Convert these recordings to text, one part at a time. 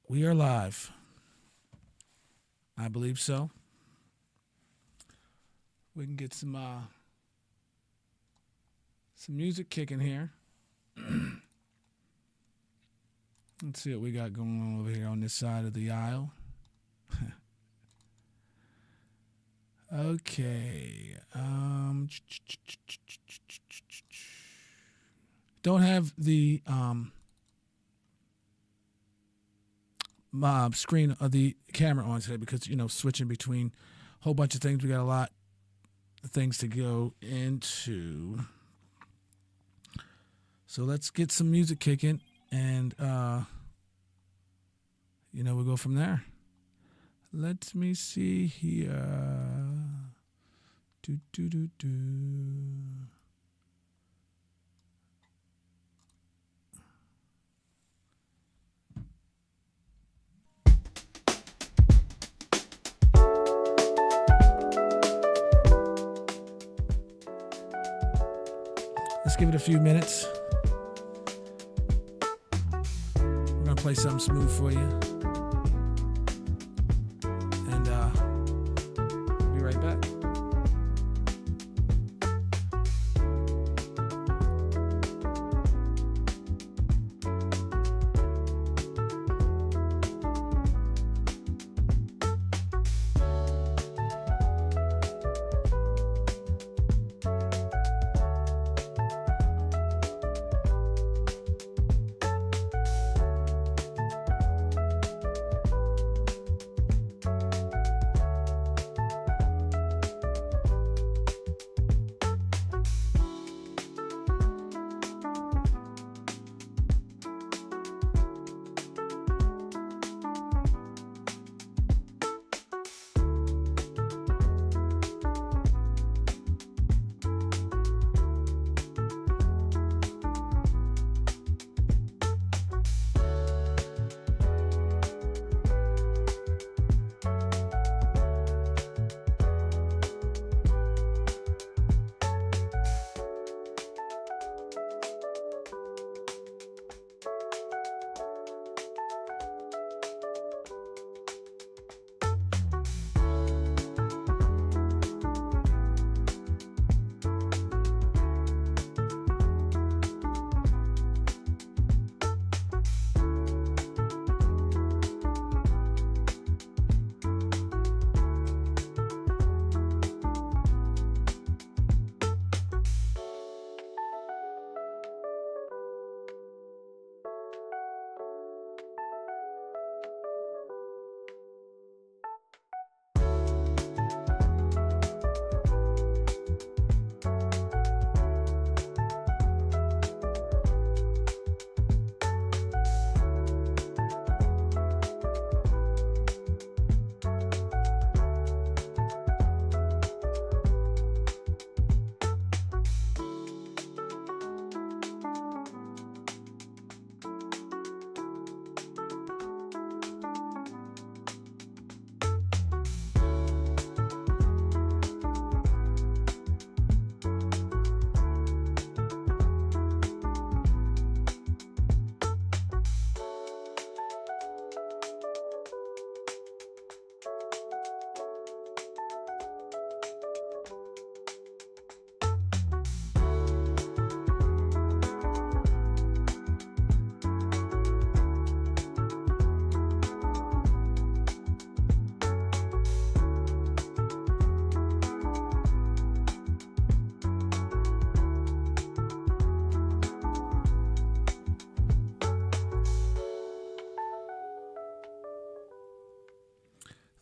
We are live. I believe so. We can get some music kicking here. Let's see what we got going on over here on this side of the aisle. Okay. Don't have the screen of the camera on today because, switching between a whole bunch of things. We got a lot of things to go into. So let's get some music kicking and, we'll go from there. Let me see here. Let's give it a few minutes. We're going to play something smooth for you. And we'll be right back.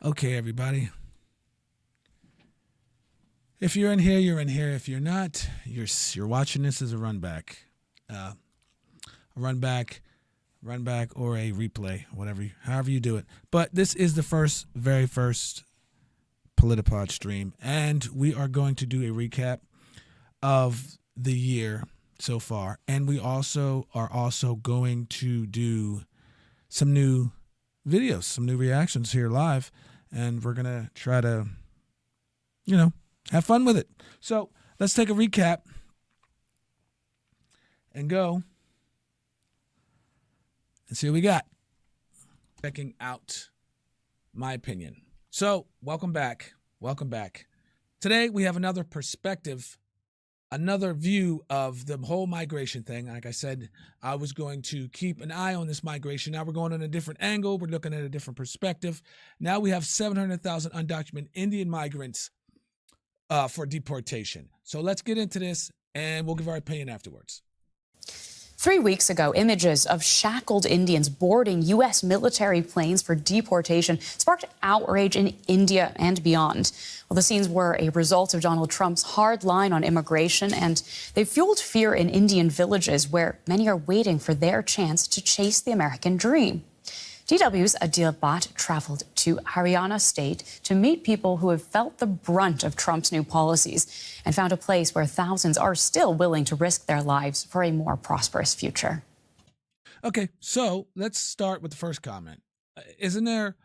Okay, everybody. If you're in here, you're in here. If you're not, you're watching this as a run back, or a replay, however you do it. But this is the very first Politapod stream, and we are going to do a recap of the year so far, and we are also going to do some new videos, some new reactions here live, and we're gonna try to, have fun with it. So let's take a recap and go and see what we got. checking out my opinion. So, welcome back. Welcome back. Today, we have another perspective, another view of the whole migration thing. Like I said, I was going to keep an eye on this migration. Now we're going on a different angle. We're looking at a different perspective. Now we have 700,000 undocumented Indian migrants for deportation. So let's get into this, and we'll give our opinion afterwards. 3 weeks ago, images of shackled Indians boarding U.S. military planes for deportation sparked outrage in India and beyond. Well, the scenes were a result of Donald Trump's hard line on immigration, and they fueled fear in Indian villages where many are waiting for their chance to chase the American dream. DW's Adil Bhatt traveled to Haryana state to meet people who have felt the brunt of Trump's new policies and found a place where thousands are still willing to risk their lives for a more prosperous future. Okay, so let's start with the first comment. Isn't there,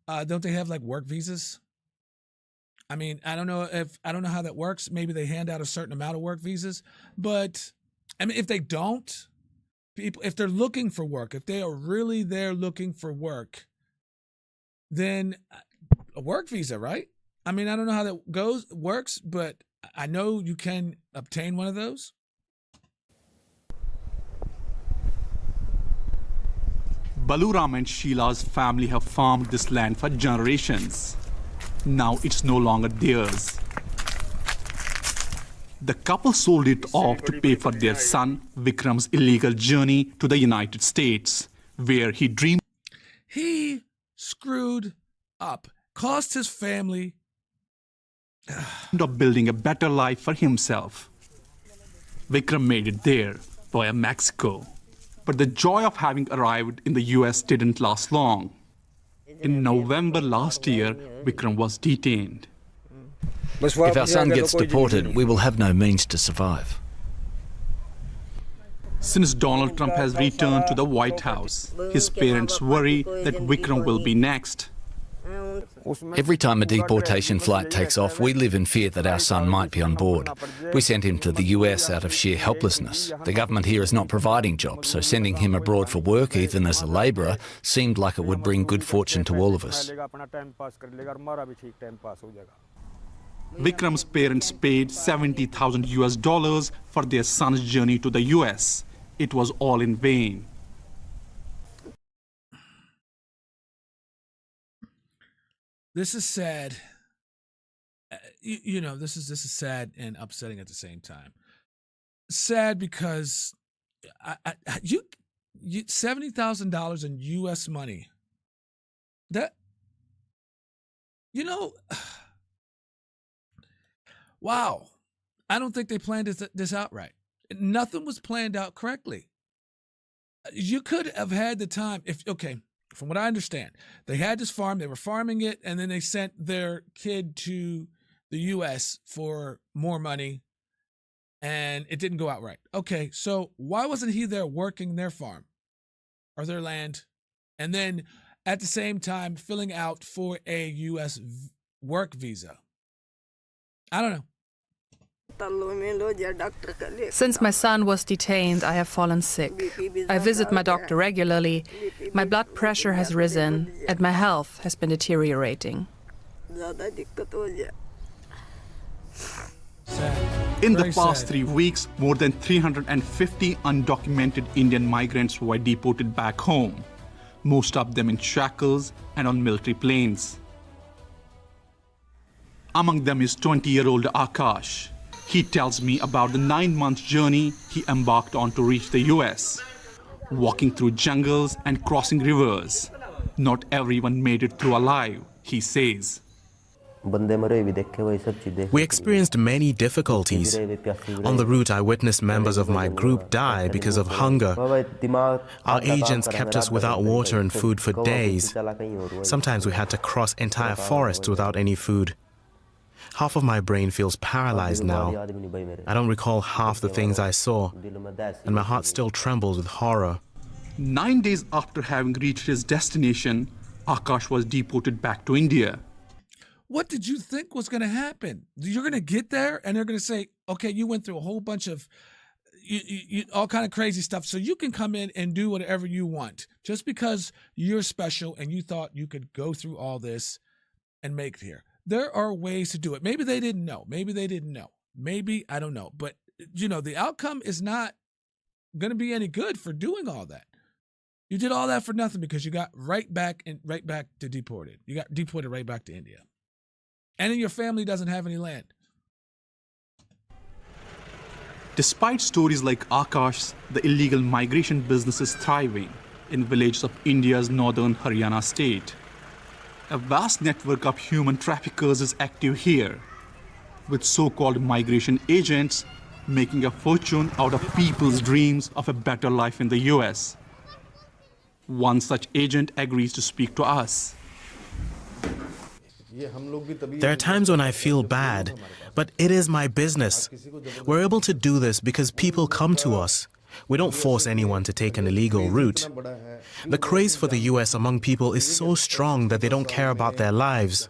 don't they have like work visas? I mean, I don't know how that works. Maybe they hand out a certain amount of work visas, but I mean, if they don't, people, if they're looking for work, if they are really there looking for work, then a work visa, right? I mean, I don't know how that works, but I know you can obtain one of those. Baluram and Sheila's family have farmed this land for generations. Now it's no longer theirs. The couple sold it off to pay for their son Vikram's illegal journey to the United States, where he dreamed. He screwed up, cost his family of building a better life for himself. Vikram made it there, via Mexico. But the joy of having arrived in the US didn't last long. In November last year, Vikram was detained. If our son gets deported, we will have no means to survive. Since Donald Trump has returned to the White House, his parents worry that Vikram will be next. Every time a deportation flight takes off, we live in fear that our son might be on board. We sent him to the US out of sheer helplessness. The government here is not providing jobs, so sending him abroad for work, even as a labourer, seemed like it would bring good fortune to all of us. Vikram's parents paid $70,000 for their son's journey to the US. It was all in vain. This is sad. You know, this is sad and upsetting at the same time. Sad because you $70,000 in U.S. money. That, you know, wow. I don't think they planned this out right. Nothing was planned out correctly. You could have had the time from what I understand, they had this farm, they were farming it, and then they sent their kid to the U.S. for more money, and it didn't go out right. Okay, so why wasn't he there working their farm or their land, and then at the same time filling out for a U.S. work visa? I don't know. Since my son was detained, I have fallen sick. I visit my doctor regularly. My blood pressure has risen, and my health has been deteriorating. In the past 3 weeks, more than 350 undocumented Indian migrants were deported back home, most of them in shackles and on military planes. Among them is 20-year-old Akash. He tells me about the 9-month journey he embarked on to reach the US, walking through jungles and crossing rivers. Not everyone made it through alive, he says. We experienced many difficulties. On the route, I witnessed members of my group die because of hunger. Our agents kept us without water and food for days. Sometimes we had to cross entire forests without any food. Half of my brain feels paralyzed now. I don't recall half the things I saw, and my heart still trembles with horror. 9 days after having reached his destination, Akash was deported back to India. What did you think was going to happen? You're going to get there and they're going to say, okay, you went through a whole bunch of, all kind of crazy stuff. So you can come in and do whatever you want just because you're special and you thought you could go through all this and make it here. There are ways to do it. Maybe they didn't know. Maybe, I don't know. But, the outcome is not going to be any good for doing all that. You did all that for nothing because you got right back to deported. You got deported right back to India. And then your family doesn't have any land. Despite stories like Akash's, the illegal migration business is thriving in villages of India's northern Haryana state. A vast network of human traffickers is active here, with so-called migration agents making a fortune out of people's dreams of a better life in the US. One such agent agrees to speak to us. There are times when I feel bad, but it is my business. We're able to do this because people come to us. We don't force anyone to take an illegal route. The craze for the US among people is so strong that they don't care about their lives.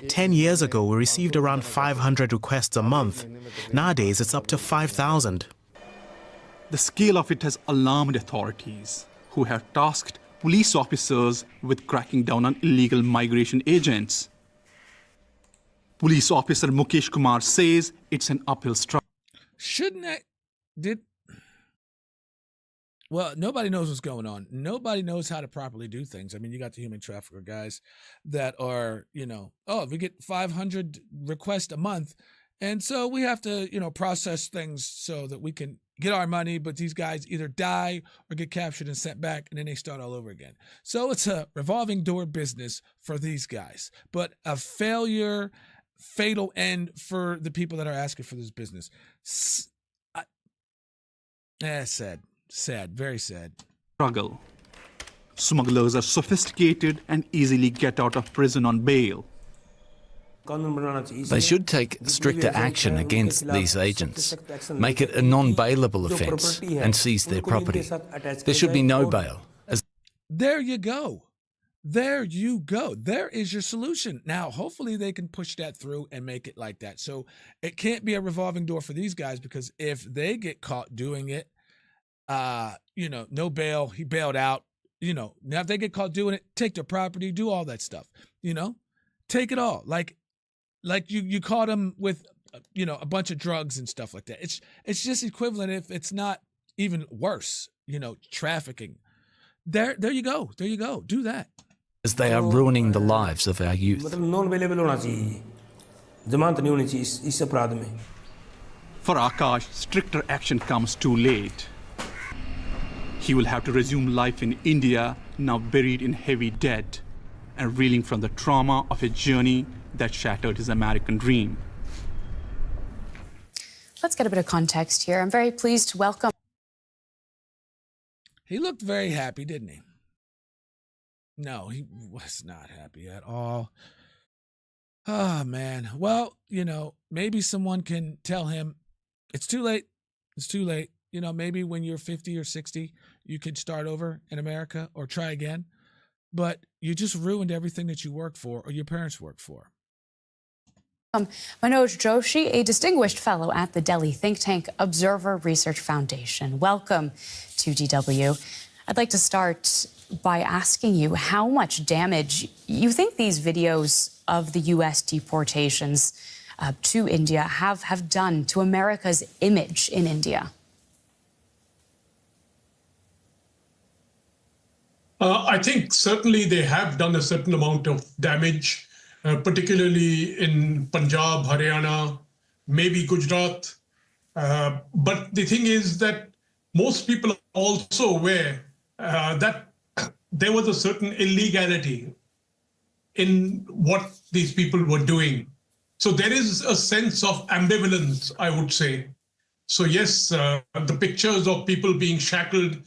10 years ago, we received around 500 requests a month. Nowadays, it's up to 5,000. The scale of it has alarmed authorities, who have tasked police officers with cracking down on illegal migration agents. Police officer Mukesh Kumar says it's an uphill struggle. Well, nobody knows what's going on. Nobody knows how to properly do things. I mean, you got the human trafficker guys that are, we get 500 requests a month. And so we have to, process things so that we can get our money. But these guys either die or get captured and sent back, and then they start all over again. So it's a revolving door business for these guys, but a fatal end for the people that are asking for this business. Sad, very sad. Struggle. Smugglers are sophisticated and easily get out of prison on bail. They should take stricter action against these agents, make it a non-bailable offence and seize their property. There should be no bail. There you go. There is your solution. Now, hopefully they can push that through and make it like that. So it can't be a revolving door for these guys, because if they get caught doing it, no bail, he bailed out, now if they get caught doing it, take their property, do all that stuff, take it all. Like you caught them with, a bunch of drugs and stuff like that. It's just equivalent, if it's not even worse, trafficking. There you go. Do that. As they are ruining the lives of our youth. For Akash, stricter action comes too late. He will have to resume life in India, now buried in heavy debt and reeling from the trauma of a journey that shattered his American dream. Let's get a bit of context here. I'm very pleased to welcome. He looked very happy, didn't he? No, he was not happy at all. Oh, man. Well, maybe someone can tell him it's too late. It's too late. Maybe when you're 50 or 60, you could start over in America or try again. But you just ruined everything that you worked for or your parents worked for. Manoj Joshi, a distinguished fellow at the Delhi think tank Observer Research Foundation. Welcome to DW. I'd like to start by asking you how much damage you think these videos of the U.S. deportations to India have done to America's image in India. I think certainly they have done a certain amount of damage, particularly in Punjab, Haryana, maybe Gujarat. But the thing is that most people are also aware that there was a certain illegality in what these people were doing. So there is a sense of ambivalence, I would say. So yes, the pictures of people being shackled,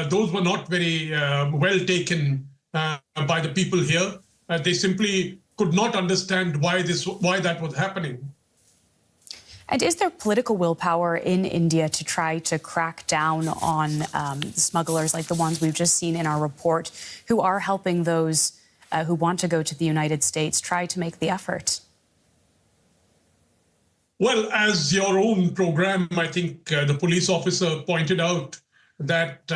those were not very well taken by the people here. They simply could not understand why that was happening. And is there political willpower in India to try to crack down on smugglers like the ones we've just seen in our report, who are helping those who want to go to the United States try to make the effort? Well, as your own program, I think the police officer pointed out that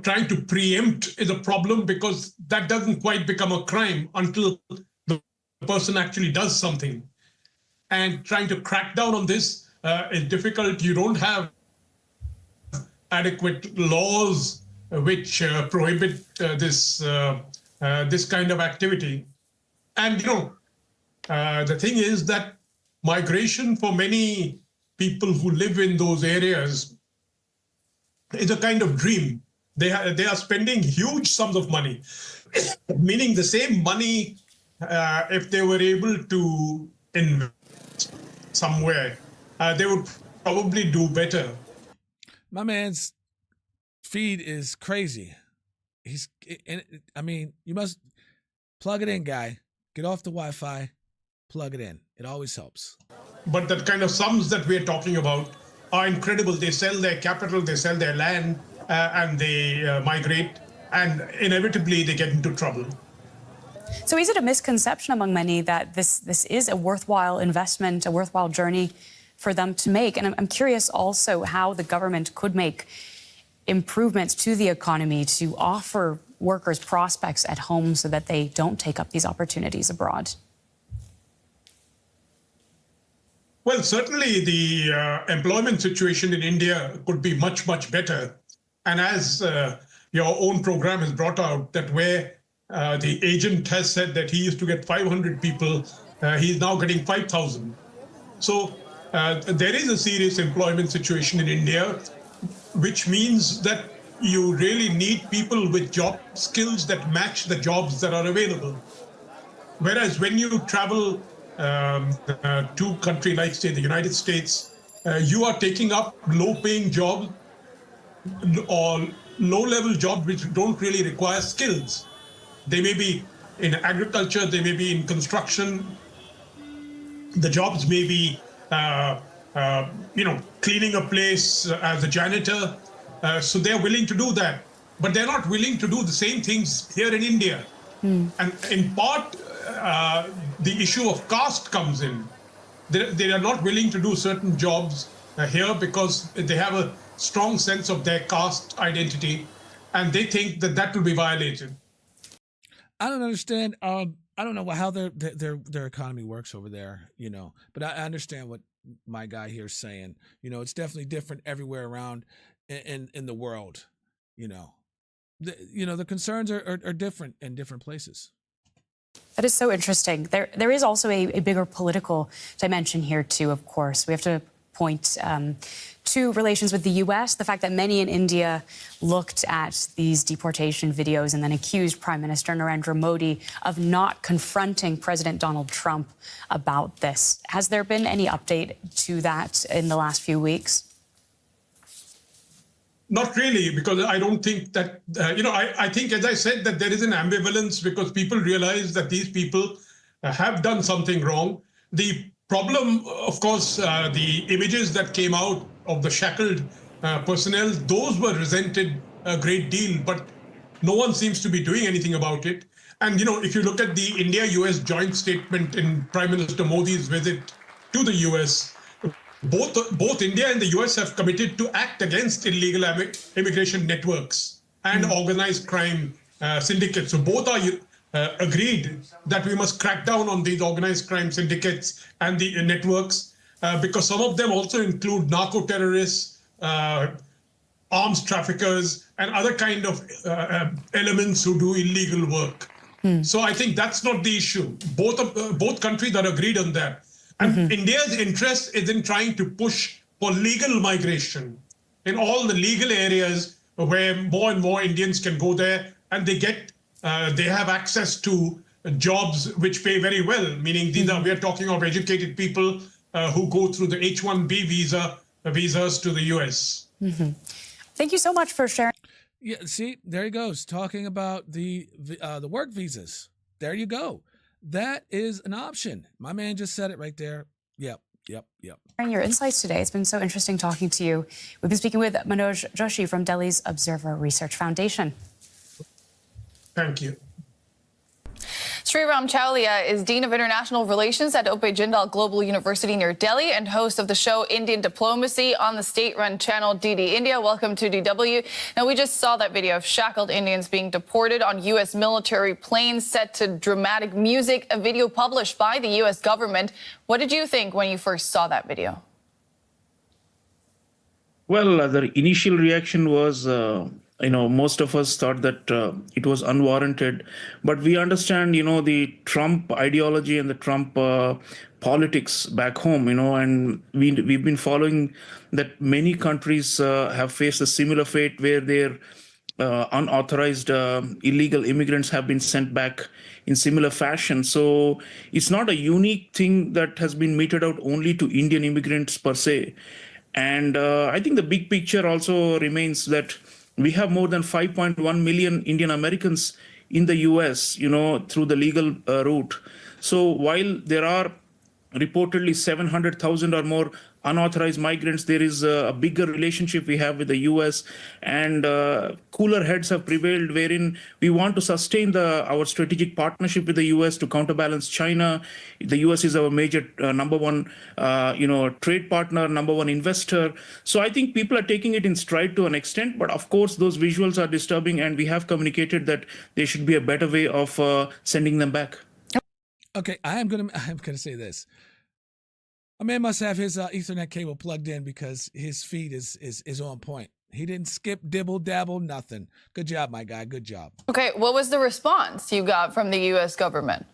trying to preempt is a problem because that doesn't quite become a crime until the person actually does something. And trying to crack down on this is difficult. You don't have adequate laws which prohibit this kind of activity. And the thing is that migration for many people who live in those areas is a kind of dream. They are spending huge sums of money, meaning the same money, if they were able to invest somewhere, they would probably do better. My man's feed is crazy. You must plug it in, guy. Get off the Wi-Fi, plug it in. It always helps. But the kind of sums that we're talking about are incredible. They sell their capital, they sell their land, and they migrate, and inevitably they get into trouble. So is it a misconception among many that this is a worthwhile investment, a worthwhile journey for them to make? And I'm curious also how the government could make improvements to the economy to offer workers prospects at home so that they don't take up these opportunities abroad. Well, certainly the employment situation in India could be much, much better. And as your own program has brought out, that where the agent has said that he used to get 500 people, he's now getting 5,000. So there is a serious employment situation in India, which means that you really need people with job skills that match the jobs that are available. Whereas when you travel to a country like, say, the United States, you are taking up low-paying jobs or low-level jobs which don't really require skills. They may be in agriculture, they may be in construction. The jobs may be, cleaning a place as a janitor. So they're willing to do that. But they're not willing to do the same things here in India. And in part, the issue of caste comes in. They are not willing to do certain jobs here because they have a strong sense of their caste identity, and they think that that will be violated. I don't understand. I don't know how their economy works over there, but I understand what my guy here is saying. It's definitely different everywhere around in the world. The concerns are different in different places. That is so interesting. There is also a bigger political dimension here too, of course. We have to point to relations with the U.S., the fact that many in India looked at these deportation videos and then accused Prime Minister Narendra Modi of not confronting President Donald Trump about this. Has there been any update to that in the last few weeks? Not really, because I don't think that, I think, as I said, that there is an ambivalence because people realize that these people have done something wrong. The problem, of course, the images that came out of the shackled personnel, those were resented a great deal, but no one seems to be doing anything about it. And, if you look at the India-US joint statement in Prime Minister Modi's visit to the US, both India and the US have committed to act against illegal immigration networks and organized crime syndicates. So both are agreed that we must crack down on these organized crime syndicates and the networks because some of them also include narco-terrorists, arms traffickers, and other kind of elements who do illegal work. So I think that's not the issue. Both countries are agreed on that. And India's interest is in trying to push for legal migration in all the legal areas where more and more Indians can go there and they have access to jobs which pay very well, meaning we are talking of educated people who go through the H-1B visas to the US. Thank you so much for sharing. Yeah, see, there he goes, talking about the work visas. There you go. That is an option. My man just said it right there. Yep. Your insights today. It's been so interesting talking to you. We've been speaking with Manoj Joshi from Delhi's Observer Research Foundation. Thank you. Sriram Chaulia is Dean of International Relations at Ope Jindal Global University near Delhi and host of the show Indian Diplomacy on the state-run channel DD India. Welcome to DW. Now, we just saw that video of shackled Indians being deported on U.S. military planes set to dramatic music, a video published by the U.S. government. What did you think when you first saw that video? Well, the initial reaction was, most of us thought that it was unwarranted. But we understand, the Trump ideology and the Trump politics back home, and we've been following that many countries have faced a similar fate where their unauthorized illegal immigrants have been sent back in similar fashion. So it's not a unique thing that has been meted out only to Indian immigrants per se. And I think the big picture also remains that we have more than 5.1 million Indian Americans in the US, through the legal route. So while there are reportedly 700,000 or more unauthorized migrants, there is a bigger relationship we have with the US, and cooler heads have prevailed wherein we want to sustain our strategic partnership with the US to counterbalance China. The US is our major number one trade partner, number one investor. So I think people are taking it in stride to an extent, but of course those visuals are disturbing, and we have communicated that there should be a better way of sending them back. Okay, I'm gonna say this. A man must have his Ethernet cable plugged in because his feed is on point. He didn't skip, dibble, dabble, nothing. Good job, my guy. Good job. Okay, what was the response you got from the U.S. government?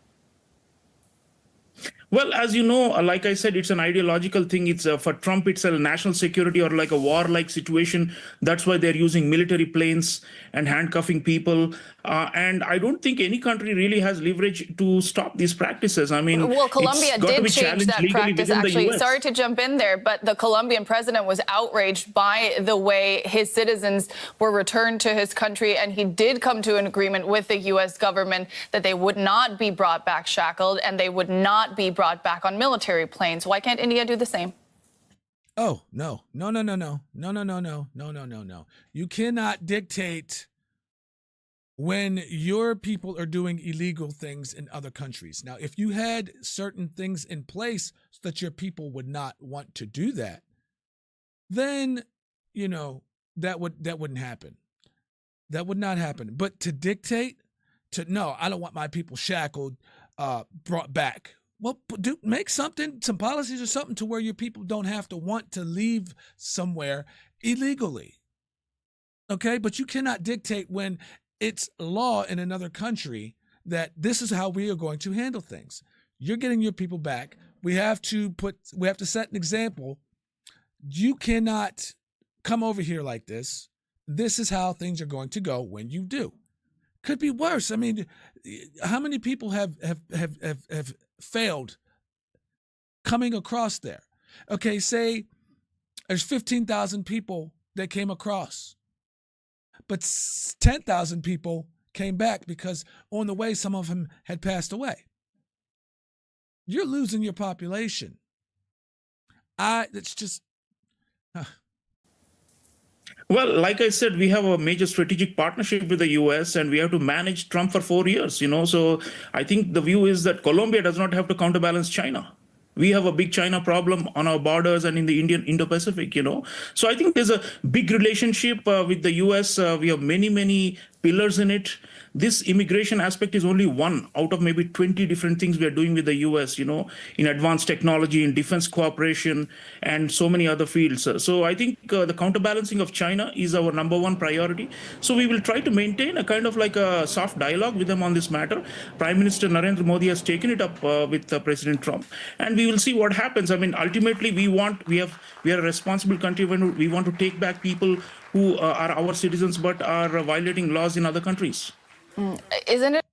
Well, as you know, like I said, it's an ideological thing. It's for Trump, it's a national security or like a war-like situation. That's why they're using military planes and handcuffing people. And I don't think any country really has leverage to stop these practices. I mean, well, Colombia did change that practice, actually. Sorry to jump in there, but the Colombian president was outraged by the way his citizens were returned to his country, and he did come to an agreement with the U.S. government that they would not be brought back shackled and they would not be brought back on military planes. Why can't India do the same? Oh, no. You cannot dictate when your people are doing illegal things in other countries. Now, if you had certain things in place so that your people would not want to do that, then, that wouldn't happen. That would not happen. But to dictate, no, I don't want my people shackled, brought back. Well, make some policies or something to where your people don't have to want to leave somewhere illegally. Okay, but you cannot dictate when it's law in another country that this is how we are going to handle things. You're getting your people back. We have to set an example. You cannot come over here like this. This is how things are going to go when you do. Could be worse. I mean, how many people have failed coming across there? Okay, say there's 15,000 people that came across, but 10,000 people came back because on the way some of them had passed away. You're losing your population. It's just... Well, like I said, we have a major strategic partnership with the US, and we have to manage Trump for 4 years, So I think the view is that Colombia does not have to counterbalance China. We have a big China problem on our borders and in the Indo-Pacific, So I think there's a big relationship with the US. We have many pillars in it. This immigration aspect is only one out of maybe 20 different things we are doing with the US, in advanced technology, in defense cooperation, and so many other fields. So I think the counterbalancing of China is our number one priority. So we will try to maintain a kind of like a soft dialogue with them on this matter. Prime Minister Narendra Modi has taken it up with President Trump, and we will see what happens. I mean, ultimately, we are a responsible country when we want to take back people who are our citizens but are violating laws in other countries. Isn't it?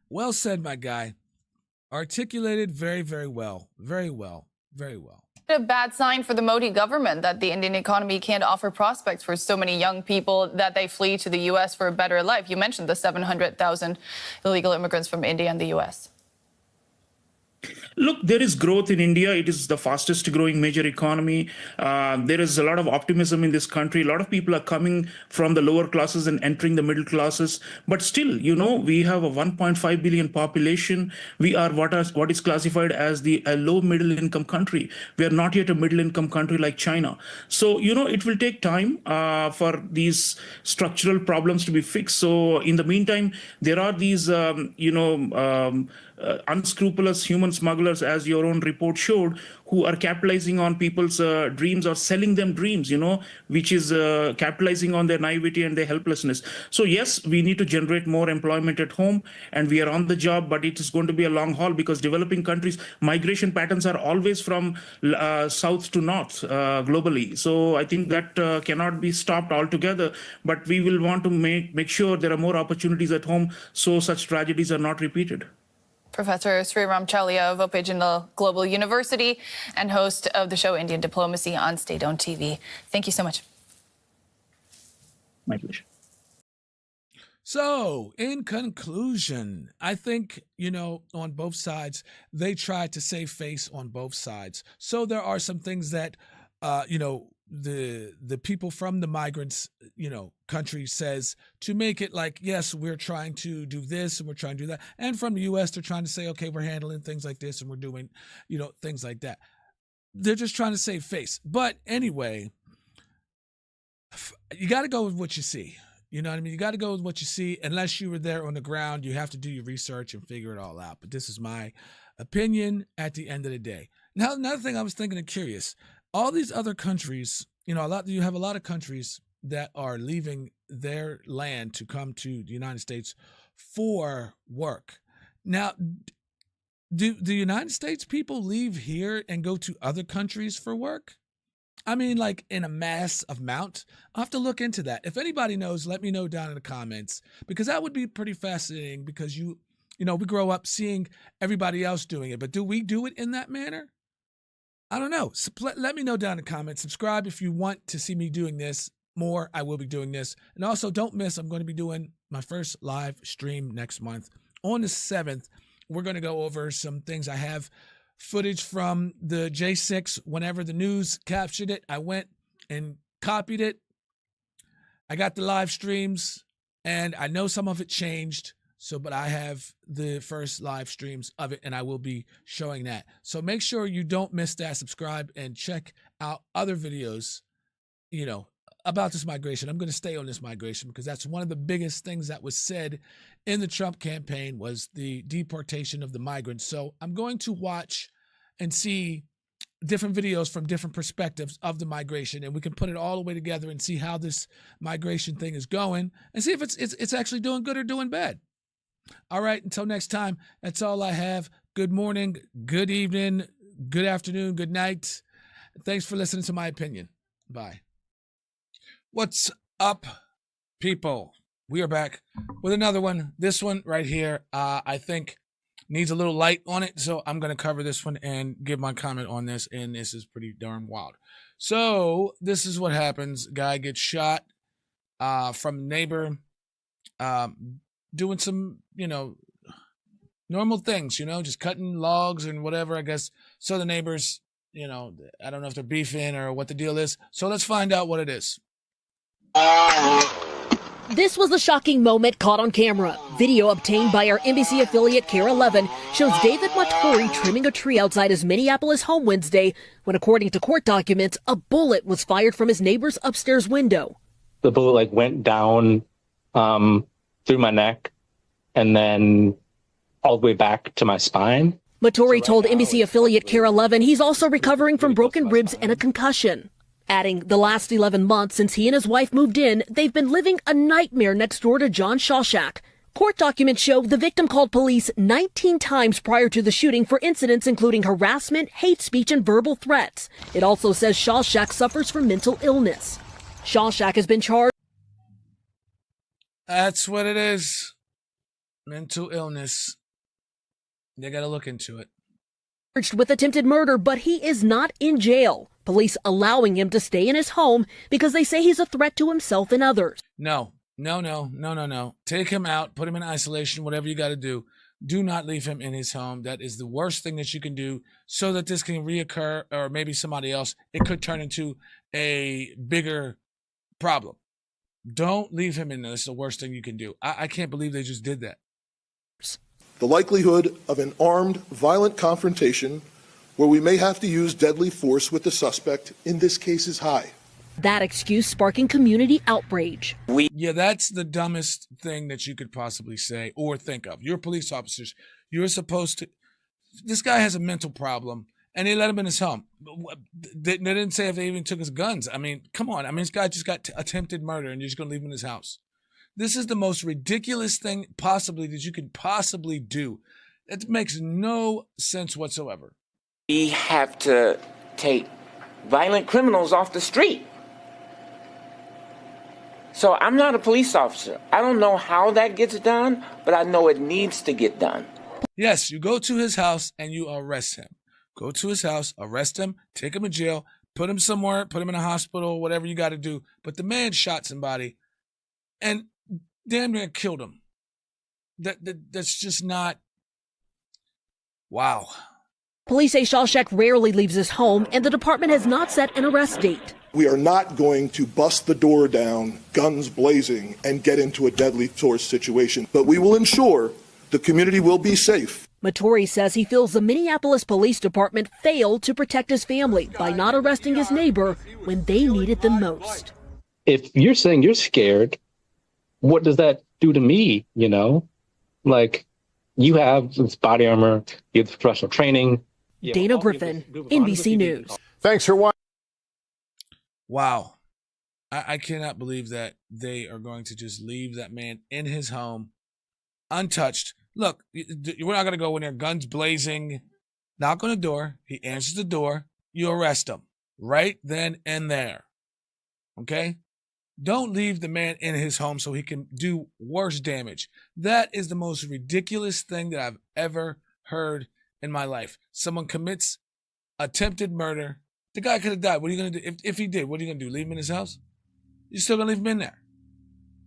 Well said, my guy. Articulated very, very well. Very well. Very well. A bad sign for the Modi government that the Indian economy can't offer prospects for so many young people that they flee to the U.S. for a better life. You mentioned the 700,000 illegal immigrants from India and the U.S. Look, there is growth in India. It is the fastest growing major economy. There is a lot of optimism in this country. A lot of people are coming from the lower classes and entering the middle classes. But still, we have a 1.5 billion population. We are what is classified as a low middle income country. We are not yet a middle income country like China. So, it will take time for these structural problems to be fixed. So in the meantime, there are these, unscrupulous human smugglers, as your own report showed, who are capitalizing on people's dreams or selling them dreams, which is capitalizing on their naivety and their helplessness. So yes, we need to generate more employment at home, and we are on the job, but it is going to be a long haul because developing countries, migration patterns are always from south to north globally. So I think that cannot be stopped altogether, but we will want to make sure there are more opportunities at home so such tragedies are not repeated. Professor Sriram Chalia of Opay Jindal Global University and host of the show Indian Diplomacy on State-Owned TV. Thank you so much. My pleasure. So, in conclusion, I think, on both sides, they tried to save face on both sides. So there are some things that, the people from the migrants, country says to make it like, yes, we're trying to do this and we're trying to do that. And from the U.S., they're trying to say, okay, we're handling things like this and we're doing, things like that. They're just trying to save face. But anyway, you got to go with what you see. You know what I mean? You got to go with what you see. Unless you were there on the ground, you have to do your research and figure it all out. But this is my opinion at the end of the day. Now, another thing I was thinking and curious, all these other countries, you have a lot of countries that are leaving their land to come to the United States for work. Now, do the United States people leave here and go to other countries for work? I mean, like in a mass amount? I'll have to look into that. If anybody knows, let me know down in the comments, because that would be pretty fascinating because we grow up seeing everybody else doing it, but do we do it in that manner? I don't know. So let me know down in the comments. Subscribe if you want to see me doing this more. I will be doing this. And also don't miss, I'm going to be doing my first live stream next month. On the 7th, we're going to go over some things. I have footage from the J6. Whenever the news captured it, I went and copied it. I got the live streams, and I know some of it changed. But I have the first live streams of it, and I will be showing that. So make sure you don't miss that. Subscribe and check out other videos, about this migration. I'm going to stay on this migration because that's one of the biggest things that was said in the Trump campaign was the deportation of the migrants. So I'm going to watch and see different videos from different perspectives of the migration, and we can put it all the way together and see how this migration thing is going and see if it's actually doing good or doing bad. All right, until next time, that's all I have. Good morning, good evening, good afternoon, good night. Thanks for listening to my opinion. Bye. What's up, people? We are back with another one. This one right here, I think needs a little light on it, so I'm going to cover this one and give my comment on this, and this is pretty darn wild. So this is what happens. Guy gets shot from neighbor, doing some, normal things, just cutting logs and whatever, I guess. So the neighbors, I don't know if they're beefing or what the deal is. So let's find out what it is. This was a shocking moment caught on camera. Video obtained by our NBC affiliate KARE 11 shows David Matori trimming a tree outside his Minneapolis home Wednesday when, according to court documents, a bullet was fired from his neighbor's upstairs window. The bullet went down through my neck and then all the way back to my spine. Matori told NBC affiliate KARE 11 he's also recovering from broken ribs and a concussion. Adding, the last 11 months since he and his wife moved in, they've been living a nightmare next door to John Shawshak. Court documents show the victim called police 19 times prior to the shooting for incidents including harassment, hate speech, and verbal threats. It also says Shawshak suffers from mental illness. Shawshak has been charged. That's what it is. Mental illness. They got to look into it. With attempted murder, but he is not in jail. Police allowing him to stay in his home because they say he's a threat to himself and others. No. Take him out, put him in isolation, whatever you got to do. Do not leave him in his home. That is the worst thing that you can do so that this can reoccur, or maybe somebody else. It could turn into a bigger problem. Don't leave him in there. It's the worst thing you can do. I can't believe they just did that. The likelihood of an armed, violent confrontation where we may have to use deadly force with the suspect in this case is high. That excuse sparking community outrage. Yeah, that's the dumbest thing that you could possibly say or think of. You're police officers. You're supposed to... This guy has a mental problem, and they let him in his home. They didn't say if they even took his guns. I mean, come on. I mean, this guy just got attempted murder, and you're just going to leave him in his house. This is the most ridiculous thing possibly that you could possibly do. It makes no sense whatsoever. We have to take violent criminals off the street. So I'm not a police officer. I don't know how that gets done, but I know it needs to get done. Yes, you go to his house and you arrest him. Go to his house, arrest him, take him to jail, put him somewhere, put him in a hospital, whatever you got to do. But the man shot somebody and damn near killed him. That's just not... Wow. Police say Shawshak rarely leaves his home, and the department has not set an arrest date. We are not going to bust the door down, guns blazing, and get into a deadly force situation, but we will ensure the community will be safe. Mattori says he feels the Minneapolis Police Department failed to protect his family by not arresting his neighbor when they needed them most. If you're saying you're scared, what does that do to me, you know? Like, you have this body armor, you have professional training. Dana Griffin, NBC News. Thanks for watching. Wow. I cannot believe that they are going to just leave that man in his home untouched. Look, we're not going to go in there, guns blazing, knock on the door. He answers the door. You arrest him right then and there. Okay? Don't leave the man in his home so he can do worse damage. That is the most ridiculous thing that I've ever heard in my life. Someone commits attempted murder. The guy could have died. What are you going to do? If he did, what are you going to do? Leave him in his house? You're still going to leave him in there.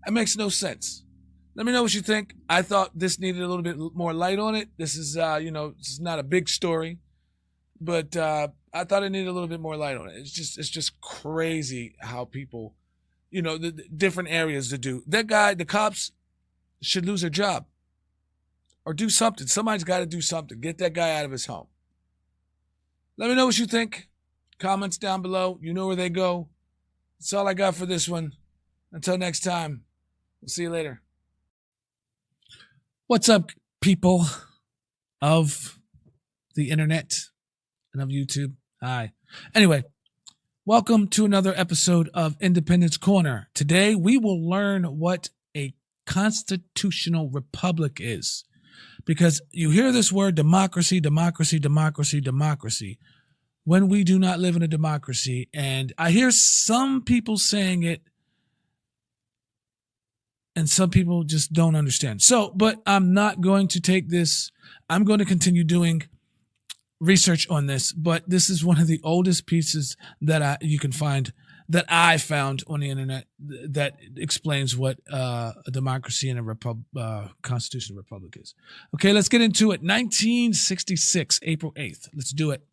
That makes no sense. Let me know what you think. I thought this needed a little bit more light on it. This is, this is not a big story, but I thought it needed a little bit more light on it. It's just crazy how people, the different areas to do. That guy, the cops should lose their job or do something. Somebody's got to do something. Get that guy out of his home. Let me know what you think. Comments down below. You know where they go. That's all I got for this one. Until next time, we'll see you later. What's up, people of the internet and of YouTube? Hi. Anyway, welcome to another episode of Independence Corner. Today, we will learn what a constitutional republic is. Because you hear this word democracy, democracy, democracy, democracy, when we do not live in a democracy. And I hear some people saying it, and some people just don't understand. So, but I'm not going to take this. I'm going to continue doing research on this, but this is one of the oldest pieces that you can find, that I found on the internet, that explains what a democracy and a constitutional republic is. Okay, let's get into it. 1966, April 8th. Let's do it.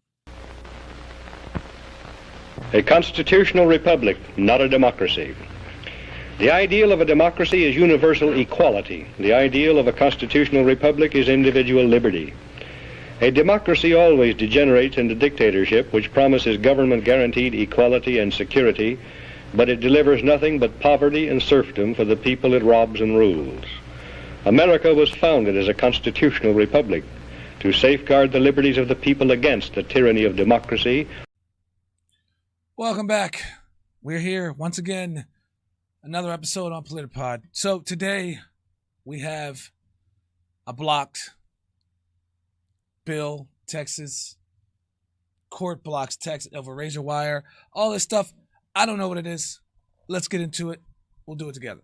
A constitutional republic, not a democracy. The ideal of a democracy is universal equality. The ideal of a constitutional republic is individual liberty. A democracy always degenerates into dictatorship, which promises government-guaranteed equality and security, but it delivers nothing but poverty and serfdom for the people it robs and rules. America was founded as a constitutional republic to safeguard the liberties of the people against the tyranny of democracy. Welcome back. We're here once again. Another episode on Politapod. So today we have a blocked bill, Texas. Court blocks Texas over razor wire. All this stuff. I don't know what it is. Let's get into it. We'll do it together.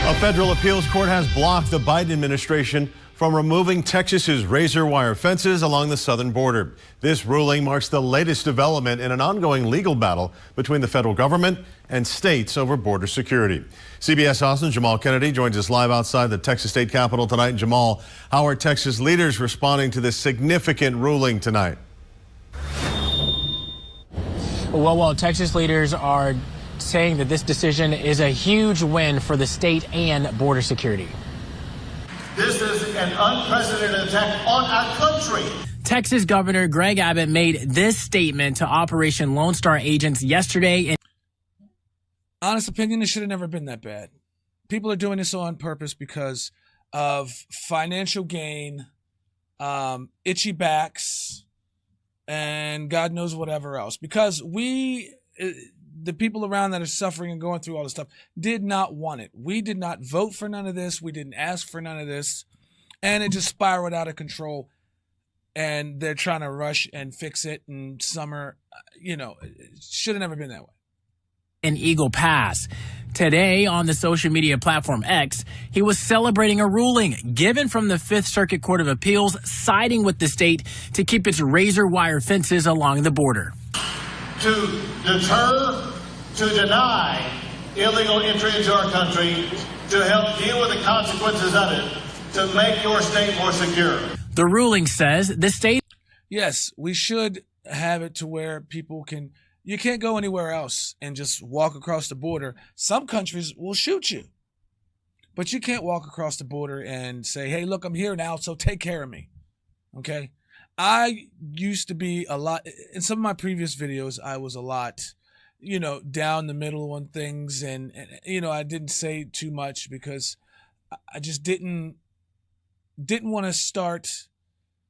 A federal appeals court has blocked the Biden administration from removing Texas's razor wire fences along the southern border. This ruling marks the latest development in an ongoing legal battle between the federal government and states over border security. CBS Austin's Jamal Kennedy joins us live outside the Texas state capitol tonight. Jamal, how are Texas leaders responding to this significant ruling tonight? Well, Texas leaders are saying that this decision is a huge win for the state and border security. This is an unprecedented attack on our country. Texas Governor Greg Abbott made this statement to Operation Lone Star agents yesterday. Honest opinion, it should have never been that bad. People are doing this on purpose because of financial gain, itchy backs, and God knows whatever else. Because the people around that are suffering and going through all this stuff did not want it. We did not vote for none of this. We didn't ask for none of this. And it just spiraled out of control. And they're trying to rush and fix it in summer. It should have never been that way. In Eagle Pass. Today on the social media platform X, he was celebrating a ruling given from the Fifth Circuit Court of Appeals, siding with the state to keep its razor wire fences along the border. To deter, to deny illegal entry into our country, to help deal with the consequences of it, to make your state more secure. The ruling says the state... Yes, we should have it to where you can't go anywhere else and just walk across the border. Some countries will shoot you. But you can't walk across the border and say, hey, look, I'm here now, so take care of me. Okay? I used to be a lot, in some of my previous videos, I was a lot, down the middle on things. And I didn't say too much because I just didn't want to start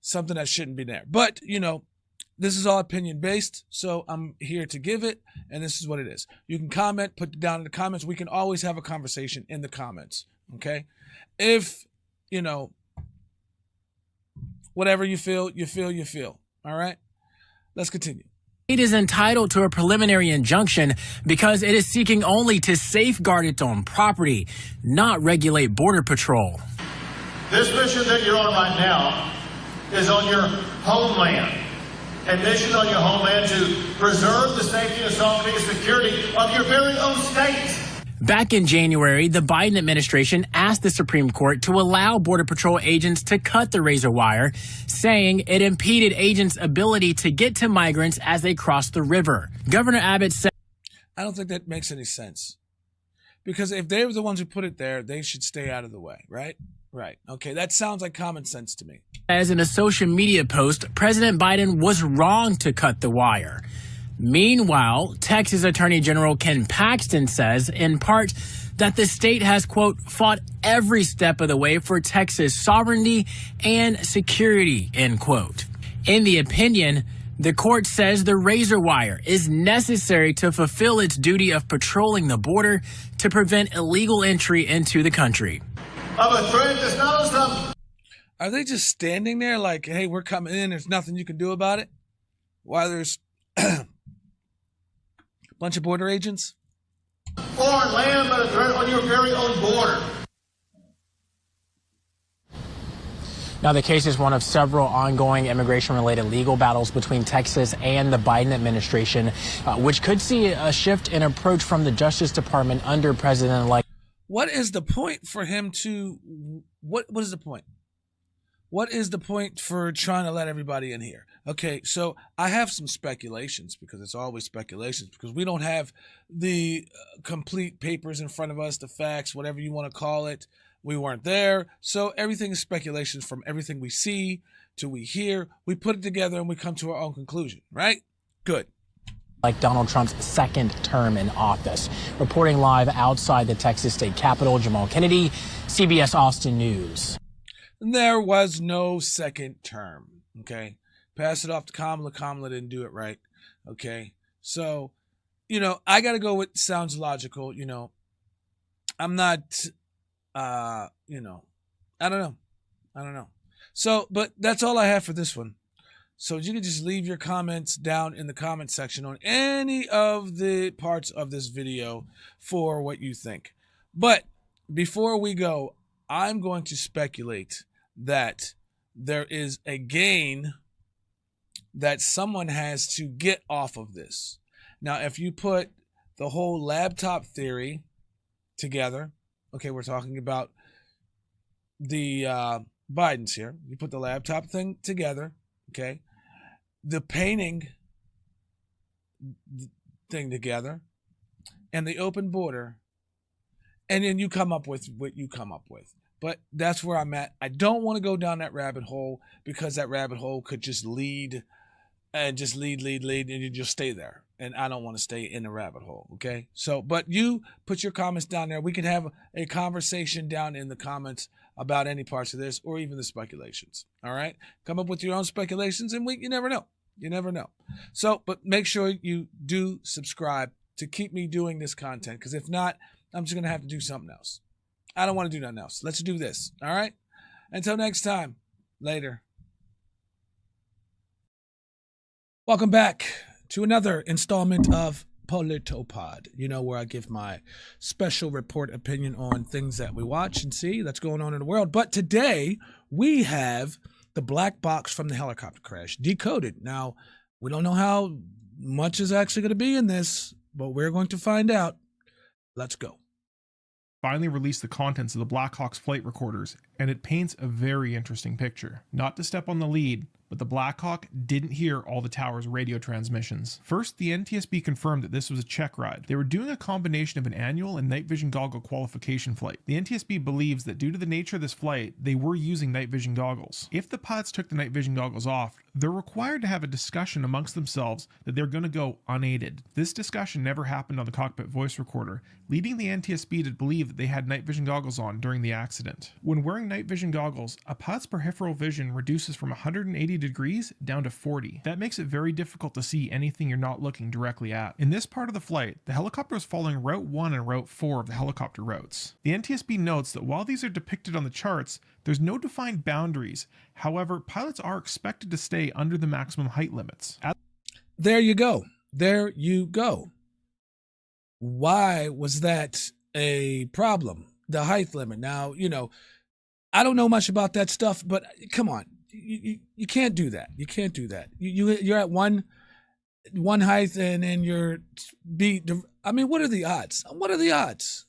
something that shouldn't be there. But, this is all opinion based. So I'm here to give it. And this is what it is. You can comment, put it down in the comments. We can always have a conversation in the comments. Okay. If, whatever you feel. All right. Let's continue. It is entitled to a preliminary injunction because it is seeking only to safeguard its own property, not regulate Border Patrol. This mission that you're on right now is on your homeland. A mission on your homeland to preserve the safety and sovereignty and security of your very own state. Back in January, the Biden administration asked the Supreme Court to allow Border Patrol agents to cut the razor wire, saying it impeded agents' ability to get to migrants as they crossed the river. Governor Abbott said, I don't think that makes any sense. Because if they were the ones who put it there, they should stay out of the way, right? Right. Okay, that sounds like common sense to me. As in a social media post, President Biden was wrong to cut the wire. Meanwhile, Texas Attorney General Ken Paxton says, in part, that the state has, quote, fought every step of the way for Texas sovereignty and security, end quote. In the opinion, the court says the razor wire is necessary to fulfill its duty of patrolling the border to prevent illegal entry into the country. Of a threat that's not some. Are they just standing there like, hey, we're coming in, there's nothing you can do about it? While there's a bunch of border agents? Foreign land, but a threat on your very own border. Now, the case is one of several ongoing immigration-related legal battles between Texas and the Biden administration, which could see a shift in approach from the Justice Department under President-elect. What is the point for him to, what is the point? What is the point for trying to let everybody in here? Okay, so I have some speculations, because it's always speculations, because we don't have the complete papers in front of us, the facts, whatever you want to call it. We weren't there. So everything is speculations from everything we see to we hear. We put it together and we come to our own conclusion, right? Good. Like Donald Trump's second term in office. Reporting live outside the Texas state capitol, Jamal Kennedy, CBS Austin News. There was no second term, okay? Pass it off to Kamala. Kamala didn't do it right, okay? So, I got to go with sounds logical, I'm not, I don't know. So, but that's all I have for this one. So you can just leave your comments down in the comment section on any of the parts of this video for what you think. But before we go, I'm going to speculate that there is a gain that someone has to get off of this. Now, if you put the whole laptop theory together, okay, we're talking about the Bidens here. You put the laptop thing together, okay, the painting thing together, and the open border, and then you come up with what you come up with. But that's where I'm at. I don't want to go down that rabbit hole because that rabbit hole could just lead, and you just stay there. And I don't want to stay in the rabbit hole, okay? So, but you put your comments down there. We can have a conversation down in the comments about any parts of this or even the speculations, all right? Come up with your own speculations, and you never know. You never know. So, but make sure you do subscribe to keep me doing this content, because if not, I'm just going to have to do something else. I don't want to do nothing else. Let's do this, all right? Until next time, later. Welcome back to another installment of Politapod, where I give my special report opinion on things that we watch and see that's going on in the world. But today, we have the black box from the helicopter crash decoded. Now, we don't know how much is actually going to be in this, but we're going to find out. Let's go. Finally released the contents of the Blackhawks flight recorders, and it paints a very interesting picture. Not to step on the lead, but the Black Hawk didn't hear all the tower's radio transmissions. First, the NTSB confirmed that this was a check ride. They were doing a combination of an annual and night vision goggle qualification flight. The NTSB believes that due to the nature of this flight, they were using night vision goggles. If the pilots took the night vision goggles off, they're required to have a discussion amongst themselves that they're going to go unaided. This discussion never happened on the cockpit voice recorder, leading the NTSB to believe that they had night vision goggles on during the accident. When wearing night vision goggles, a pilot's peripheral vision reduces from 180 degrees down to 40. That makes it very difficult to see anything you're not looking directly at. In this part of the flight, the helicopter was following Route 1 and Route 4 of the helicopter routes. The NTSB notes that while these are depicted on the charts, there's no defined boundaries. However, pilots are expected to stay under the maximum height limits. There you go. There you go. Why was that a problem? The height limit. Now, I don't know much about that stuff, but come on. You can't do that. You can't do that. You're at one height and then you're what are the odds? What are the odds?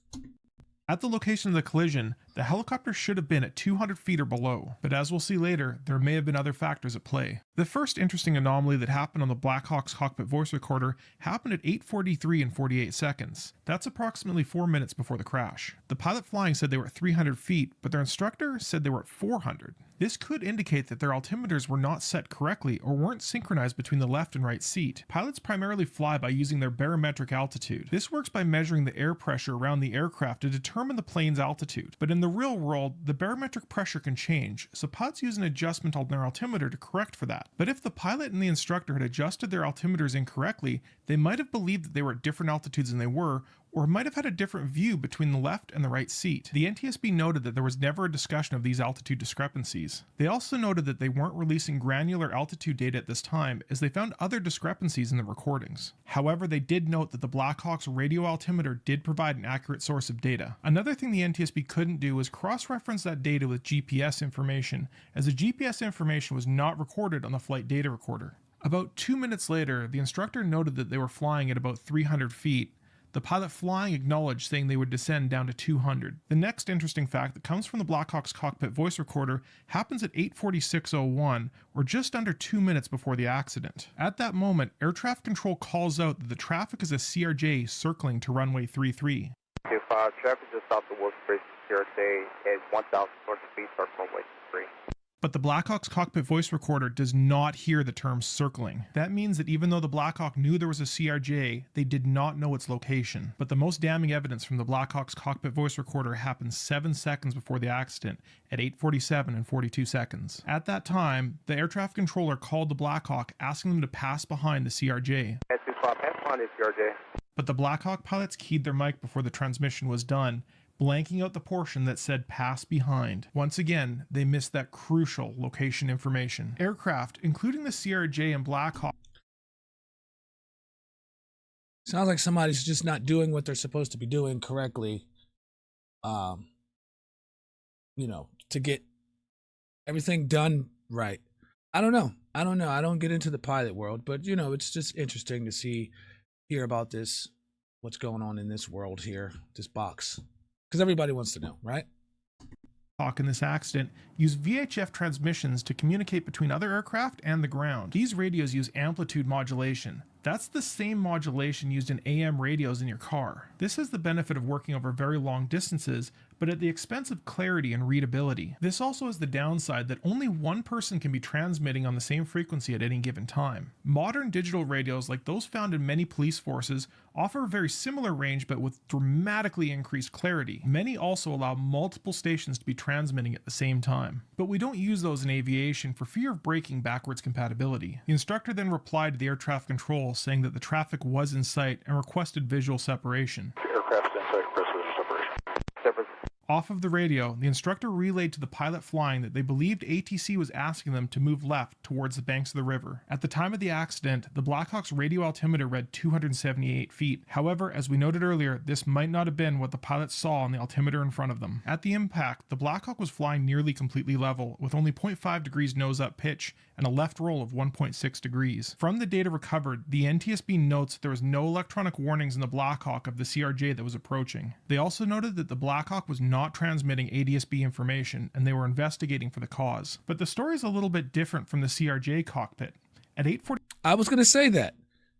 At the location of the collision, the helicopter should have been at 200 feet or below, but as we'll see later, there may have been other factors at play. The first interesting anomaly that happened on the Blackhawk's cockpit voice recorder happened at 8:43 and 48 seconds. That's approximately 4 minutes before the crash. The pilot flying said they were at 300 feet, but their instructor said they were at 400. This could indicate that their altimeters were not set correctly or weren't synchronized between the left and right seat. Pilots primarily fly by using their barometric altitude. This works by measuring the air pressure around the aircraft to determine the plane's altitude. But in the real world, the barometric pressure can change, so pilots use an adjustment on their altimeter to correct for that. But if the pilot and the instructor had adjusted their altimeters incorrectly, they might have believed that they were at different altitudes than they were, or might have had a different view between the left and the right seat. The NTSB noted that there was never a discussion of these altitude discrepancies. They also noted that they weren't releasing granular altitude data at this time, as they found other discrepancies in the recordings. However, they did note that the Blackhawk's radio altimeter did provide an accurate source of data. Another thing the NTSB couldn't do was cross-reference that data with GPS information, as the GPS information was not recorded on the flight data recorder. About 2 minutes later, the instructor noted that they were flying at about 300 feet. The pilot flying acknowledged, saying they would descend down to 200. The next interesting fact that comes from the Blackhawk's cockpit voice recorder happens at 8:46:01, or just under 2 minutes before the accident. At that moment, air traffic control calls out that the traffic is a CRJ circling to runway 33. If traffic just off the workspace CRJ at 1,200 feet, start runway 3. But the Blackhawk's cockpit voice recorder does not hear the term circling. That means that even though the Blackhawk knew there was a CRJ, they did not know its location. But the most damning evidence from the Blackhawk's cockpit voice recorder happened 7 seconds before the accident, at 8:47 and 42 seconds. At that time, the air traffic controller called the Blackhawk, asking them to pass behind the CRJ. But the Blackhawk pilots keyed their mic before the transmission was done, blanking out the portion that said pass behind. Once again, they missed that crucial location information. Aircraft, including the CRJ and Blackhawk. Sounds like somebody's just not doing what they're supposed to be doing correctly to get everything done right. I don't know. I don't get into the pilot world, but it's just interesting to hear about this, what's going on in this world here, this box, because everybody wants to know, right? In this accident used VHF transmissions to communicate between other aircraft and the ground. These radios use amplitude modulation. That's the same modulation used in AM radios in your car. This has the benefit of working over very long distances, but at the expense of clarity and readability. This also has the downside that only one person can be transmitting on the same frequency at any given time. Modern digital radios, like those found in many police forces, offer a very similar range but with dramatically increased clarity. Many also allow multiple stations to be transmitting at the same time. But we don't use those in aviation for fear of breaking backwards compatibility. The instructor then replied to the air traffic control saying that the traffic was in sight and requested visual separation. Aircraft in sight, precision separation. Off of the radio, the instructor relayed to the pilot flying that they believed ATC was asking them to move left towards the banks of the river. At the time of the accident, the Blackhawk's radio altimeter read 278 feet. However, as we noted earlier, this might not have been what the pilots saw on the altimeter in front of them. At the impact, the Blackhawk was flying nearly completely level, with only 0.5 degrees nose-up pitch and a left roll of 1.6 degrees. From the data recovered, the NTSB notes that there was no electronic warnings in the Blackhawk of the CRJ that was approaching. They also noted that the Blackhawk was not transmitting ADSB information, and they were investigating for the cause. But the story is a little bit different from the CRJ cockpit. At 8:40, I was going to say that.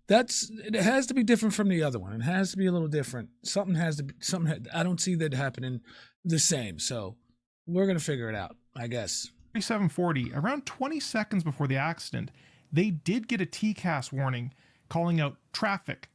It has to be different from the other one. It has to be a little different. I don't see that happening the same. So we're going to figure it out, I guess. 740, around 20 seconds before the accident, they did get a TCAS warning calling out traffic.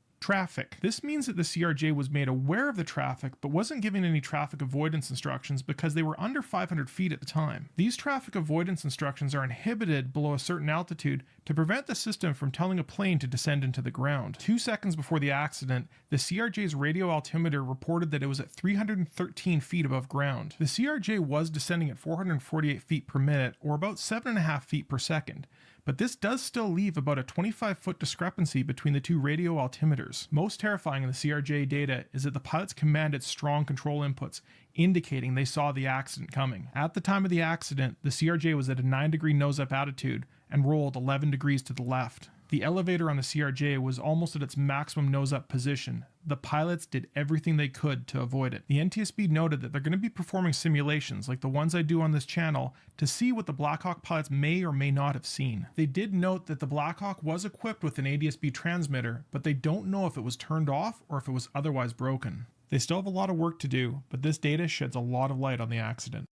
This means that the CRJ was made aware of the traffic but wasn't given any traffic avoidance instructions because they were under 500 feet at the time. These traffic avoidance instructions are inhibited below a certain altitude to prevent the system from telling a plane to descend into the ground. 2 seconds before the accident, the CRJ's radio altimeter reported that it was at 313 feet above ground. The CRJ was descending at 448 feet per minute, or about 7.5 feet per second. But this does still leave about a 25-foot discrepancy between the two radio altimeters. Most terrifying in the CRJ data is that the pilots commanded strong control inputs, indicating they saw the accident coming. At the time of the accident, the CRJ was at a 9-degree nose-up attitude and rolled 11 degrees to the left. The elevator on the CRJ was almost at its maximum nose-up position. The pilots did everything they could to avoid it. The NTSB noted that they're going to be performing simulations like the ones I do on this channel to see what the Blackhawk pilots may or may not have seen. They did note that the Blackhawk was equipped with an ADSB transmitter, but they don't know if it was turned off or if it was otherwise broken. They still have a lot of work to do, but this data sheds a lot of light on the accident.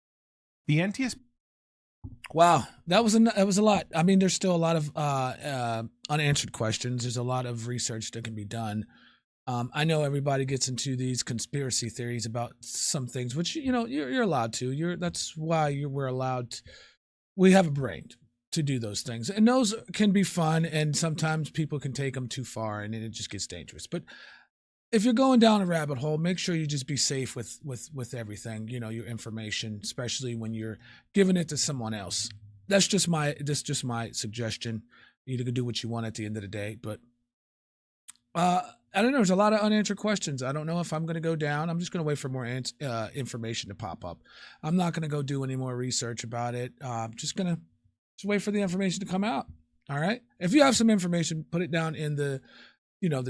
The NTSB... Wow, that was a lot. I mean, there's still a lot of unanswered questions. There's a lot of research that can be done. I know everybody gets into these conspiracy theories about some things, which you're allowed to. That's why we're allowed. We have a brain to do those things, and those can be fun. And sometimes people can take them too far, and it just gets dangerous. But if you're going down a rabbit hole, make sure you just be safe with everything, your information, especially when you're giving it to someone else. That's just my suggestion. You can do what you want at the end of the day, but I don't know. There's a lot of unanswered questions. I don't know if I'm going to go down. I'm just going to wait for more information to pop up. I'm not going to go do any more research about it. I'm just going to wait for the information to come out. All right. If you have some information, put it down in the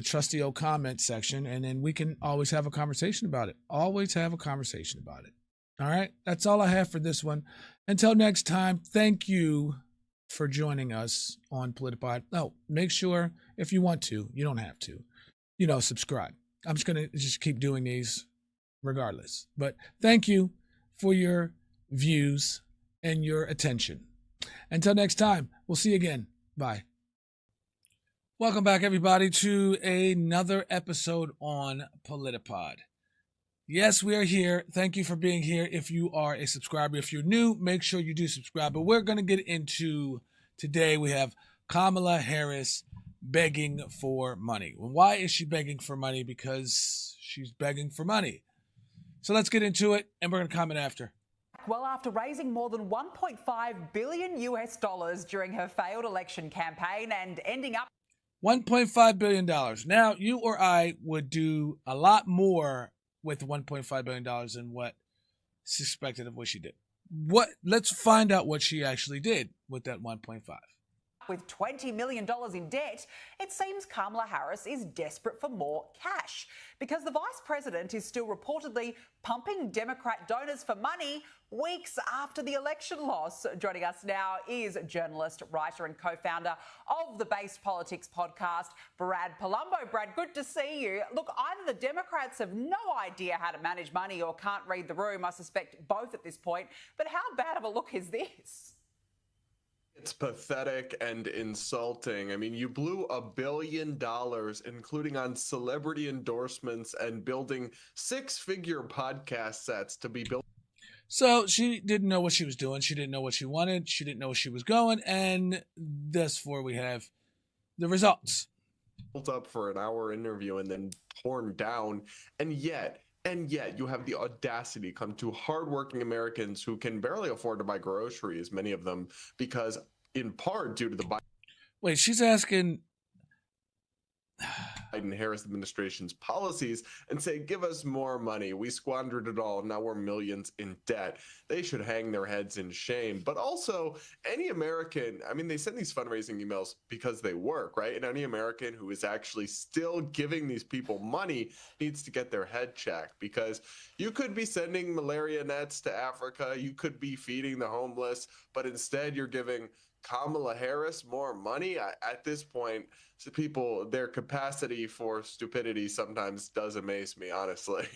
trusty old comment section, and then we can always have a conversation about it. Always have a conversation about it. All right. That's all I have for this one. Until next time, thank you for joining us on Politapod. Oh, make sure if you want to, you don't have to, subscribe. I'm just going to keep doing these regardless. But thank you for your views and your attention. Until next time, we'll see you again. Bye. Welcome back, everybody, to another episode on Politapod. Yes, we are here. Thank you for being here. If you are a subscriber, if you're new, make sure you do subscribe. But we're going to get into today. We have Kamala Harris begging for money. Well, why is she begging for money? Because she's begging for money. So let's get into it, and we're going to comment after. Well, after raising more than $1.5 billion during her failed election campaign and ending up $1.5 billion. Now, you or I would do a lot more with $1.5 billion and what is expected of what she did. Let's find out what she actually did with that 1.5. With $20 million in debt, it seems Kamala Harris is desperate for more cash because the vice president is still reportedly pumping Democrat donors for money weeks after the election loss. Joining us now is journalist, writer and co-founder of the Base Politics podcast, Brad Palumbo. Brad, good to see you. Look, either the Democrats have no idea how to manage money or can't read the room. I suspect both at this point. But how bad of a look is this? It's pathetic and insulting. I mean, you blew $1 billion, including on celebrity endorsements and building six-figure podcast sets to be built. So she didn't know what she was doing. She didn't know what she wanted. She didn't know where she was going. And therefore we have the results. Built up for an hour interview and then torn down. And yet you have the audacity come to hardworking Americans who can barely afford to buy groceries, many of them, because in part due to the Wait, she's asking Biden-Harris administration's policies and say, give us more money. We squandered it all. Now we're millions in debt. They should hang their heads in shame. But also any American, I mean, they send these fundraising emails because they work, right? And any American who is actually still giving these people money needs to get their head checked, because you could be sending malaria nets to Africa. You could be feeding the homeless, but instead you're giving Kamala Harris more money. At this point, so people, their capacity for stupidity sometimes does amaze me, honestly.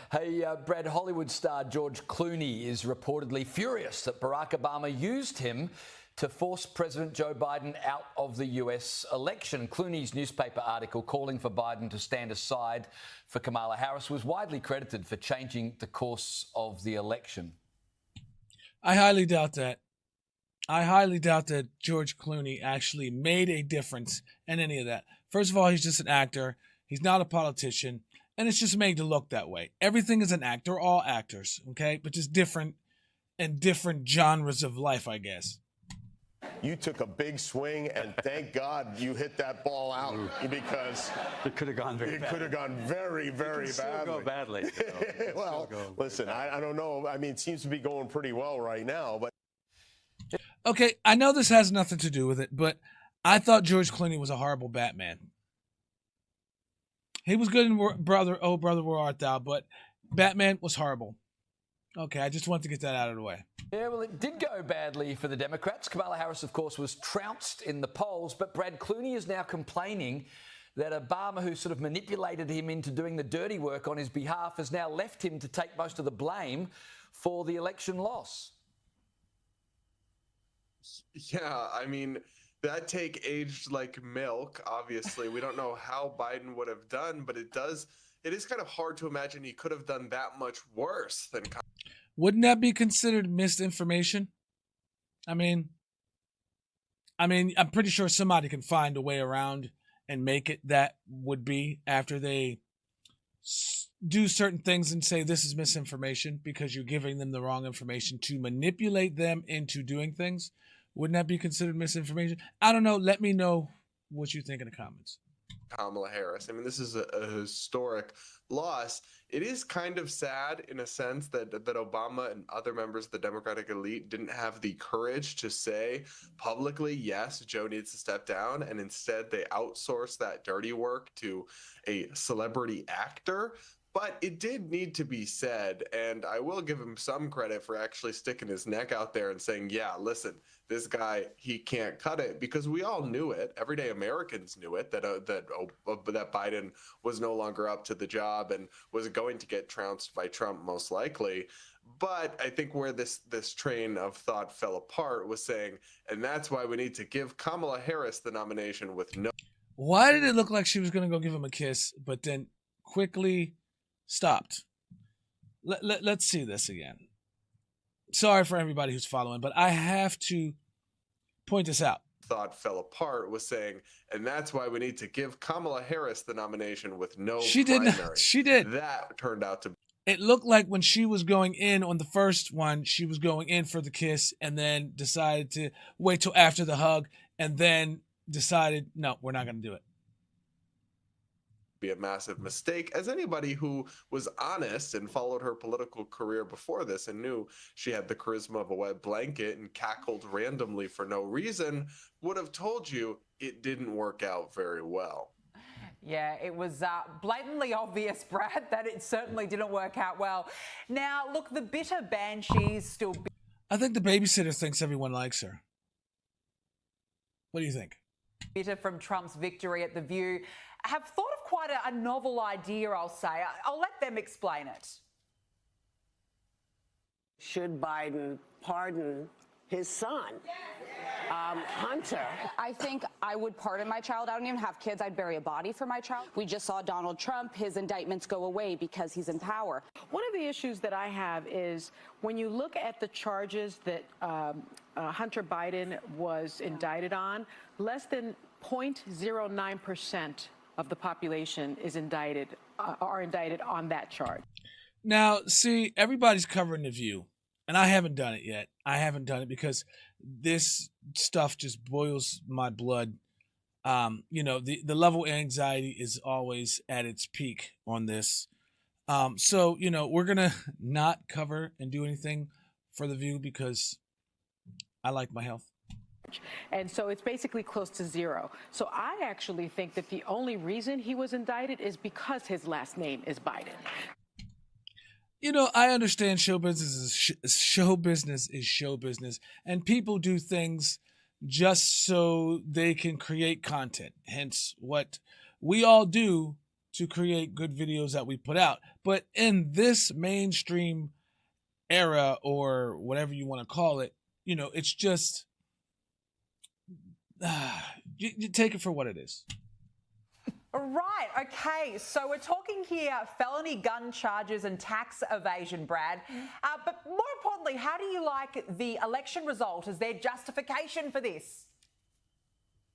Hey, Brad, Hollywood star George Clooney is reportedly furious that Barack Obama used him to force President Joe Biden out of the US election. Clooney's newspaper article calling for Biden to stand aside for Kamala Harris was widely credited for changing the course of the election. I highly doubt that. I highly doubt that George Clooney actually made a difference in any of that. First of all, he's just an actor. He's not a politician. And it's just made to look that way. Everything is an act. They're all actors, okay? But just different and different genres of life, I guess. You took a big swing, and thank God you hit that ball out, because it could have gone very badly. It could have gone very, very It can badly. go badly. Well, listen, I don't know. I mean, it seems to be going pretty well right now, but. Okay, I know this has nothing to do with it, but I thought George Clooney was a horrible Batman. He was good in Brother, Where Art Thou, but Batman was horrible. Okay, I just wanted to get that out of the way. Yeah, well, it did go badly for the Democrats. Kamala Harris, of course, was trounced in the polls, but Brad Clooney is now complaining that Obama, who sort of manipulated him into doing the dirty work on his behalf, has now left him to take most of the blame for the election loss. Yeah, I mean, that take aged like milk. Obviously, we don't know how Biden would have done, but it is kind of hard to imagine he could have done that much worse than. Wouldn't that be considered misinformation? I mean, I'm pretty sure somebody can find a way around and make it that would be after they do certain things and say this is misinformation because you're giving them the wrong information to manipulate them into doing things. Wouldn't that be considered misinformation? I don't know. Let me know what you think in the comments. Kamala Harris. I mean, this is a historic loss. It is kind of sad in a sense that Obama and other members of the Democratic elite didn't have the courage to say publicly, yes, Joe needs to step down. And instead they outsourced that dirty work to a celebrity actor. But it did need to be said, and I will give him some credit for actually sticking his neck out there and saying, yeah, listen, this guy, he can't cut it, because we all knew it. Everyday Americans knew it, that Biden was no longer up to the job and was going to get trounced by Trump most likely. But I think where this train of thought fell apart was saying, and that's why we need to give Kamala Harris the nomination with no. Why did it look like she was going to go give him a kiss, but then quickly stopped? Let's see this again. Sorry for everybody who's following, but I have to point this out. Thought fell apart was saying, and that's why we need to give Kamala Harris the nomination with no She primary. did not. She did. That turned out to be. It looked like when she was going in on the first one, she was going in for the kiss and then decided to wait till after the hug and then decided, no, we're not going to do it. be a massive mistake, as anybody who was honest and followed her political career before this and knew she had the charisma of a wet blanket and cackled randomly for no reason would have told you it didn't work out very well. Yeah, it was blatantly obvious, Brad, that it certainly didn't work out well. Now, look, the bitter banshees still... I think the babysitter thinks everyone likes her. What do you think? Bitter from Trump's victory at The View have thought of quite a novel idea, I'll say. I'll let them explain it. Should Biden pardon his son, Hunter? I think I would pardon my child. I don't even have kids. I'd bury a body for my child. We just saw Donald Trump. His indictments go away because he's in power. One of the issues that I have is when you look at the charges that Hunter Biden was indicted on, less than 0.09% of the population is indicted, are indicted on that charge. Now, see, everybody's covering The View, and I haven't done it yet. I haven't done it because this stuff just boils my blood. You know, the level of anxiety is always at its peak on this. So, you know, we're going to not cover and do anything for The View because I like my health. And so it's basically close to zero. So I actually think that the only reason he was indicted is because his last name is Biden. You know, I understand show business is show business, and people do things just so they can create content. Hence, what we all do to create good videos that we put out. But in this mainstream era, or whatever you want to call it, you know, it's just you take it for what it is. Right, okay, so we're talking here felony gun charges and tax evasion, Brad. But more importantly, how do you like the election result? Is there justification for this?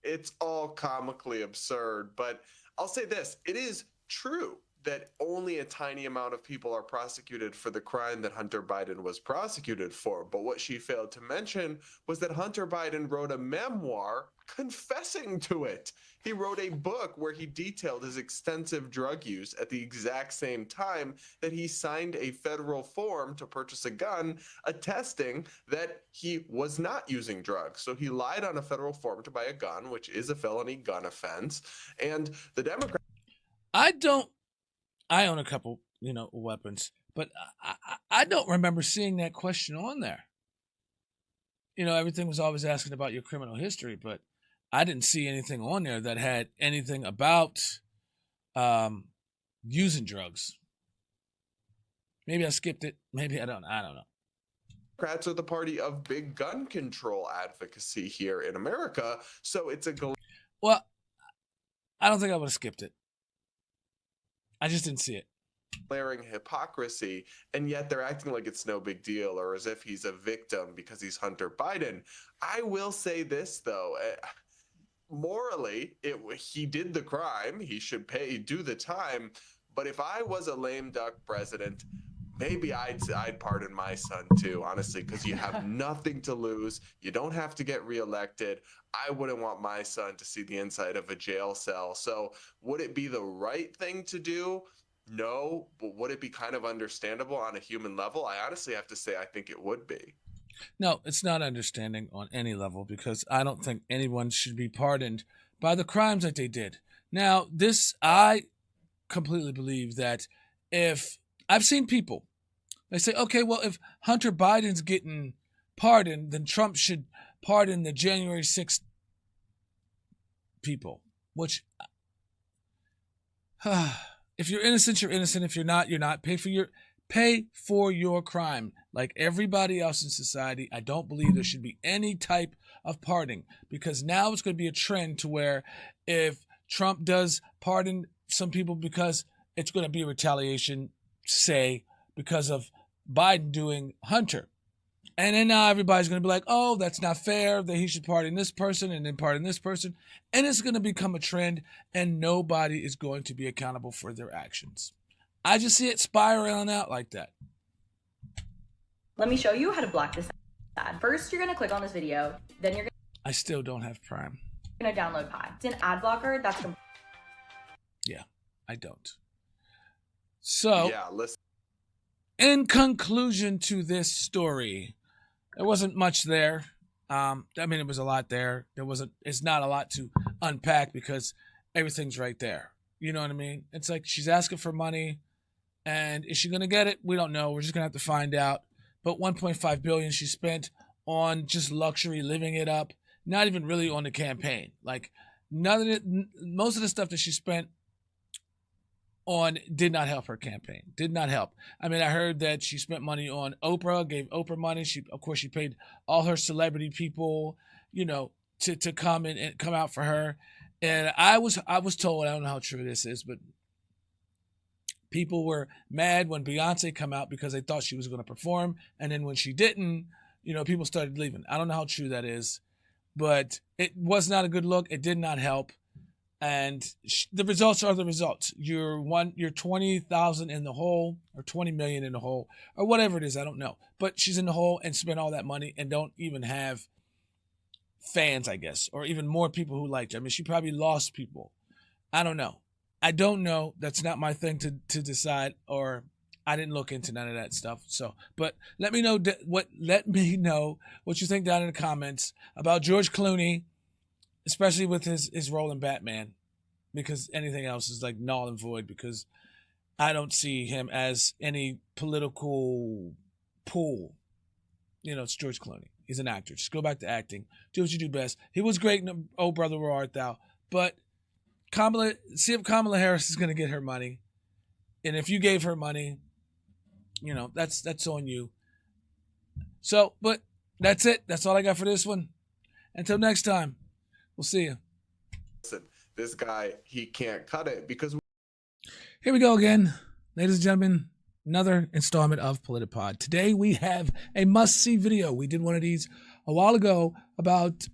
It's all comically absurd, but I'll say this, it is true that only a tiny amount of people are prosecuted for the crime that Hunter Biden was prosecuted for. But what she failed to mention was that Hunter Biden wrote a memoir confessing to it. He wrote a book where he detailed his extensive drug use at the exact same time that he signed a federal form to purchase a gun, attesting that he was not using drugs. So he lied on a federal form to buy a gun, which is a felony gun offense. And the Democrats... I own a couple, you know, weapons, but I don't remember seeing that question on there. You know, everything was always asking about your criminal history, but I didn't see anything on there that had anything about using drugs. Maybe I skipped it. Maybe I don't know. Democrats are the party of big gun control advocacy here in America, so it's a... Well, I don't think I would have skipped it. I just didn't see it. Glaring hypocrisy, and yet they're acting like it's no big deal or as if he's a victim because he's Hunter Biden. I will say this, though. Morally, he did the crime. He should do the time. But if I was a lame duck president, maybe I'd pardon my son too, honestly, because you have nothing to lose. You don't have to get reelected. I wouldn't want my son to see the inside of a jail cell. So would it be the right thing to do? No, but would it be kind of understandable on a human level? I honestly have to say I think it would be. No, it's not understanding on any level because I don't think anyone should be pardoned by the crimes that they did. Now, I completely believe that if I've seen people, they say, okay, well, if Hunter Biden's getting pardoned, then Trump should pardon the January 6th people, which if you're innocent, you're innocent. If you're not, you're not. Pay for your crime like everybody else in society. I don't believe there should be any type of pardoning because now it's going to be a trend to where if Trump does pardon some people because it's going to be a retaliation, say, because of Biden doing Hunter. And then now everybody's going to be like, oh, that's not fair, that he should pardon this person and then pardon this person. And it's going to become a trend and nobody is going to be accountable for their actions. I just see it spiraling out like that. Let me show you how to block this ad. First, you're going to click on this video. Then you're I still don't have Prime. going to download Pi. It's an ad blocker that's... Yeah, I don't. So, yeah, listen. In conclusion to this story, there wasn't much there. I mean, it was a lot there. It's not a lot to unpack because everything's right there. You know what I mean? It's like she's asking for money, and is she going to get it? We don't know. We're just going to have to find out. But $1.5 billion she spent on just luxury, living it up, not even really on the campaign. Like most of the stuff that she spent on did not help her campaign. Did not help. I mean, I heard that she spent money on Oprah, gave Oprah money. She paid all her celebrity people, to come and come out for her. And I was told, I don't know how true this is, but people were mad when Beyonce came out because they thought she was going to perform. And then when she didn't, people started leaving. I don't know how true that is, but it was not a good look. It did not help. And the results are the results. You're 20,000 in the hole, or 20 million in the hole, or whatever it is. I don't know. But she's in the hole and spent all that money and don't even have fans, I guess, or even more people who liked her. I mean, she probably lost people. I don't know. That's not my thing to decide, or I didn't look into none of that stuff. So, but let me know what you think down in the comments about George Clooney, especially with his role in Batman, because anything else is like null and void, because I don't see him as any political pool. It's George Clooney. He's an actor. Just go back to acting. Do what you do best. He was great in Oh Brother, Where Art Thou? But see if Kamala Harris is going to get her money. And if you gave her money, that's on you. So, but that's it. That's all I got for this one. Until next time. We'll see you. Listen, this guy, he can't cut it because... Here we go again. Ladies and gentlemen, another installment of Politapod. Today we have a must-see video. We did one of these a while ago about,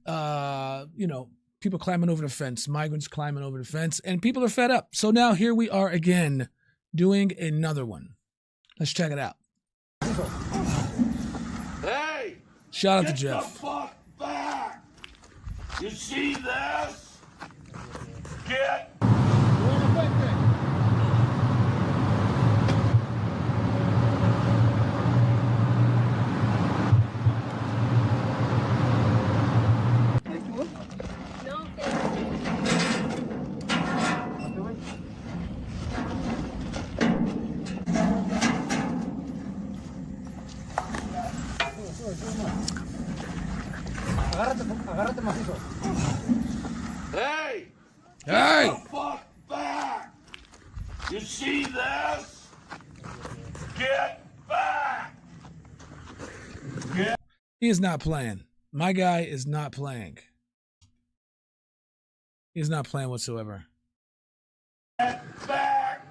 people climbing over the fence, migrants climbing over the fence, and people are fed up. So now here we are again doing another one. Let's check it out. Hey! Shout out to Get Jeff. the fuck back! You see this? Get... Hey! Hey! Get the fuck back! You see this? Get back! Get... He is not playing. My guy is not playing. He's not playing whatsoever. Get back!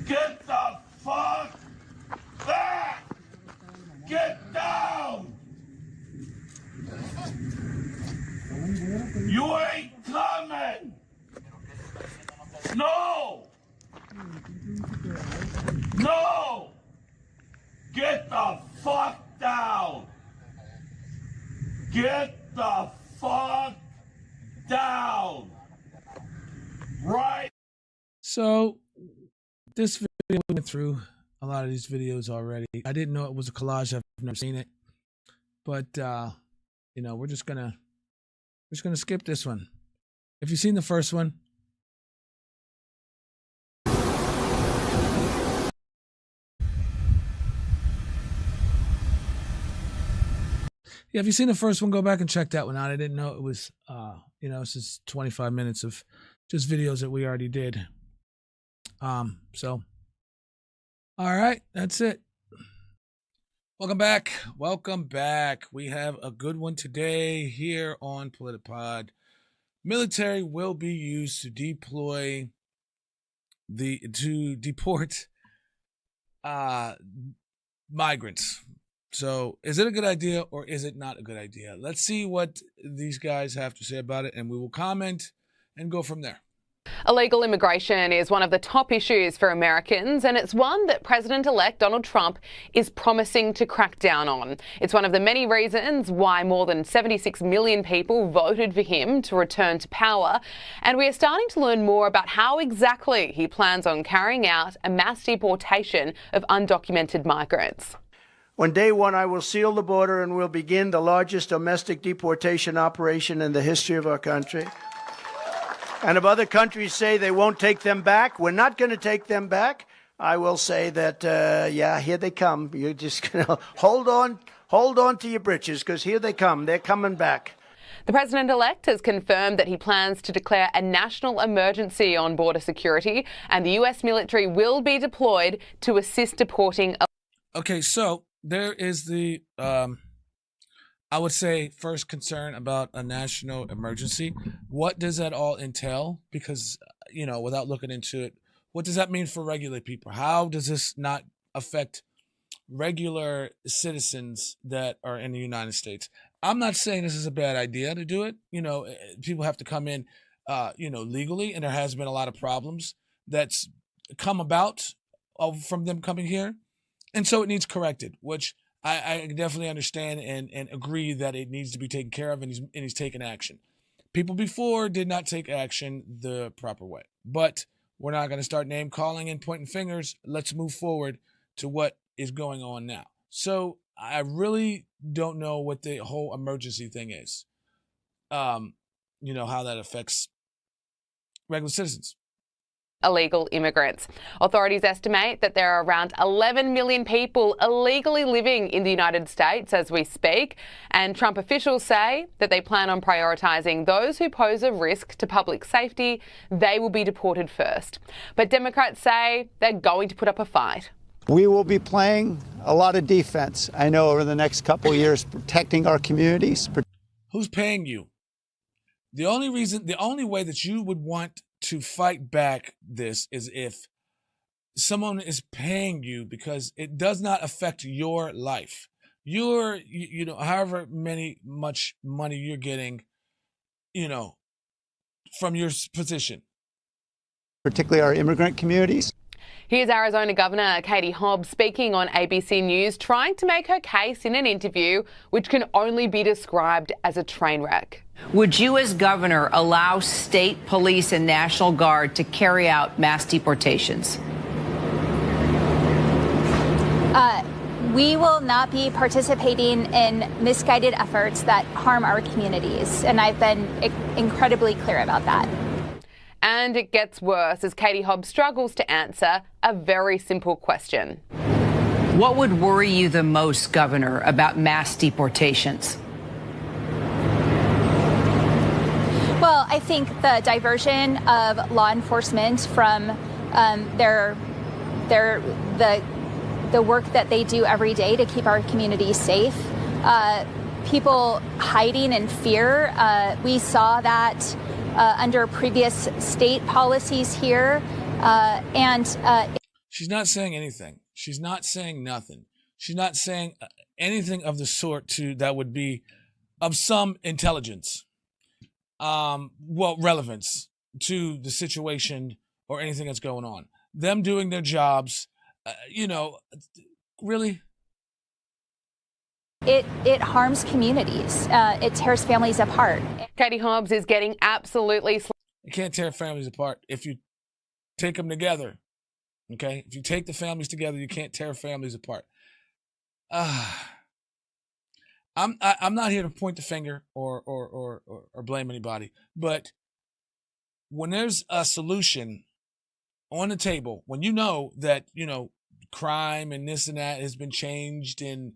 Get the fuck back! Get down! You ain't coming! No! No! Get the fuck down! Get the fuck down! Right! So this video went through a lot of these videos already. I didn't know it was a collage. I've never seen it, but we're just gonna skip this one. If you've seen the first one, if you've seen the first one, go back and check that one out. I didn't know it was this is 25 minutes of just videos that we already did. So all right, that's it. Welcome back. Welcome back. We have a good one today here on Politapod. Military will be used to deport migrants. So is it a good idea or is it not a good idea? Let's see what these guys have to say about it, and we will comment and go from there. Illegal immigration is one of the top issues for Americans, and it's one that President-elect Donald Trump is promising to crack down on. It's one of the many reasons why more than 76 million people voted for him to return to power, and we are starting to learn more about how exactly he plans on carrying out a mass deportation of undocumented migrants. On day one, I will seal the border and will begin the largest domestic deportation operation in the history of our country. And if other countries say they won't take them back, we're not going to take them back, I will say that, yeah, here they come. You're just going to hold on to your britches, because here they come. They're coming back. The President-elect has confirmed that he plans to declare a national emergency on border security, and the U.S. military will be deployed to assist deporting. Okay, so there is the, I would say, first concern about a national emergency. What does that all entail? Because, without looking into it, what does that mean for regular people? How does this not affect regular citizens that are in the United States? I'm not saying this is a bad idea to do it. People have to come in, legally, and there has been a lot of problems that's come about from them coming here. And so it needs corrected, which I definitely understand and agree that it needs to be taken care of, and he's taken action. People before did not take action the proper way. But we're not going to start name calling and pointing fingers. Let's move forward to what is going on now. So I really don't know what the whole emergency thing is. How that affects regular citizens. Illegal immigrants. Authorities estimate that there are around 11 million people illegally living in the United States as we speak, and Trump officials say that they plan on prioritising those who pose a risk to public safety. They will be deported first. But Democrats say they're going to put up a fight. We will be playing a lot of defense, I know, over the next couple of years, protecting our communities. Who's paying you? The only way that you would want to fight back this is if someone is paying you, because it does not affect your life. However much money you're getting, from your position. Particularly our immigrant communities. Here's Arizona Governor Katie Hobbs speaking on ABC News, trying to make her case in an interview which can only be described as a train wreck. Would you, as governor, allow state police and National Guard to carry out mass deportations? We will not be participating in misguided efforts that harm our communities, and I've been incredibly clear about that. And it gets worse as Katie Hobbs struggles to answer a very simple question. What would worry you the most, Governor, about mass deportations? Well, I think the diversion of law enforcement from the work that they do every day to keep our communities safe. People hiding in fear. We saw that under previous state policies here. She's not saying anything. She's not saying nothing. She's not saying anything of the sort that would be of some intelligence. Relevance to the situation or anything that's going on. Them doing their jobs, really. It harms communities. It tears families apart. Katie Hobbs is getting absolutely. You can't tear families apart if you take them together. Okay, if you take the families together, you can't tear families apart. I'm not here to point the finger or blame anybody, but when there's a solution on the table, when you know that crime and this and that has been changed and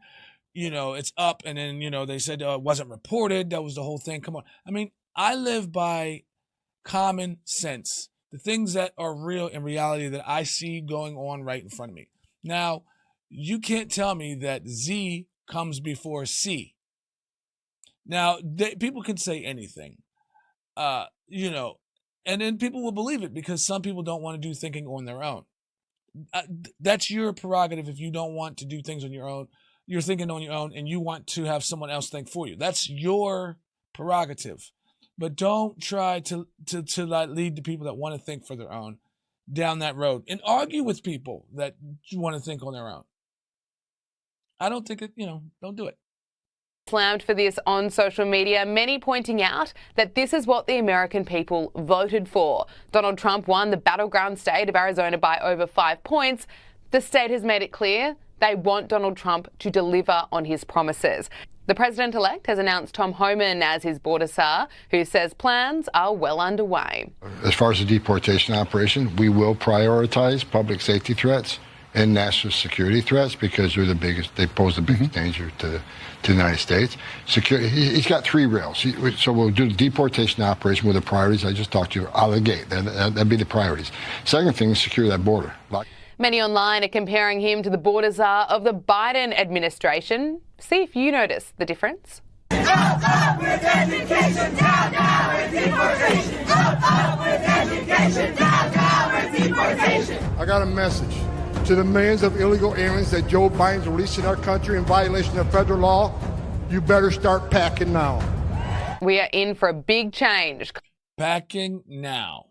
it's up, and then they said it wasn't reported, that was the whole thing. Come on, I mean, I live by common sense, the things that are real in reality that I see going on right in front of me. Now, you can't tell me that Z comes before C. Now, people can say anything, and then people will believe it because some people don't want to do thinking on their own. That's your prerogative. If you don't want to do things on your own, you're thinking on your own, and you want to have someone else think for you. That's your prerogative. but don't try to like lead the people that want to think for their own down that road and argue with people that want to think on their own. I don't think it, don't do it. Slammed for this on social media, many pointing out that this is what the American people voted for. Donald Trump won the battleground state of Arizona by over 5 points. The state has made it clear they want Donald Trump to deliver on his promises. The president-elect has announced Tom Homan as his border czar, who says plans are well underway. As far as the deportation operation, we will prioritize public safety threats and national security threats because they pose the biggest danger to the United States. Security, he's got 3 rails. So we'll do the deportation operation with the priorities I just talked to you out of the gate. That'd be the priorities. Second thing is secure that border. Many online are comparing him to the border czar of the Biden administration. See if you notice the difference. Up with education, down with deportation. Up with education, down with deportation. I got a message to the millions of illegal aliens that Joe Biden's releasing our country in violation of federal law. You better start packing now. We are in for a big change. Packing now.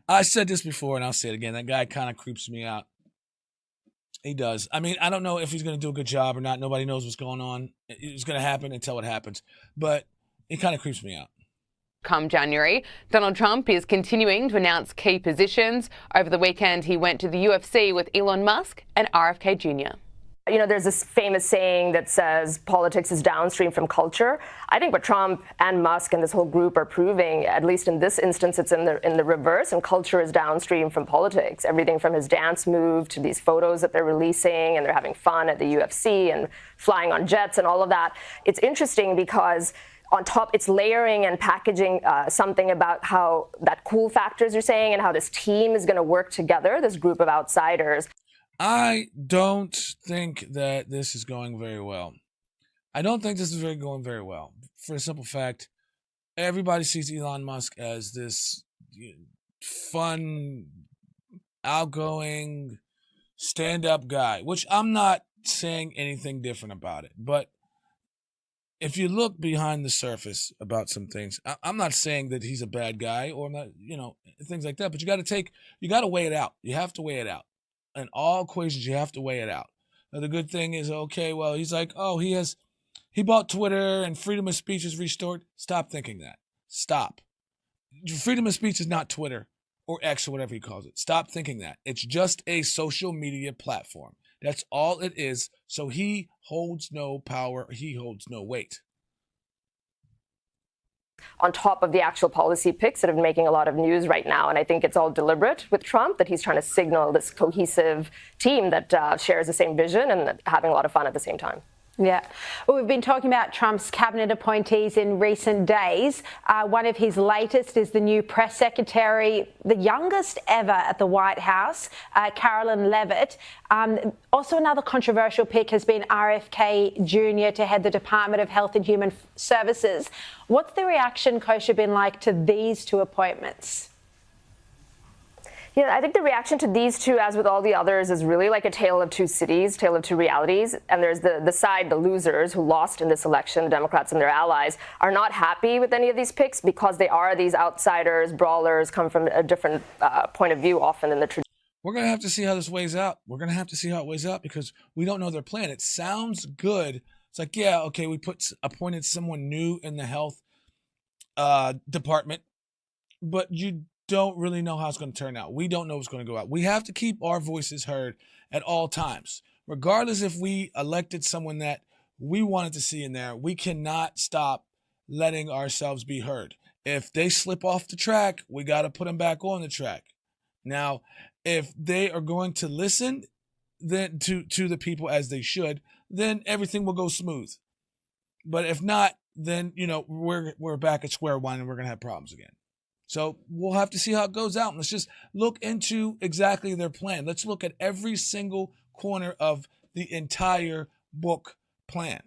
I said this before and I'll say it again. That guy kind of creeps me out. He does. I mean, I don't know if he's going to do a good job or not. Nobody knows what's going on. It's going to happen until it happens. But it kind of creeps me out. Come January, Donald Trump is continuing to announce key positions. Over the weekend, he went to the UFC with Elon Musk and RFK Jr. You know, there's this famous saying that says politics is downstream from culture. I think what Trump and Musk and this whole group are proving, at least in this instance, it's in the reverse, and culture is downstream from politics. Everything from his dance move to these photos that they're releasing, and they're having fun at the UFC and flying on jets and all of that. It's interesting because on top, it's layering and packaging something about how that cool factors you're saying and how this team is going to work together, this group of outsiders. I don't think that this is going very well. I don't think this is going very well for the simple fact everybody sees Elon Musk as this fun, outgoing, stand-up guy, which I'm not saying anything different about it. But if you look behind the surface about some things, I'm not saying that he's a bad guy or not, things like that, but you got to weigh it out. You have to weigh it out. In all equations, you have to weigh it out. Now, the good thing is, okay, well, he's like, oh, he bought Twitter and freedom of speech is restored. Stop thinking that. Stop. Freedom of speech is not Twitter or X or whatever he calls it. Stop thinking that. It's just a social media platform. That's all it is. So he holds no power. He holds no weight. On top of the actual policy picks that are making a lot of news right now. And I think it's all deliberate with Trump, that he's trying to signal this cohesive team that shares the same vision and having a lot of fun at the same time. Yeah. Well, we've been talking about Trump's cabinet appointees in recent days. One of his latest is the new press secretary, the youngest ever at the White House, Carolyn Leavitt. Also, another controversial pick has been RFK Jr. to head the Department of Health and Human Services. What's the reaction, Kosha, been like to these 2 appointments? Yeah, I think the reaction to these 2, as with all the others, is really like a tale of 2 cities, tale of 2 realities. And there's the side, the losers, who lost in this election, the Democrats and their allies, are not happy with any of these picks because they are these outsiders, brawlers, come from a different point of view often than the tradition. We're going to have to see how this weighs out. We're going to have to see how it weighs out because we don't know their plan. It sounds good. It's like, yeah, okay, we appointed someone new in the health department, but you don't really know how it's going to turn out. We don't know what's going to go out. We have to keep our voices heard at all times. Regardless if we elected someone that we wanted to see in there, we cannot stop letting ourselves be heard. If they slip off the track, we got to put them back on the track. Now, if they are going to listen then to the people as they should, then everything will go smooth. But if not, then, we're back at square one and we're going to have problems again. So we'll have to see how it goes out. Let's just look into exactly their plan. Let's look at every single corner of the entire book plan.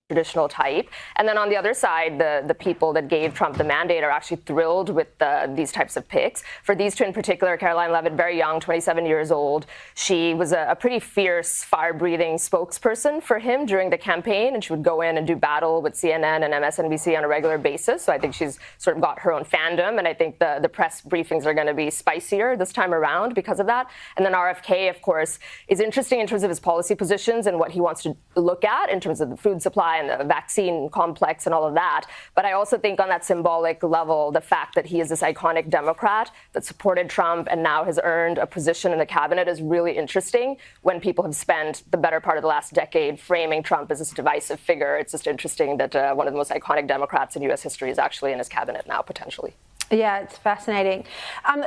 traditional type. And then on the other side, the people that gave Trump the mandate are actually thrilled with these types of picks. For these two in particular, Caroline Leavitt, very young, 27 years old. She was a pretty fierce, fire-breathing spokesperson for him during the campaign, and she would go in and do battle with CNN and MSNBC on a regular basis. So I think she's sort of got her own fandom, and I think the press briefings are going to be spicier this time around because of that. And then RFK, of course, is interesting in terms of his policy positions and what he wants to look at in terms of the food supply and the vaccine complex and all of that. But I also think on that symbolic level, the fact that he is this iconic Democrat that supported Trump and now has earned a position in the cabinet is really interesting when people have spent the better part of the last decade framing Trump as this divisive figure. It's just interesting that one of the most iconic Democrats in U.S. history is actually in his cabinet now, potentially. Yeah, it's fascinating.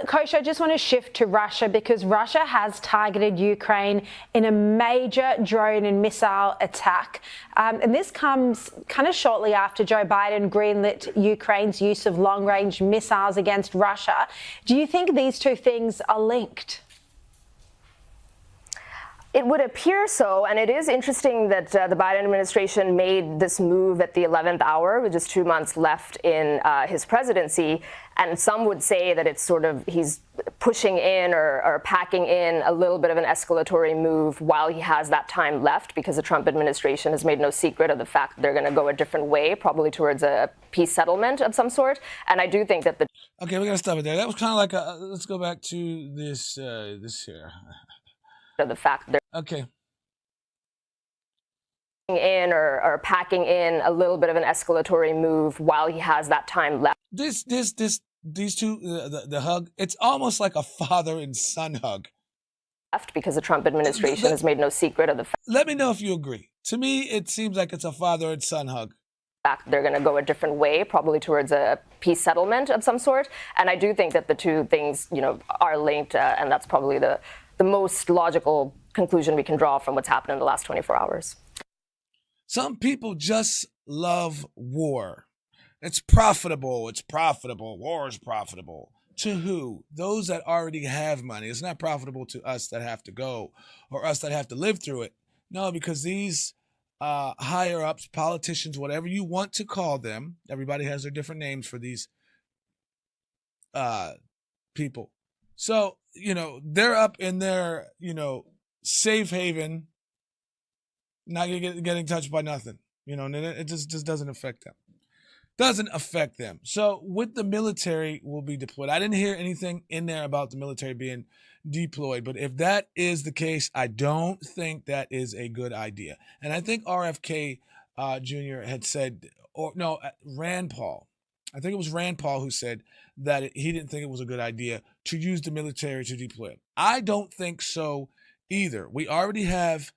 Coach, I just want to shift to Russia because Russia has targeted Ukraine in a major drone and missile attack. And this comes kind of shortly after Joe Biden greenlit Ukraine's use of long-range missiles against Russia. Do you think these two things are linked? It would appear so, and it is interesting that the Biden administration made this move at the 11th hour, with just 2 months left in his presidency. And some would say that it's sort of he's pushing in or packing in a little bit of an escalatory move while he has that time left, because the Trump administration has made no secret of the fact that they're going to go a different way, probably towards a peace settlement of some sort. And I do think that the... Okay, we got to stop it there. That was kind of like a... Let's go back to this here. The fact that okay, in or packing in a little bit of an escalatory move while he has that time left. These two, the hug, it's almost like a father and son hug. Left because the Trump administration has made no secret of the fact. Let me know if you agree. To me, it seems like it's a father and son hug. They're going to go a different way, probably towards a peace settlement of some sort. And I do think that the two things, are linked, and that's probably the most logical conclusion we can draw from what's happened in the last 24 hours. Some people just love war. It's profitable. It's profitable. War is profitable. To who? Those that already have money. It's not profitable to us that have to go or us that have to live through it. No, because these higher ups, politicians, whatever you want to call them, everybody has their different names for these people. So, they're up in their, safe haven, not getting touched by nothing, and it just doesn't affect them. Doesn't affect them. So with the military will be deployed. I didn't hear anything in there about the military being deployed, but if that is the case, I don't think that is a good idea. And I think RFK Jr. had said, Rand Paul. I think it was Rand Paul who said that he didn't think it was a good idea to use the military to deploy. I don't think so either. We already have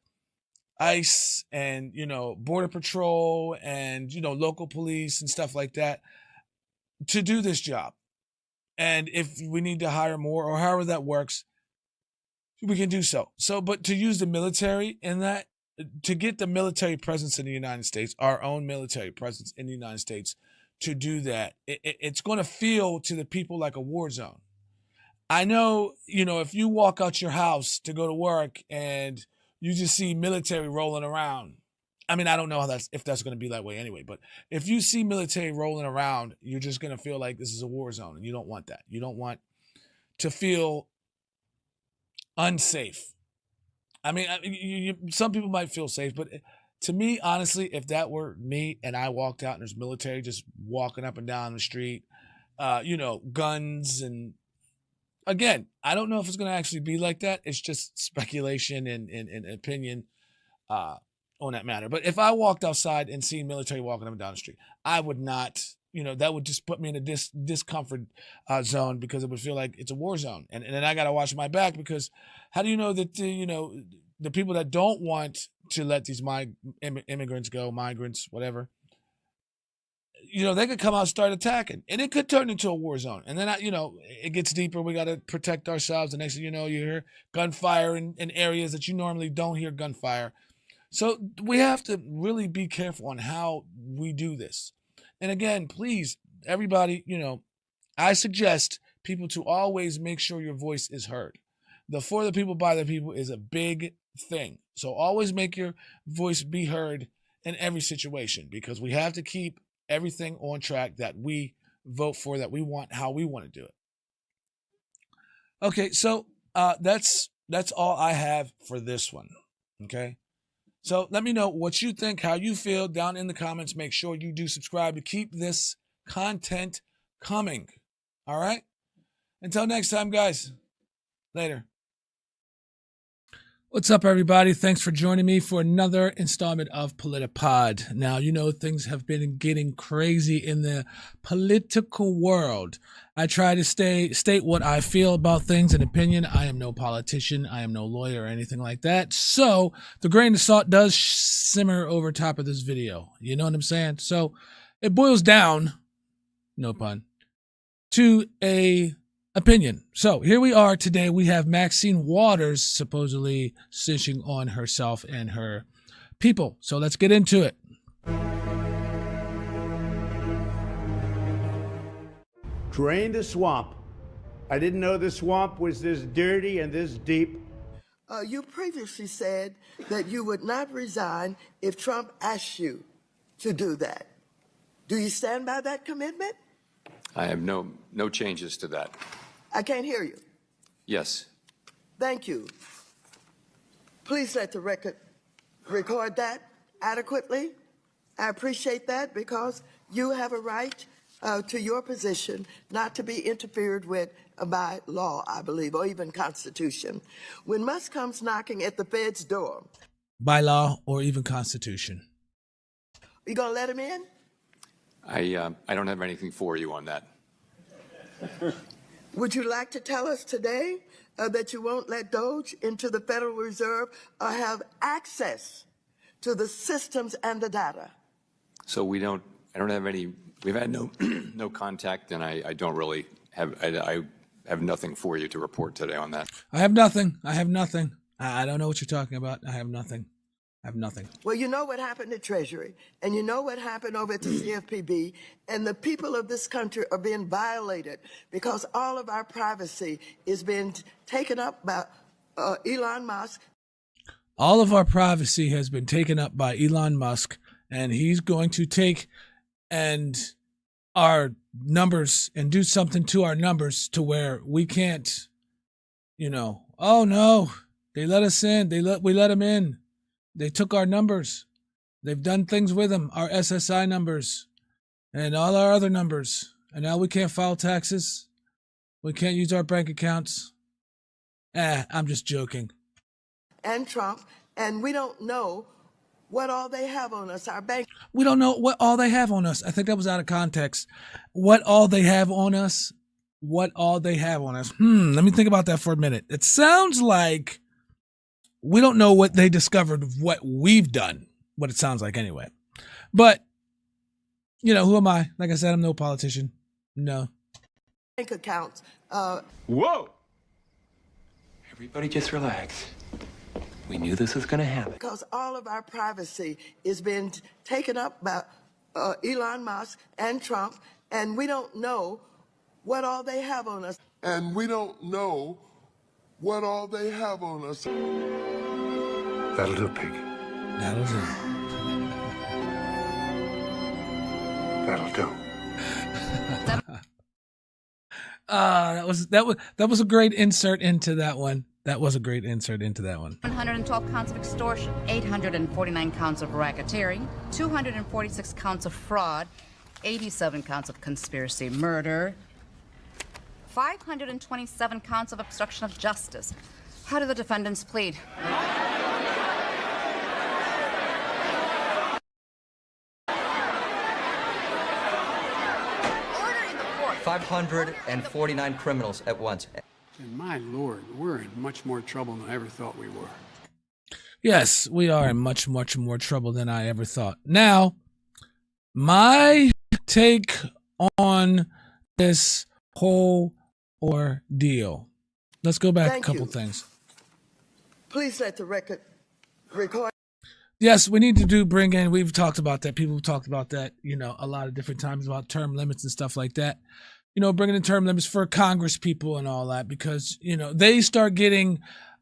ICE and, Border Patrol and, local police and stuff like that to do this job. And if we need to hire more or however that works, we can do so. But to use the military in that, to get the military presence in the United States, our own military presence in the United States, to do that, it's going to feel to the people like a war zone. I know, if you walk out your house to go to work and you just see military rolling around. I mean, I don't know if that's going to be that way anyway, but if you see military rolling around, you're just going to feel like this is a war zone, and you don't want that. You don't want to feel unsafe. I mean, some people might feel safe, but to me, honestly, if that were me and I walked out and there's military just walking up and down the street, guns and... Again, I don't know if it's going to actually be like that. It's just speculation and opinion on that matter. But if I walked outside and seen military walking up and down the street, I would not, that would just put me in a discomfort zone, because it would feel like it's a war zone. And then I got to watch my back, because how do you know that, the people that don't want to let these immigrants go, migrants, whatever, they could come out and start attacking, and it could turn into a war zone. And then, it gets deeper. We got to protect ourselves. The next thing you know, you hear gunfire in areas that you normally don't hear gunfire. So we have to really be careful on how we do this. And again, please, everybody, I suggest people to always make sure your voice is heard. The for the people, by the people is a big thing. So always make your voice be heard in every situation, because we have to keep everything on track that we vote for, that we want, how we want to do it. Okay, so that's all I have for this one. Okay, so let me know what you think, how you feel down in the comments. Make sure you do subscribe to keep this content coming. All right, until next time, guys. Later. What's up, everybody? Thanks for joining me for another installment of Politapod. Now, you know, things have been getting crazy in the political world. I try to state what I feel about things, an opinion. I am no politician. I am no lawyer or anything like that. So the grain of salt does simmer over top of this video. You know what I'm saying? So it boils down, no pun, to a opinion. So here we are today. We have Maxine Waters supposedly snitching on herself and her people. So let's get into it. Drain the swamp. I didn't know the swamp was this dirty and this deep. You previously said that you would not resign if Trump asked you to do that. Do you stand by that commitment? I have no changes to that. I can't hear you. Yes. Thank you. Please let the record record that adequately. I appreciate that because you have a right to your position not to be interfered with by law, I believe, or even Constitution. When Musk comes knocking at the Fed's door. By law or even Constitution. You gonna let him in? I don't have anything for you on that. Would you like to tell us today that you won't let Doge into the Federal Reserve or have access to the systems and the data? So I don't have any, we've had no contact, and I don't really have, I have nothing for you to report today on that. I have nothing. I don't know what you're talking about. I have nothing. Well, you know what happened at Treasury, and you know what happened over at the CFPB, and the people of this country are being violated because all of our privacy is being taken up by Elon Musk. All of our privacy has been taken up by Elon Musk, and he's going to take our numbers and do something to our numbers to where we can't, oh no, they let us in. We let them in. They took our numbers. They've done things with them, our SSI numbers and all our other numbers. And now we can't file taxes. We can't use our bank accounts. I'm just joking. And Trump, and we don't know what all they have on us, our bank. We don't know what all they have on us. I think that was out of context. What all they have on us? Let me think about that for a minute. It sounds like we don't know what they discovered of what we've done, what it sounds like anyway. But, who am I? Like I said, I'm no politician. No. Bank accounts. Whoa! Everybody just relax. We knew this was going to happen. Because all of our privacy is being taken up by Elon Musk and Trump, and we don't know what all they have on us. That'll do, pig. That'll do. That'll do. That was a great insert into that one. 112 counts of extortion, 849 counts of racketeering, 246 counts of fraud, 87 counts of conspiracy murder, 527 counts of obstruction of justice. How do the defendants plead? 549 criminals at once. And my Lord, we're in much more trouble than I ever thought we were. Yes, we are in much, much more trouble than I ever thought. Now, my take on this whole ordeal. Let's go back a couple things. Please let the record record. Yes, we need to bring in, we've talked about that. People have talked about that, a lot of different times about term limits and stuff like that. Bringing in term limits for Congress people and all that because, they start getting,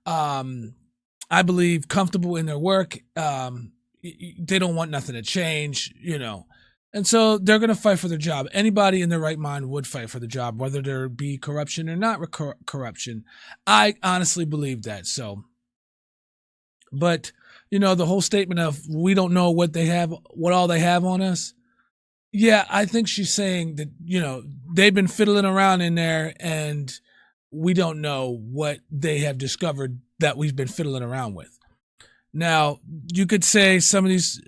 I believe, comfortable in their work. they don't want nothing to change, And so they're going to fight for their job. Anybody in their right mind would fight for the job, whether there be corruption or not corruption. I honestly believe that. So, but, the whole statement of we don't know what all they have on us. Yeah, I think she's saying that, they've been fiddling around in there and we don't know what they have discovered that we've been fiddling around with. Now, you could say some of these,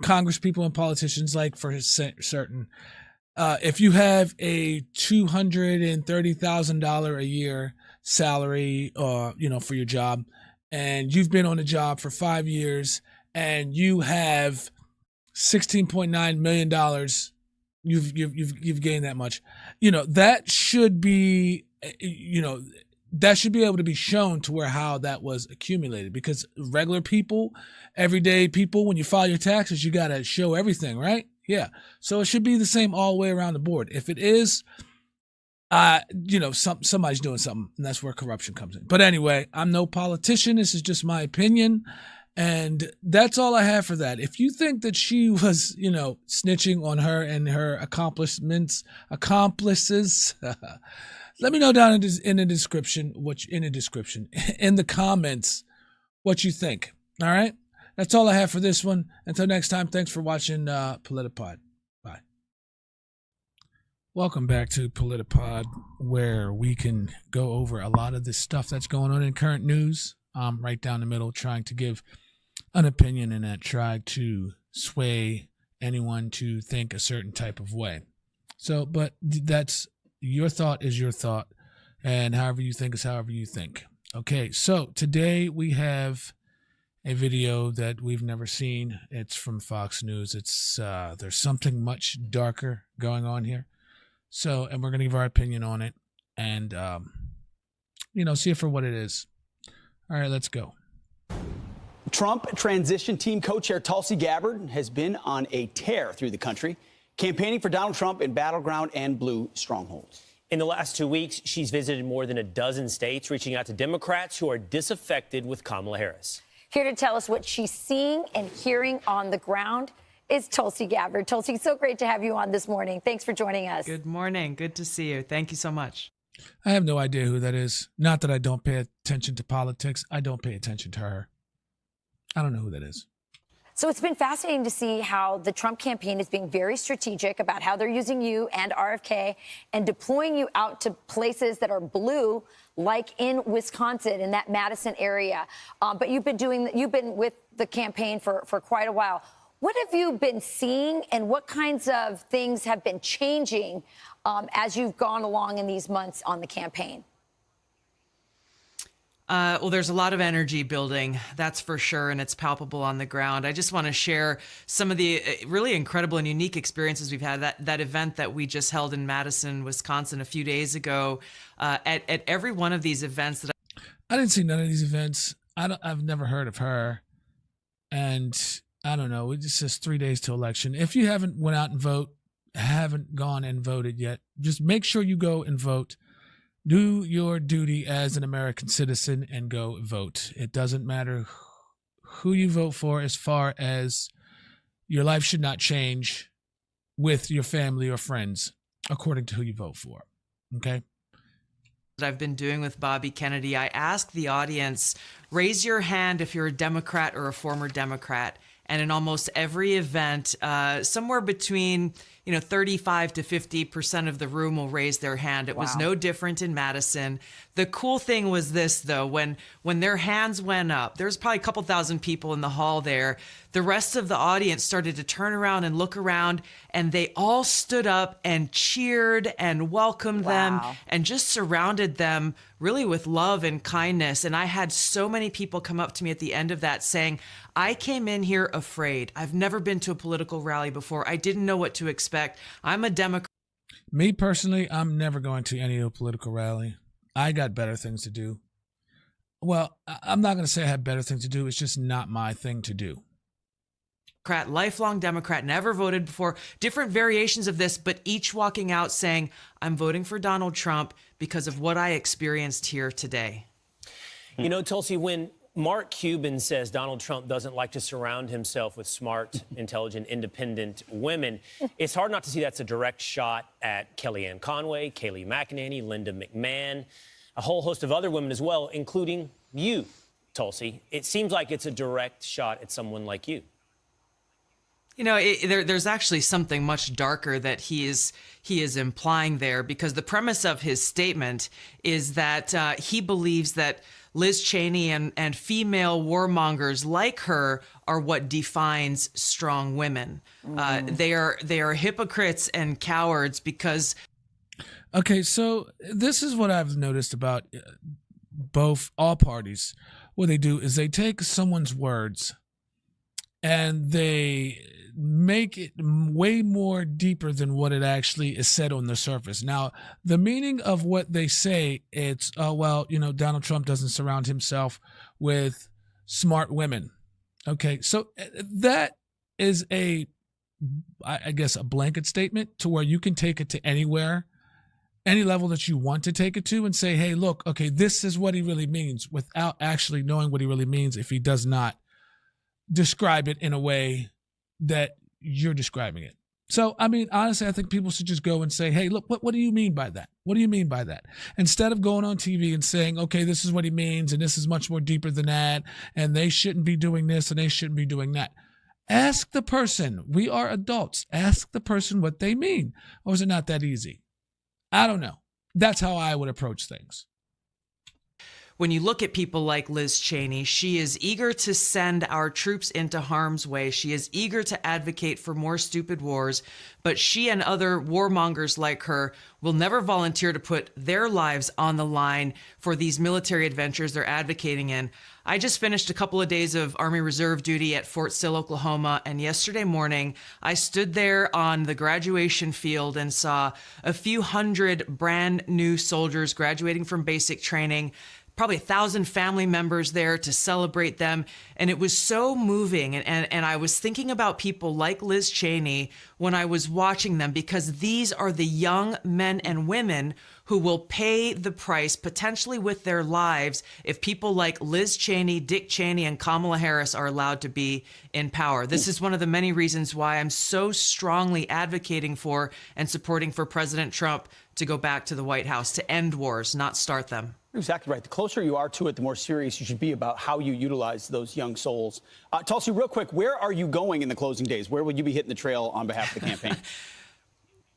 Congress people and politicians, like for certain, if you have a $230,000 a year salary, for your job, and you've been on the job for 5 years, and you have $16.9 million, you've gained that much. That should be, that should be able to be shown to where how that was accumulated, because regular people, everyday people, when you file your taxes, you got to show everything, right? Yeah. So it should be the same all the way around the board. If it is, somebody's doing something, and that's where corruption comes in. But anyway, I'm no politician. This is just my opinion. And that's all I have for that. If you think that she was, snitching on her and her accomplices, let me know down in the description, in the comments, what you think. All right. That's all I have for this one. Until next time, thanks for watching Politapod. Bye. Welcome back to Politapod, where we can go over a lot of this stuff that's going on in current news. Right down the middle, trying to give an opinion and not try to sway anyone to think a certain type of way. So, but that's your thought is your thought, and however you think is however you think. Okay, so today we have a video that we've never seen. It's from Fox News. It's there's something much darker going on here. So, and we're going to give our opinion on it and, see it for what it is. All right, let's go. Trump transition team co-chair Tulsi Gabbard has been on a tear through the country, campaigning for Donald Trump in battleground and blue strongholds. In the last 2 weeks, she's visited more than a dozen states, reaching out to Democrats who are disaffected with Kamala Harris. Here to tell us what she's seeing and hearing on the ground is Tulsi Gabbard. Tulsi, so great to have you on this morning. Thanks for joining us. Good morning. Good to see you. Thank you so much. I have no idea who that is. Not that I don't pay attention to politics. I don't pay attention to her. I don't know who that is. So it's been fascinating to see how the Trump campaign is being very strategic about how they're using you and RFK and deploying you out to places that are blue, like in Wisconsin, in that Madison area. But you've been with the campaign for quite a while. What have you been seeing, and what kinds of things have been changing as you've gone along in these months on the campaign? Well, there's a lot of energy building, that's for sure, and it's palpable on the ground. I just want to share some of the really incredible and unique experiences we've had. That event that we just held in Madison, Wisconsin a few days ago. At every one of these events I didn't see none of these events. I've never heard of her, and I don't know. It's just 3 days to election. If you haven't went out and haven't gone and voted yet, just make sure you go and vote. Do your duty as an American citizen and go vote. It doesn't matter who you vote for, as far as your life should not change with your family or friends according to who you vote for. Okay? that I've been doing with Bobby Kennedy, I ask the audience, raise your hand if you're a Democrat or a former Democrat. And in almost every event, somewhere between 35 to 50% of the room will raise their hand. It was no different in Madison. The cool thing was this, though, when their hands went up, there's probably a couple thousand people in the hall there. The rest of the audience started to turn around and look around, and they all stood up and cheered and welcomed them and just surrounded them really with love and kindness. And I had so many people come up to me at the end of that saying, I came in here afraid. I've never been to a political rally before. I didn't know what to expect. I'm a Democrat. Me personally, I'm never going to any political rally. I got better things to do. Well, I'm not going to say I have better things to do. It's just not my thing to do. Lifelong Democrat, never voted before, different variations of this, but each walking out saying, I'm voting for Donald Trump because of what I experienced here today. You know, Tulsi, when Mark Cuban says Donald Trump doesn't like to surround himself with smart, intelligent, independent women. It's hard not to see that's a direct shot at Kellyanne Conway, Kayleigh McEnany, Linda McMahon, a whole host of other women as well, including you, Tulsi. It seems like it's a direct shot at someone like you. You know, there's actually something much darker that he is implying there, because the premise of his statement is that he believes that Liz Cheney and female warmongers like her are what defines strong women. They are hypocrites and cowards because. Okay, so this is what I've noticed about all parties. What they do is they take someone's words and they make it way more deeper than what it actually is said on the surface. Now, the meaning of what they say, it's, oh, well, you know, Donald Trump doesn't surround himself with smart women. Okay, so that is I guess, a blanket statement to where you can take it to anywhere, any level that you want to take it to, and say, hey, look, okay, this is what he really means, without actually knowing what he really means if he does not describe it in a way that you're describing it. So, I mean, honestly, I think people should just go and say, hey, look, what do you mean by that? What do you mean by that? Instead of going on TV and saying, okay, this is what he means, and this is much more deeper than that, and they shouldn't be doing this, and they shouldn't be doing that. Ask the person. We are adults. Ask the person what they mean. Or is it not that easy? I don't know. That's how I would approach things. When you look at people like Liz Cheney, she is eager to send our troops into harm's way. She is eager to advocate for more stupid wars, but she and other warmongers like her will never volunteer to put their lives on the line for these military adventures they're advocating in. I just finished a couple of days of Army Reserve duty at Fort Sill, Oklahoma, and yesterday morning I stood there on the graduation field and saw a few hundred brand new soldiers graduating from basic training, probably 1,000 family members there to celebrate them. And it was so moving. And I was thinking about people like Liz Cheney when I was watching them, because these are the young men and women who will pay the price, potentially with their lives, if people like Liz Cheney, Dick Cheney, and Kamala Harris are allowed to be in power. This is one of the many reasons why I'm so strongly advocating for and supporting for President Trump to go back to the White House, to end wars, not start them. You're exactly right. The closer you are to it, the more serious you should be about how you utilize those young souls. Tulsi, real quick, where are you going in the closing days? Where will you be hitting the trail on behalf of the campaign?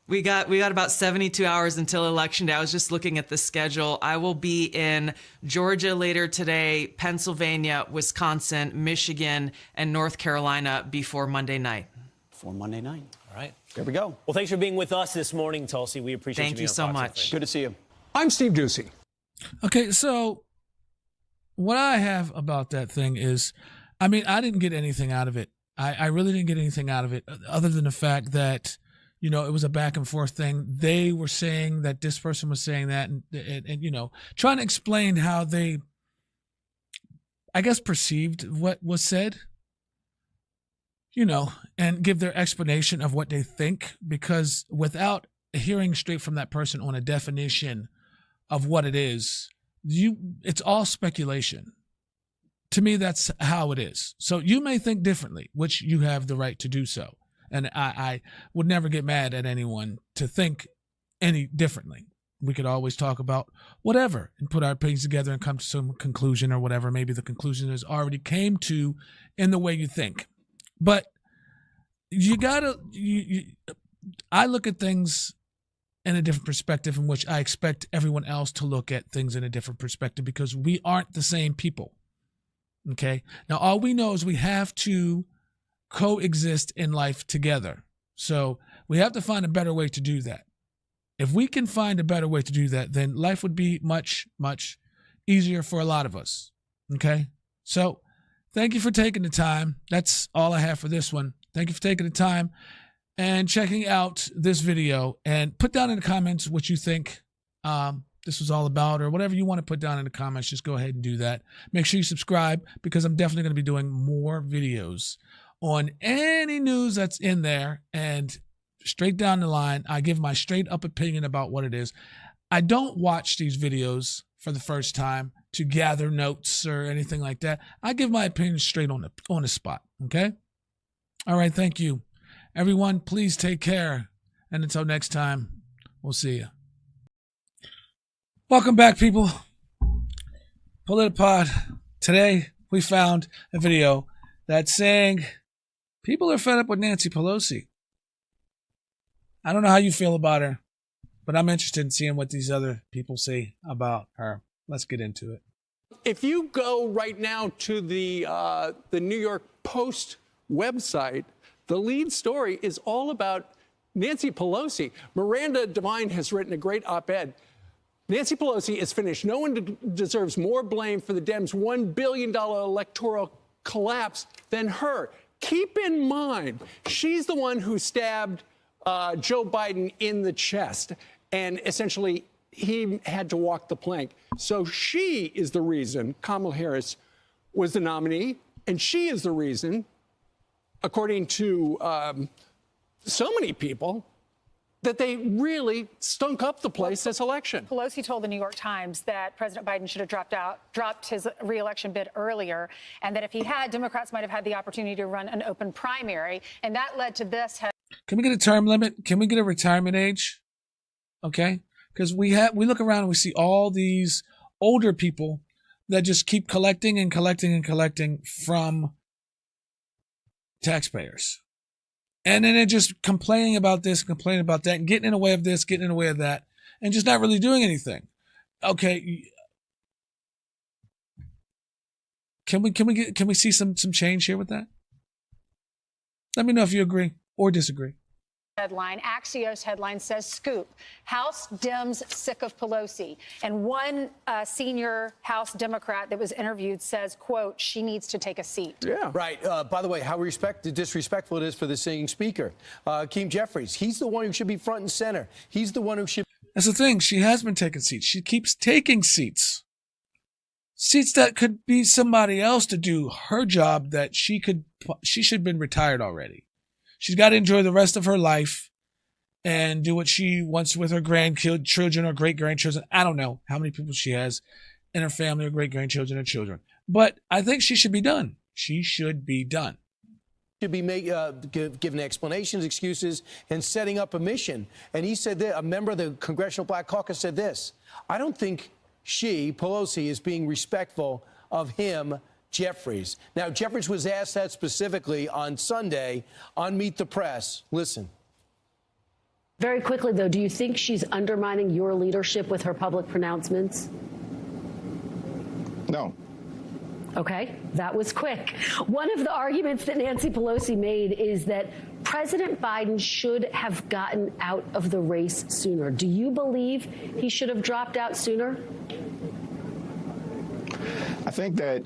We got about 72 hours until Election Day. I was just looking at the schedule. I will be in Georgia later today, Pennsylvania, Wisconsin, Michigan, and North Carolina before Monday night. Before Monday night. All right. There we go. Well, thanks for being with us this morning, Tulsi. We appreciate you being on Fox so much. Good to see you. I'm Steve Ducey. Okay, so what I have about that thing is, I mean, I didn't get anything out of it. I really didn't get anything out of it other than the fact that, you know, it was a back and forth thing. They were saying that this person was saying that, and you know, trying to explain how they, I guess, perceived what was said, you know, and give their explanation of what they think, because without hearing straight from that person on a definition of what it is, it's all speculation. To me, that's how it is. So you may think differently, which you have the right to do so. And I would never get mad at anyone to think any differently. We could always talk about whatever and put our opinions together and come to some conclusion or whatever. Maybe the conclusion is already came to in the way you think. But you gotta, I look at things in a different perspective, in which I expect everyone else to look at things in a different perspective, because we aren't the same people. Okay. Now, all we know is we have to coexist in life together. So we have to find a better way to do that. If we can find a better way to do that, then life would be much, much easier for a lot of us. Okay. So thank you for taking the time. That's all I have for this one. Thank you for taking the time and checking out this video, and put down in the comments what you think this was all about, or whatever you want to put down in the comments. Just go ahead and do that. Make sure you subscribe, because I'm definitely going to be doing more videos on any news that's in there, and straight down the line, I give my straight up opinion about what it is. I don't watch these videos for the first time to gather notes or anything like that. I give my opinion straight on the spot, okay? All right, thank you. Everyone, please take care. And until next time, we'll see you. Welcome back, people. Politapod. Today, we found a video that's saying people are fed up with Nancy Pelosi. I don't know how you feel about her, but I'm interested in seeing what these other people say about her. Let's get into it. If you go right now to the New York Post website, the lead story is all about Nancy Pelosi. Miranda Devine has written a great op-ed. Nancy Pelosi is finished. No one deserves more blame for the Dems' $1 billion electoral collapse than her. Keep in mind, she's the one who stabbed Joe Biden in the chest, and essentially he had to walk the plank. So she is the reason Kamala Harris was the nominee, and she is the reason, according to so many people, that they really stunk up the place this election. Pelosi told the New York Times that President Biden should have dropped his re-election bid earlier, and that if he had, Democrats might have had the opportunity to run an open primary, and that led to this. Can we get a term limit? Can we get a retirement age? Okay, because we look around and we see all these older people that just keep collecting and collecting and collecting from taxpayers. And then they're just complaining about this, complaining about that, and getting in the way of this, getting in the way of that, and just not really doing anything. Okay. Can we see some change here with that? Let me know if you agree or disagree. Headline, Axios headline says, scoop, House Dems sick of Pelosi. And one senior House Democrat that was interviewed says, quote, she needs to take a seat. Yeah. Right. By the way, how disrespectful it is for the sitting speaker, Keem Jeffries. He's the one who should be front and center. He's the one who should. That's the thing. She has been taking seats. She keeps taking seats. Seats that could be somebody else to do her job that she should have been retired already. She's got to enjoy the rest of her life and do what she wants with her grandchildren or great-grandchildren. I don't know how many people she has in her family or great-grandchildren or children. But I think she should be done. She should be done. Should be given explanations, excuses, and setting up a mission. And he said that a member of the Congressional Black Caucus said this: I don't think Pelosi, is being respectful of him, Jeffries. Now, Jeffries was asked that specifically on Sunday on Meet the Press. Listen. Very quickly, though, do you think she's undermining your leadership with her public pronouncements? No. Okay, that was quick. One of the arguments that Nancy Pelosi made is that President Biden should have gotten out of the race sooner. Do you believe he should have dropped out sooner? I think that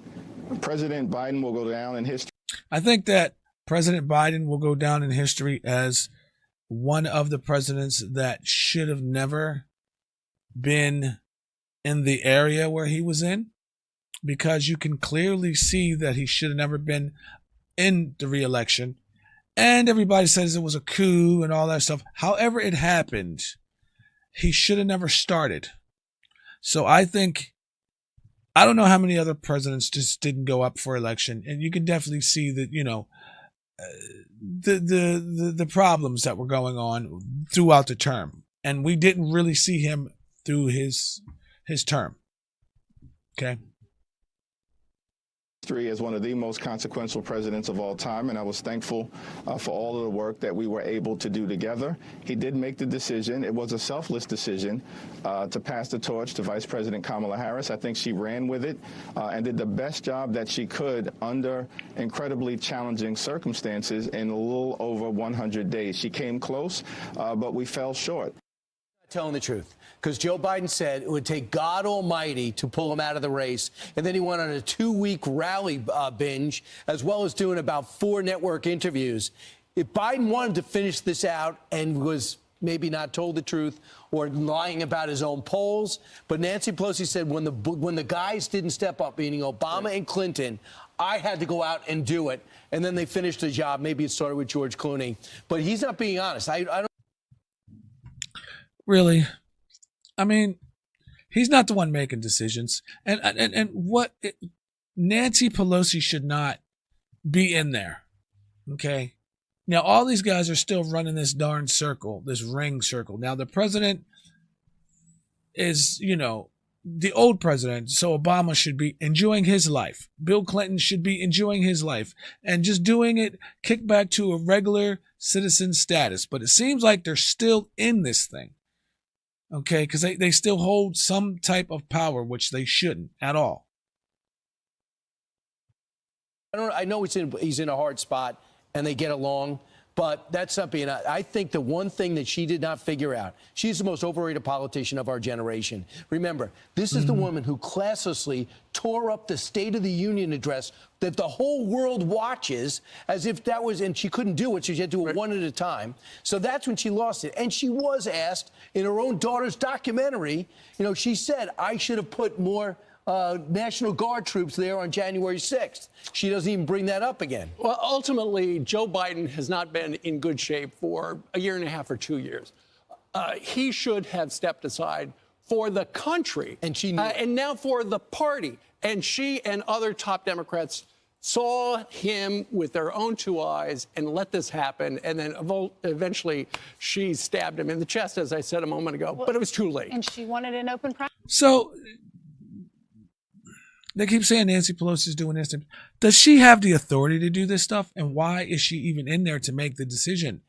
President Biden will go down in history. I think that President Biden will go down in history as one of the presidents that should have never been in the area where he was in, because you can clearly see that he should have never been in the re-election. And everybody says it was a coup and all that stuff. However it happened, he should have never started. So I don't know how many other presidents just didn't go up for election, and you can definitely see that, the problems that were going on throughout the term, and we didn't really see him through his term. Okay. As one of the most consequential presidents of all time, and I was thankful for all of the work that we were able to do together. He did make the decision. It was a selfless decision to pass the torch to Vice President Kamala Harris. I think she ran with it and did the best job that she could under incredibly challenging circumstances in a little over 100 days. She came close, but we fell short. Telling the truth, because Joe Biden said it would take God Almighty to pull him out of the race, and then he went on a 2-week rally binge, as well as doing about 4 network interviews. If Biden wanted to finish this out and was maybe not told the truth or lying about his own polls, but Nancy Pelosi said when the guys didn't step up, meaning Obama and Clinton, I had to go out and do it, and then they finished the job. Maybe it started with George Clooney, but he's not being honest. I don't. Really? I mean, He's not the one making decisions. And what Nancy Pelosi should not be in there. Okay. Now, all these guys are still running this darn circle, this ring circle. Now, the president is, the old president, so Obama should be enjoying his life. Bill Clinton should be enjoying his life and just doing it, kick back to a regular citizen status. But it seems like they're still in this thing, okay, because they still hold some type of power, which they shouldn't at all. I know he's in a hard spot and they get along, but that's something. I think the one thing that she did not figure out, she's the most overrated politician of our generation. Remember, this is the woman who classlessly tore up the State of the Union address that the whole world watches as if that was, and she couldn't do it, so she had to do it one at a time. So that's when she lost it. And she was asked in her own daughter's documentary, she said, I should have put more National Guard troops there on January 6th. She doesn't even bring that up again. Well, ultimately, Joe Biden has not been in good shape for a year and a half or 2 years. He should have stepped aside for the country. And she knew and now for the party. And she and other top Democrats saw him with their own two eyes and let this happen. And then eventually she stabbed him in the chest, as I said a moment ago. But it was too late. And she wanted an open primary. So they keep saying Nancy Pelosi is doing this. Does she have the authority to do this stuff? And why is she even in there to make the decision?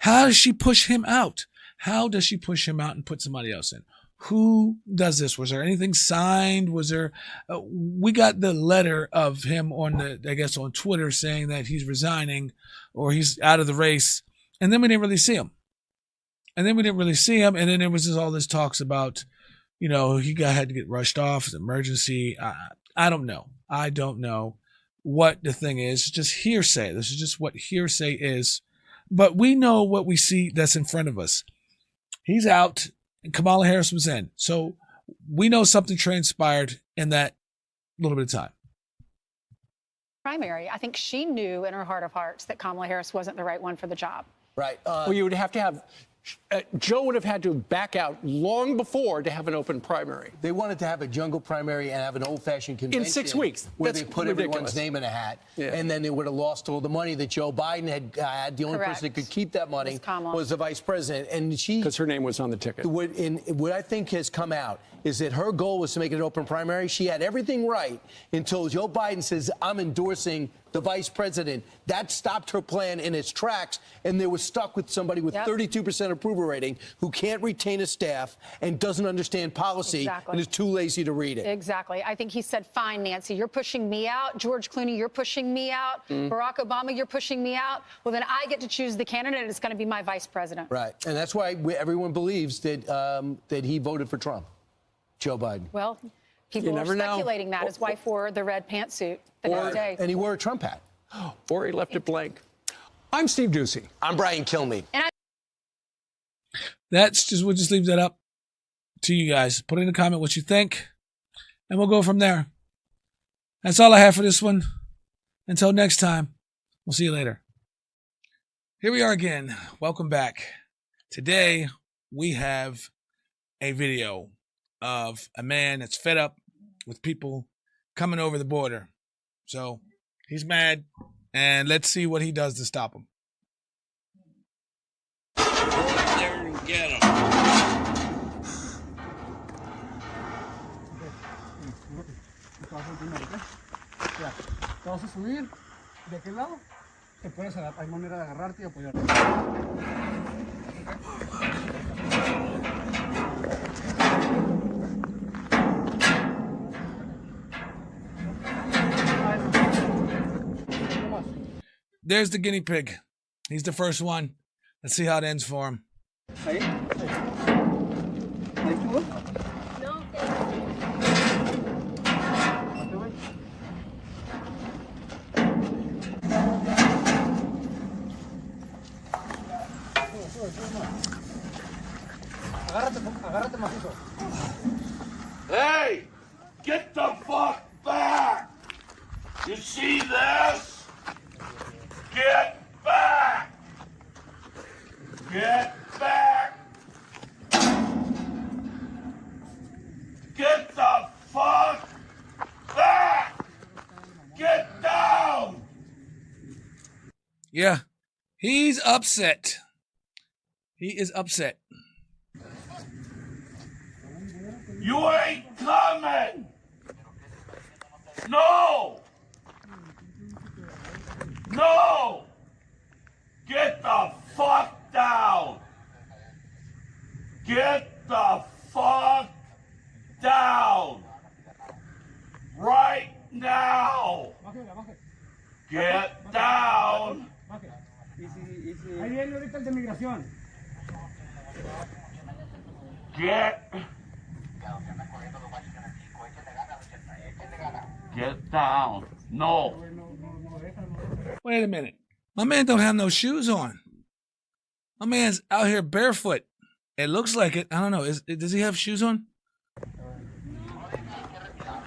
How does she push him out? How does she push him out and put somebody else in? Who does this? Was there anything signed? Was there? We got the letter of him on on Twitter saying that he's resigning or he's out of the race. And then we didn't really see him. And then there was just all this talks about, he had to get rushed off, it's emergency. I don't know. I don't know what the thing is. It's just hearsay. This is just what hearsay is. But we know what we see that's in front of us. He's out and Kamala Harris was in. So we know something transpired in that little bit of time. Primary. I think she knew in her heart of hearts that Kamala Harris wasn't the right one for the job. Right. Well, you would have to have Joe would have had to back out long before to have an open primary. They wanted to have a jungle primary and have an old-fashioned convention in 6 weeks, where they put everyone's name in a hat, and then they would have lost all the money that Joe Biden had. The only person that could keep that money was the vice president, and because her name was on the ticket. What I think has come out is that her goal was to make it an open primary. She had everything right until Joe Biden says, "I'm endorsing the vice president." That stopped her plan in its tracks, and they were stuck with somebody with 32% approval rating who can't retain a staff and doesn't understand policy and is too lazy to read it. Exactly. I think he said, fine, Nancy, you're pushing me out. George Clooney, you're pushing me out. Barack Obama, you're pushing me out. Well, then I get to choose the candidate, and it's going to be my vice president. Right. And that's why everyone believes that he voted for Trump, Joe Biden. Well, people are speculating that. His wife wore the red pantsuit the next day. And he wore a Trump hat. Or he left it blank. I'm Steve Ducey. I'm Brian Kilmeade. We'll just leave that up to you guys. Put in a comment what you think, and we'll go from there. That's all I have for this one. Until next time, we'll see you later. Here we are again. Welcome back. Today, we have a video of a man that's fed up with people coming over the border. So he's mad, and let's see what he does to stop him. There and get him. Te vas a subir de aquel lado, te puedes agarrar, hay manera de agarrarte y apoyarte. There's the guinea pig. He's the first one. Let's see how it ends for him. Ahí. Ahí estuvo. No, agárrate macizo. Hey! Get the fuck back! You see this? Get back! Get back! Yeah, he's upset. He is upset. You ain't coming! No! No! Get the fuck down! Get the fuck down! Right now! Get down! Ahí viene ahorita el de migración. Get down. No. Wait a minute. My man don't have no shoes on. My man's out here barefoot. It looks like it. I don't know. Does he have shoes on?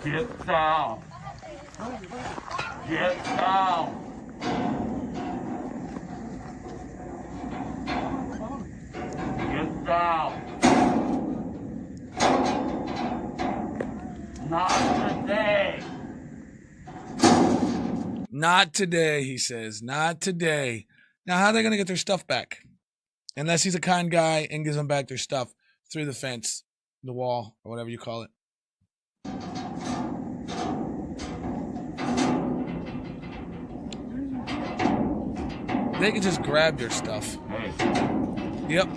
Get down. Get down. Get down. Not today. Not today, he says. Not today. Now, how are they going to get their stuff back? Unless he's a kind guy and gives them back their stuff through the fence, the wall, or whatever you call it. They can just grab your stuff. Yep.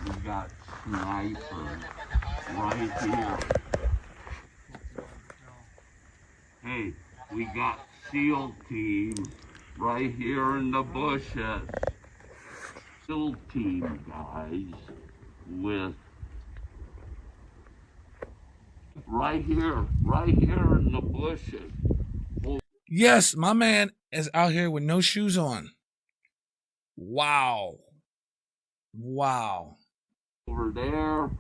We got snipers right here. Hey, we got SEAL team right here in the bushes. SEAL team guys with right here in the bushes. Yes, my man is out here with no shoes on. Wow. Wow. Over there.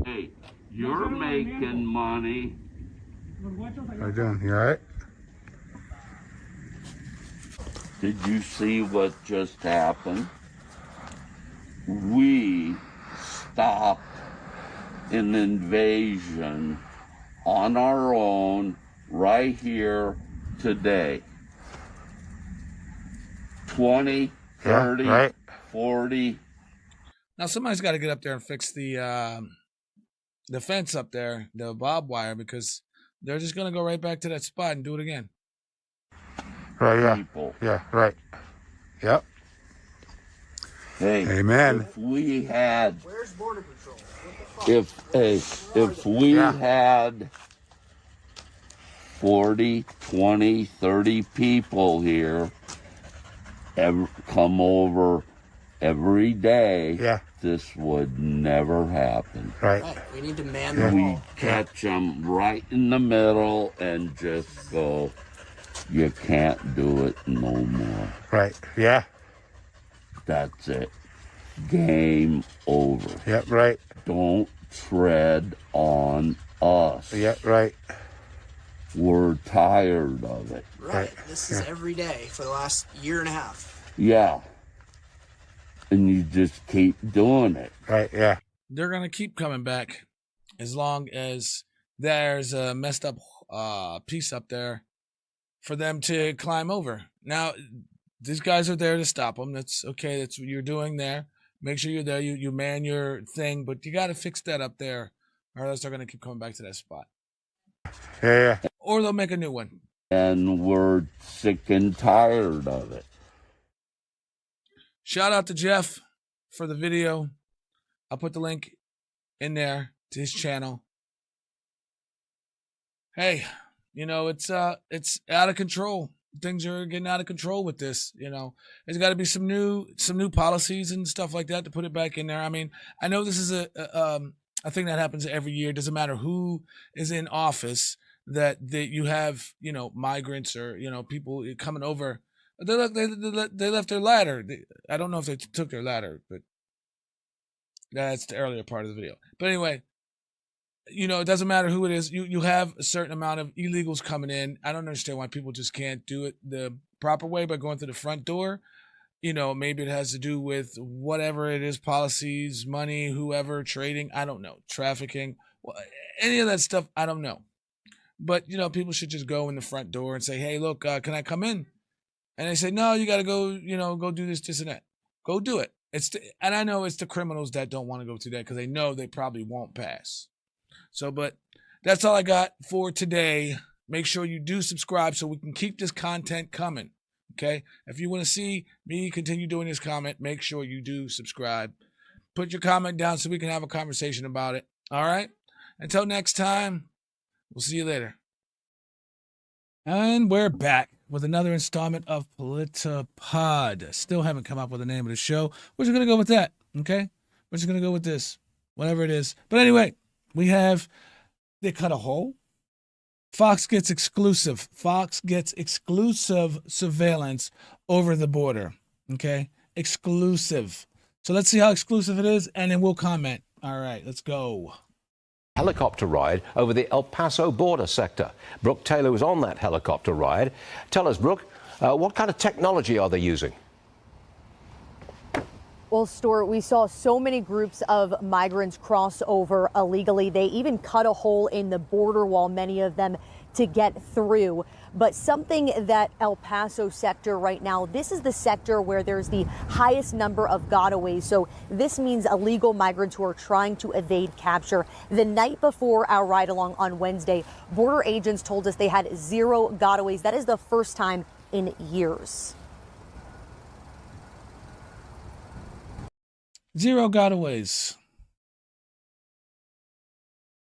Hey, you're making money. How you doing? You all right? Did you see what just happened? We stopped an invasion on our own right here today. 20, 30, Yeah, right. 40. Now somebody's got to get up there and fix the fence up there, the barbed wire, because they're just gonna go right back to that spot and do it again. Right, yeah. People. Yeah, right. Yep. Hey, Amen. if we had, Where's Border Patrol? if we had 40, 20, 30 people here come over every day, this would never happen. Right. We need to man the We wall. catch them right in the middle and just go, you can't do it no more. Right. Yeah. That's it. Game over. Yep, right. Don't tread on us. Yep, right. We're tired of it. Right. This is every day for the last year and a half. Yeah. And you just keep doing it. Right, yeah. They're gonna keep coming back as long as there's a messed up piece up there for them to climb over. Now, these guys are there to stop them. That's okay. That's what you're doing there. Make sure you're there. You man your thing, but you got to fix that up there, or else they're gonna keep coming back to that spot. Yeah. Or they'll make a new one. And we're sick and tired of it. Shout out to Jeff for the video. I'll put the link in there to his channel. Hey, you know, it's out of control. Things are getting out of control with this, you know. There's got to be some new policies and stuff like that to put it back in there. I mean, I know this is a thing that happens every year. It doesn't matter who is in office, that you have, you know, migrants or, you know, people coming over. They left their ladder. I don't know if they took their ladder, but that's the earlier part of the video. But anyway, it doesn't matter who it is. You have a certain amount of illegals coming in. I don't understand why people just can't do it the proper way by going through the front door. Maybe it has to do with whatever it is, policies, money, whoever, trading. I don't know, trafficking, any of that stuff. I don't know. But, people should just go in the front door and say, hey, look, can I come in? And they say, no, you got to go, go do this, and that. Go do it. And I know it's the criminals that don't want to go through that because they know they probably won't pass. So, but that's all I got for today. Make sure you do subscribe so we can keep this content coming. Okay? If you want to see me continue doing this comment, make sure you do subscribe. Put your comment down so we can have a conversation about it. All right? Until next time, we'll see you later. And we're back with another installment of Politapod. Still haven't come up with the name of the show. We're just going to go with that. Okay? We're just going to go with this. Whatever it is. But anyway, they cut a hole. Fox gets exclusive surveillance over the border. Okay? Exclusive. So let's see how exclusive it is, and then we'll comment. All right, let's go. Helicopter ride over the El Paso border sector. Brooke Taylor was on that helicopter ride. Tell us, Brooke, what kind of technology are they using? Well, Stuart, we saw so many groups of migrants cross over illegally. They even cut a hole in the border wall, many of them, to get through. But something that El Paso sector right now, this is the sector where there's the highest number of gotaways. So this means illegal migrants who are trying to evade capture. The night before our ride along on Wednesday, border agents told us they had 0 gotaways. That is the first time in years. 0 gotaways.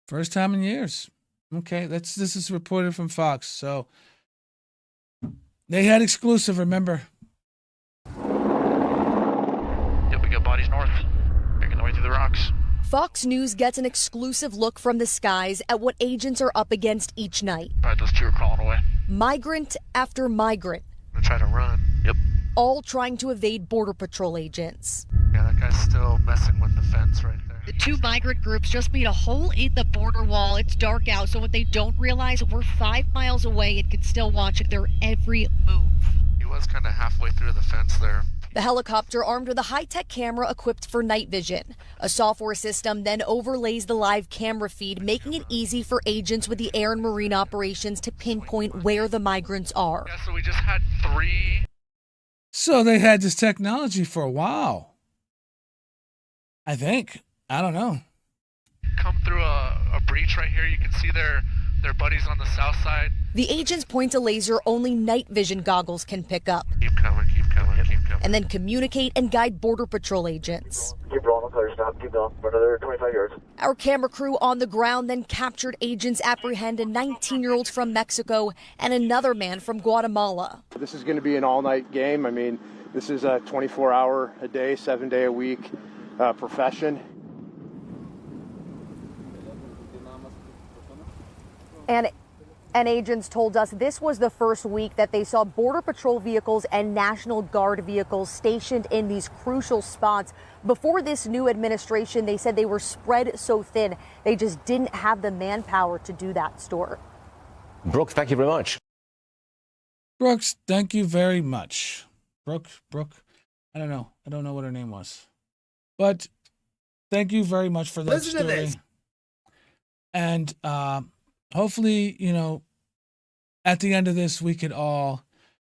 First time in years. Okay, this is reported from Fox. So they had exclusive, remember. Yep, we got bodies north, making their way through the rocks. Fox News gets an exclusive look from the skies at what agents are up against each night. All right, those 2 are crawling away. Migrant after migrant. They're trying to run. Yep. All trying to evade Border Patrol agents. Yeah, that guy's still messing with the fence right there. The 2 migrant groups just made a hole in the border wall. It's dark out, so what they don't realize, we're 5 miles away and can still watch their every move. He was kind of halfway through the fence there. The helicopter armed with a high-tech camera equipped for night vision. A software system then overlays the live camera feed, making it easy for agents with the air and marine operations to pinpoint where the migrants are. Yeah, so we just had 3. So they had this technology for a while. I think. I don't know. Come through a breach right here. You can see their buddies on the south side. The agents point a laser only night vision goggles can pick up. Keep coming, keep coming, keep coming. And then communicate and guide Border Patrol agents. Keep rolling, clear, stop, keep going for another 25 yards. Our camera crew on the ground then captured agents apprehend a 19-year-old from Mexico and another man from Guatemala. This is going to be an all-night game. I mean, this is a 24-hour-a-day, 7-day-a-week profession. And agents told us this was the first week that they saw Border Patrol vehicles and National Guard vehicles stationed in these crucial spots. Before this new administration, they said they were spread so thin, they just didn't have the manpower to do that, Stuart. Brooke, thank you very much. Brooks, thank you very much. Brooke, I don't know. I don't know what her name was. But thank you very much for that Listen story. to this. And hopefully, at the end of this, we could all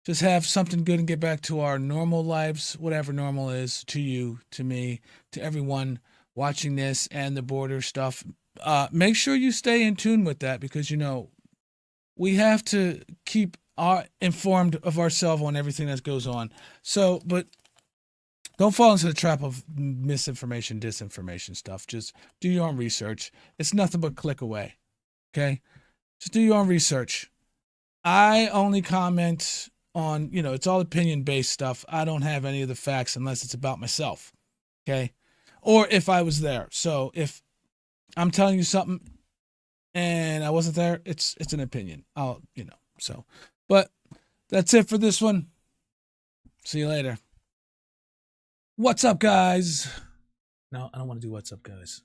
just have something good and get back to our normal lives, whatever normal is to you, to me, to everyone watching this and the border stuff. Make sure you stay in tune with that because, we have to keep informed of ourselves on everything that goes on. So, but don't fall into the trap of misinformation, disinformation stuff. Just do your own research. It's nothing but click away. Okay? Just do your own research. I only comment on, it's all opinion-based stuff. I don't have any of the facts unless it's about myself. Okay? Or if I was there. So if I'm telling you something and I wasn't there, it's an opinion. So. But that's it for this one. See you later. What's up, guys? No, I don't want to do what's up, guys.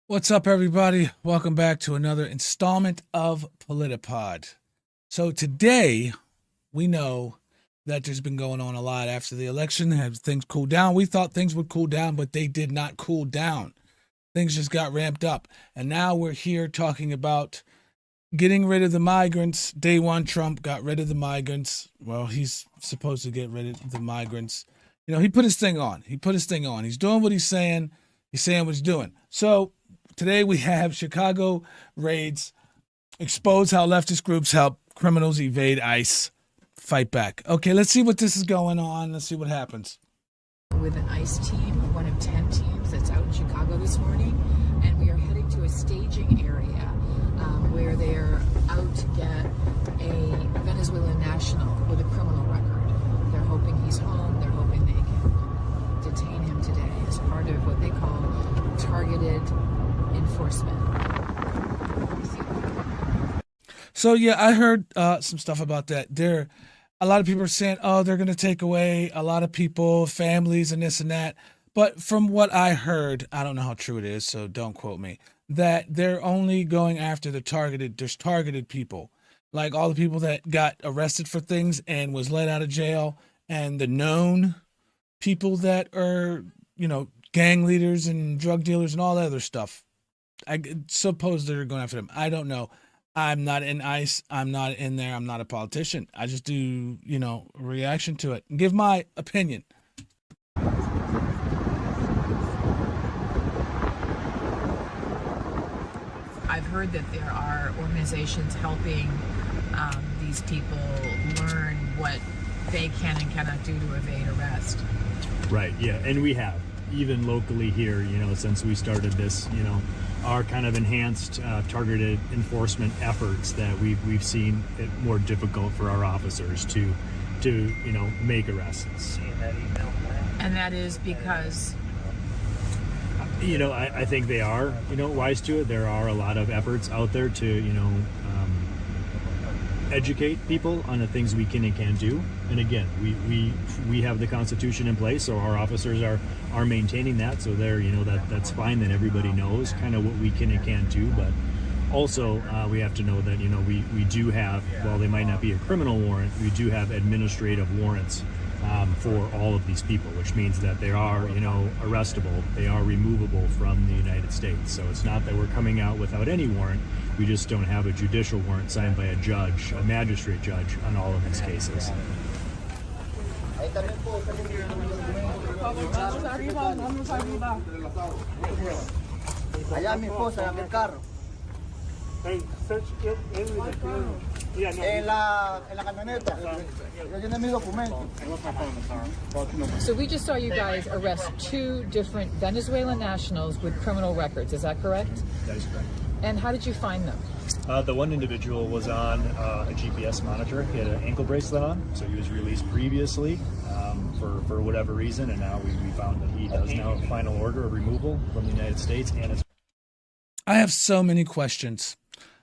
What's up, everybody? Welcome back to another installment of Politapod. So today, we know that there's been going on a lot after the election. Have things cooled down? We thought things would cool down, but they did not cool down. Things just got ramped up. And now we're here talking about getting rid of the migrants. Day one, Trump got rid of the migrants. Well, he's supposed to get rid of the migrants. You know, he put his thing on. He's doing what he's saying. He's saying what he's doing. So today we have Chicago raids expose how leftist groups help criminals evade ICE. Fight back. Okay, let's see what this is going on. Let's see what happens. With an ICE team, one of 10 teams that's out in Chicago this morning, and we are heading to a staging area where they're out to get a Venezuelan national with a criminal record. They're hoping he's home. They're hoping they can detain him today as part of what they call targeted enforcement. So yeah, I heard some stuff about that. A lot of people are saying, oh, they're going to take away a lot of people, families, and this and that. But from what I heard, I don't know how true it is, so don't quote me, that they're only going after there's targeted people, like all the people that got arrested for things and was let out of jail, and the known people that are, you know, gang leaders and drug dealers and all that other stuff. I suppose they're going after them. I don't know. I'm not in ICE. I'm not in there. I'm not a politician. I just do, you know, reaction to it and give my opinion. I've heard that there are organizations helping these people learn what they can and cannot do to evade arrest. Right, yeah, and we have, even locally here, you know, since we started this, you know, our kind of enhanced targeted enforcement efforts that we've seen it more difficult for our officers to you know, make arrests. And that is because, you know, I think they are, you know, wise to it. There are a lot of efforts out there to, you know, educate people on the things we can and can't do. And again, we have the Constitution in place, so our officers are maintaining that. So they're, you know, that's fine, that everybody knows kind of what we can and can't do. But also we have to know that, you know, we do have, while they might not be a criminal warrant, we do have administrative warrants for all of these people, which means that they are, you know, arrestable, they are removable from the United States. So it's not that we're coming out without any warrant, we just don't have a judicial warrant signed by a judge, a magistrate judge, on all of these cases. Allá mi esposa en el carro. En la camioneta. Yo llené mi documento. so we just saw you guys arrest 2 different Venezuelan nationals with criminal records. Is that correct? That is correct. And how did you find them? The one individual was on a GPS monitor. He had an ankle bracelet on, so he was released previously for whatever reason, and now we found that he does now have a final order of removal from the United States. And I have so many questions.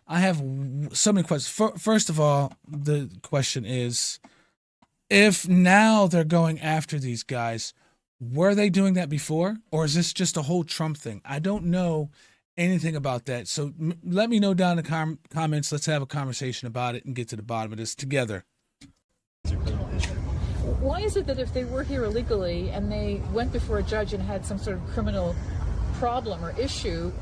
First of all, the question is, if now they're going after these guys, were they doing that before? Or is this just a whole Trump thing? I don't know anything about that. So let me know down in the comments. Let's have a conversation about it and get to the bottom of this together. Why is it that if they were here illegally and they went before a judge and had some sort of criminal problem or issue,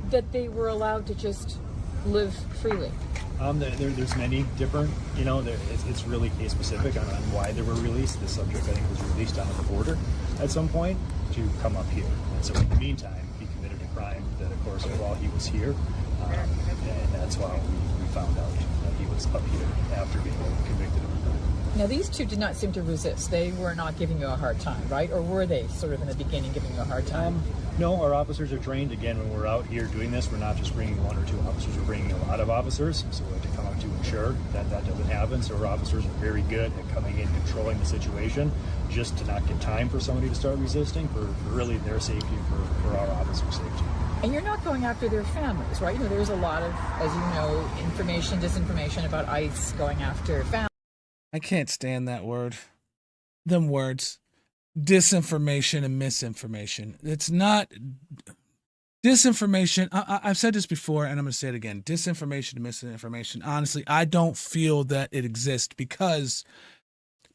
that they were allowed to just live freely? There's many different, you know, it's really case specific on why they were released. The subject, I think, was released down at the border at some point to come up here. And so in the meantime, he committed a crime that, of course, while he was here, and that's why we found out that he was up here after being convicted of a crime. Now, these 2 did not seem to resist. They were not giving you a hard time, right? Or were they sort of in the beginning giving you a hard time? No, our officers are trained. Again, when we're out here doing this, we're not just bringing 1 or 2 officers, we're bringing a lot of officers. So we have to come out to ensure that that doesn't happen. So our officers are very good at coming in, controlling the situation, just to not give time for somebody to start resisting, for really their safety, for our officers' safety. And you're not going after their families, right? You know, there's a lot of, as you know, information, disinformation about ICE going after families. I can't stand that word. Them words. Disinformation and misinformation. It's not Disinformation, I've said this before, and I'm going to say it again. Disinformation and misinformation, honestly, I don't feel that it exists because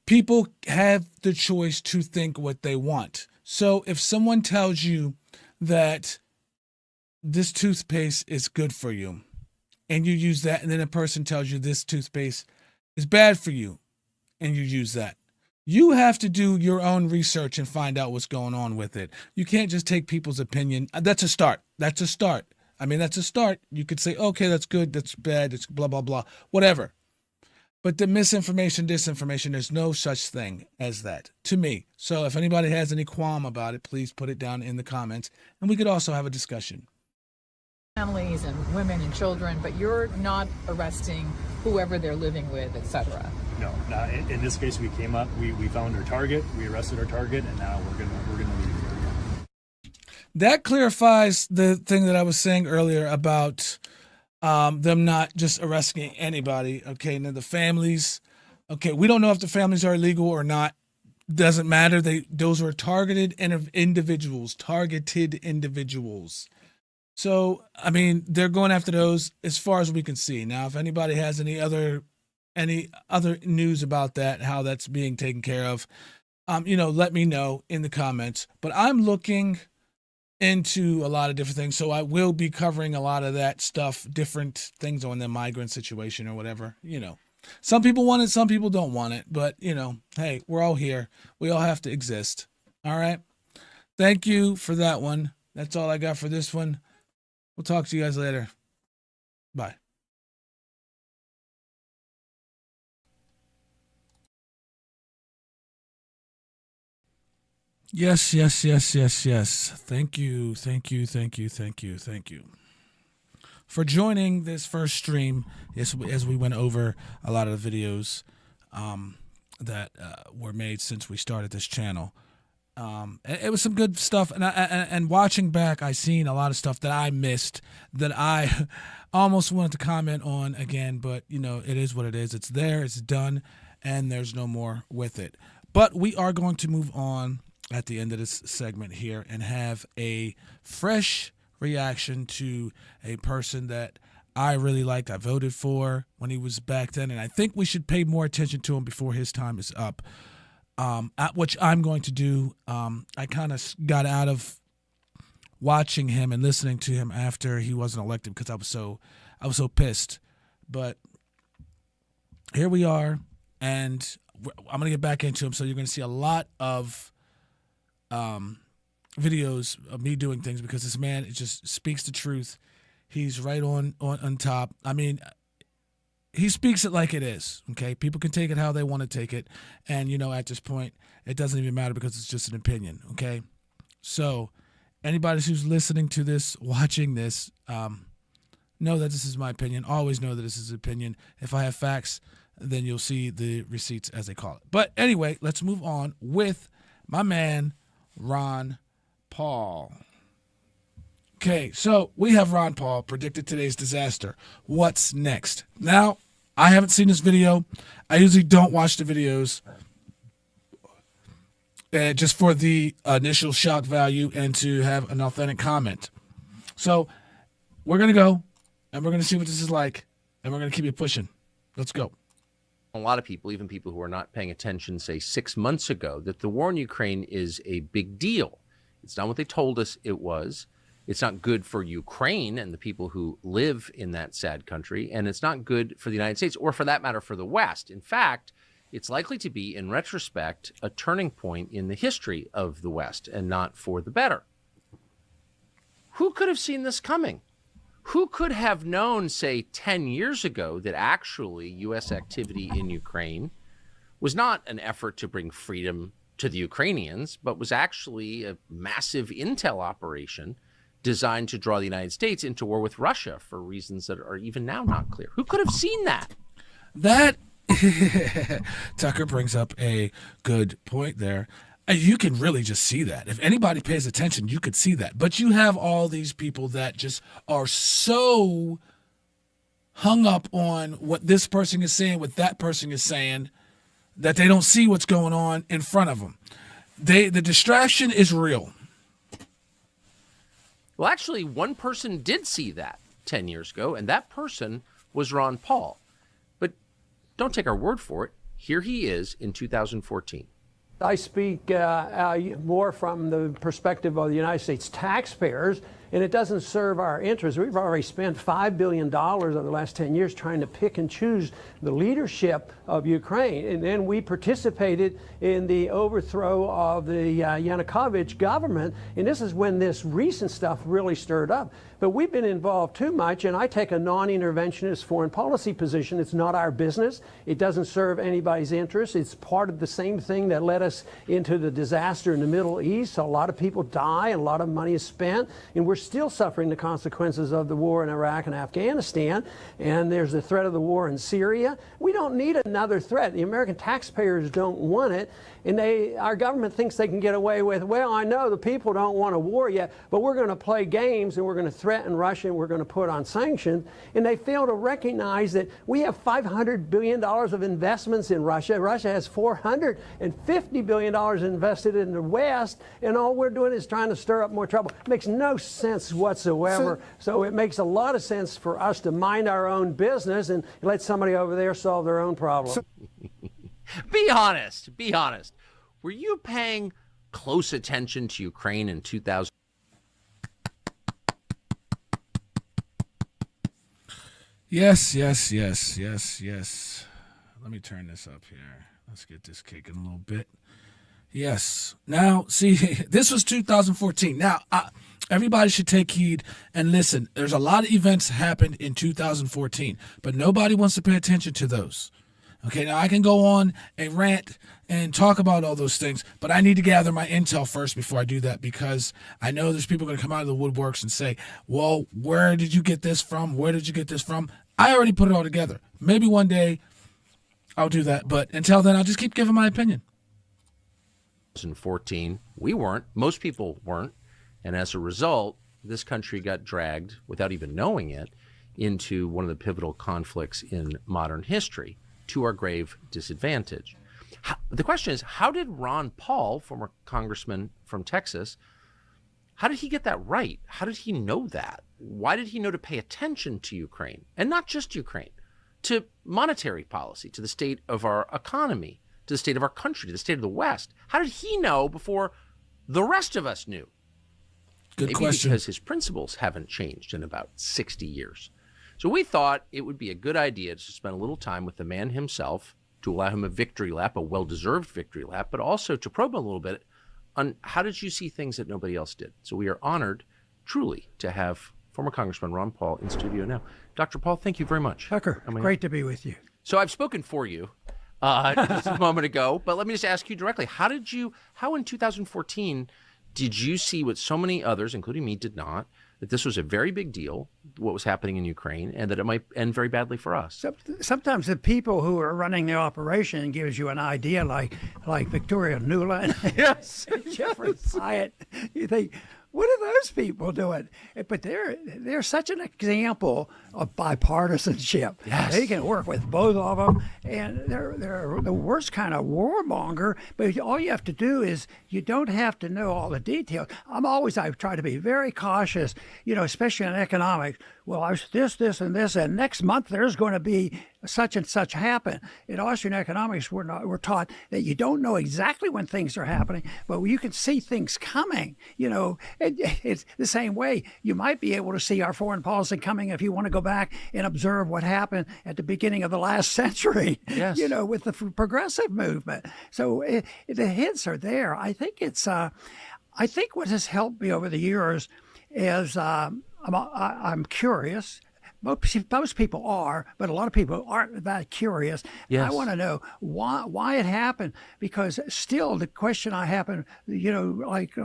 people have the choice to think what they want. So if someone tells you that this toothpaste is good for you, and you use that, and then a person tells you this toothpaste is bad for you, and you use that, you have to do your own research and find out what's going on with it. You can't just take people's opinion. That's a start. That's a start. I mean, that's a start. You could say, okay, that's good, that's bad, it's blah, blah, blah, whatever. But the misinformation, disinformation, there's no such thing as that to me. So if anybody has any qualm about it, please put it down in the comments, and we could also have a discussion. Families and women and children, but you're not arresting whoever they're living with, etc. No, in this case, we came up, we found our target, we arrested our target, and now we're gonna leave. That clarifies the thing that I was saying earlier about them not just arresting anybody. Okay, now the families. Okay, we don't know if the families are illegal or not. Doesn't matter. Those are targeted individuals. Targeted individuals. So I mean, they're going after those as far as we can see. Now, if anybody has any other news about that, how that's being taken care of, let me know in the comments. But I'm looking into a lot of different things, so I will be covering a lot of that stuff, different things on the migrant situation or whatever. Some people want it, some people don't want it, but hey, we're all here. We all have to exist. All right. Thank you for that one. That's all I got for this one. We'll talk to you guys later. Bye. Yes. Thank you for joining this first stream as we went over a lot of the videos that were made since we started this channel. It was some good stuff, and watching back, I seen a lot of stuff that I missed that I almost wanted to comment on again, but it is what it is. It's there, it's done, and there's no more with it. But we are going to move on at the end of this segment here and have a fresh reaction to a person that I really liked. I voted for when he was back then, and I think we should pay more attention to him before his time is up. Which I'm going to do. I kind of got out of watching him and listening to him after he wasn't elected because I was so pissed. But here we are, and I'm gonna get back into him. So you're gonna see a lot of videos of me doing things because this man, it just speaks the truth. He's right on top. I mean, he speaks it like it is, okay? People can take it how they want to take it, and, at this point, it doesn't even matter because it's just an opinion, okay? So anybody who's listening to this, watching this, know that this is my opinion. Always know that this is an opinion. If I have facts, then you'll see the receipts, as they call it. But anyway, let's move on with my man, Ron Paul. Okay, so we have Ron Paul predicted today's disaster. What's next? Now, I haven't seen this video. I usually don't watch the videos just for the initial shock value and to have an authentic comment. So we're going to go, and we're going to see what this is like, and we're going to keep it pushing. Let's go. A lot of people, even people who are not paying attention, say 6 months ago, that the war in Ukraine is a big deal. It's not what they told us it was. It's not good for Ukraine and the people who live in that sad country, and it's not good for the United States, or for that matter, for the West. In fact, it's likely to be, in retrospect, a turning point in the history of the West, and not for the better. Who could have seen this coming? Who could have known, say, 10 years ago that actually U.S. activity in Ukraine was not an effort to bring freedom to the Ukrainians, but was actually a massive intel operation designed to draw the United States into war with Russia for reasons that are even now not clear? Who could have seen that? That Tucker brings up a good point there. You can really just see that. If anybody pays attention, you could see that. But you have all these people that just are so hung up on what this person is saying, what that person is saying, that they don't see what's going on in front of them. The distraction is real. Well, actually, one person did see that 10 years ago, and that person was Ron Paul. But don't take our word for it. Here he is in 2014. I speak more from the perspective of the United States taxpayers, and it doesn't serve our interests. We've already spent $5 billion over the last 10 years trying to pick and choose the leadership of Ukraine. And then we participated in the overthrow of the Yanukovych government. And this is when this recent stuff really stirred up. But we've been involved too much, and I take a non-interventionist foreign policy position. It's not our business. It doesn't serve anybody's interests. It's part of the same thing that led us into the disaster in the Middle East. A lot of people die, and a lot of money is spent, and we're still suffering the consequences of the war in Iraq and Afghanistan. And there's the threat of the war in Syria. We don't need another threat. The American taxpayers don't want it. And our government thinks they can get away with, well, I know the people don't want a war yet, but we're going to play games and we're going to threaten Russia and we're going to put on sanctions. And they fail to recognize that we have $500 billion of investments in Russia. Russia has $450 billion invested in the West, and all we're doing is trying to stir up more trouble. It makes no sense whatsoever. So it makes a lot of sense for us to mind our own business and let somebody over there solve their own problem. Be honest. Be honest. Were you paying close attention to Ukraine in 2000? Yes. Let me turn this up here. Let's get this kicking a little bit. Yes. Now, see, this was 2014. Now, everybody should take heed and listen. There's a lot of events happened in 2014, but nobody wants to pay attention to those. Okay, now I can go on a rant and talk about all those things, but I need to gather my intel first before I do that, because I know there's people going to come out of the woodworks and say, well, where did you get this from? Where did you get this from? I already put it all together. Maybe one day I'll do that, but until then, I'll just keep giving my opinion. 2014, we weren't. Most people weren't. And as a result, this country got dragged, without even knowing it, into one of the pivotal conflicts in modern history, to our grave disadvantage. The question is, how did Ron Paul, former congressman from Texas, how did he get that right? How did he know that? Why did he know to pay attention to Ukraine? And not just Ukraine, to monetary policy, to the state of our economy, to the state of our country, to the state of the West. How did he know before the rest of us knew? Good question. Because his principles haven't changed in about 60 years. So we thought it would be a good idea to spend a little time with the man himself, to allow him a victory lap, a well-deserved victory lap, but also to probe him a little bit on how did you see things that nobody else did. So we are honored, truly, to have former Congressman Ron Paul in studio now. Dr. Paul, thank you very much. Tucker, great to be with you. So I've spoken for you just a moment ago, but let me just ask you directly, how in 2014 did you see what so many others, including me, did not, that this was a very big deal, what was happening in Ukraine, and that it might end very badly for us? Sometimes the people who are running the operation gives you an idea, like Victoria Nuland, yes, Jeffrey Hyatt. You think, what are those people doing? But they're such an example of bipartisanship. Yes. They can work with both of them, and they're the worst kind of warmonger. But all you have to do is, you don't have to know all the details. I try to be very cautious, especially in economics. Well, I was this, and this, and next month there's going to be such and such happen. In Austrian economics, we're taught that you don't know exactly when things are happening, but you can see things coming. It's the same way. You might be able to see our foreign policy coming if you want to go back and observe what happened at the beginning of the last century. Yes. With the progressive movement. So the hints are there. I think I think what has helped me over the years is I'm curious. Most people are, but a lot of people aren't that curious. Yes. I want to know why it happened, because still the question I happen, like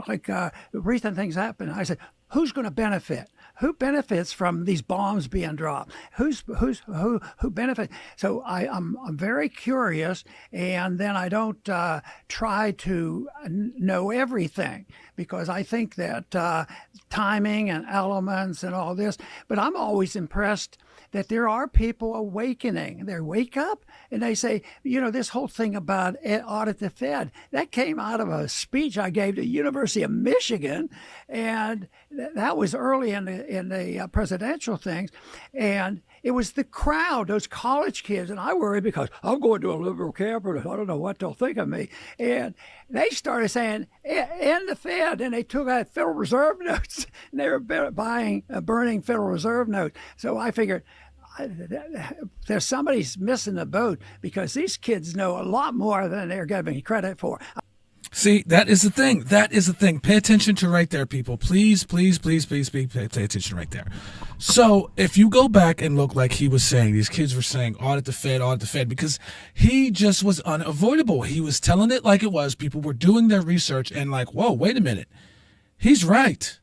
recent things happen. I said, who's going to benefit? who benefits from these bombs being dropped? Who benefits? So I'm very curious, and then I don't try to know everything, because I think that timing and elements and all this, but I'm always impressed that there are people awakening. They wake up and they say, this whole thing about audit the Fed, that came out of a speech I gave to the University of Michigan, and that was early in the presidential things, and it was the crowd, those college kids, and I worry because I'm going to a liberal campus, I don't know what they'll think of me, and they started saying, end the Fed, and they took out Federal Reserve notes, and they were burning Federal Reserve notes. So I figured, there's somebody's missing the boat, because these kids know a lot more than they're giving credit for. See, that is the thing. That is the thing. Pay attention to right there, people. Please, please, please, please, please pay attention right there. So if you go back and look, like he was saying, these kids were saying, audit the Fed, because he just was unavoidable. He was telling it like it was. People were doing their research and like, whoa, wait a minute. He's right.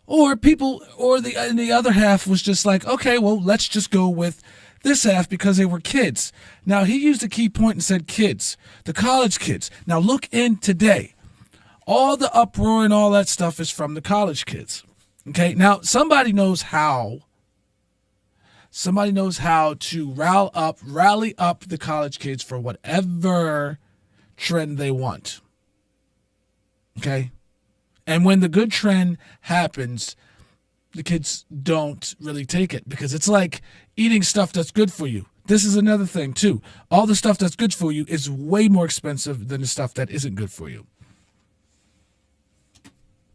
Or the other half was just like, okay, well, let's just go with this half because they were kids. Now, he used a key point and said kids, the college kids. Now, look in today. All the uproar and all that stuff is from the college kids. Okay, now somebody knows how to rally up the college kids for whatever trend they want. Okay? And when the good trend happens, the kids don't really take it, because it's like eating stuff that's good for you. This is another thing, too. All the stuff that's good for you is way more expensive than the stuff that isn't good for you.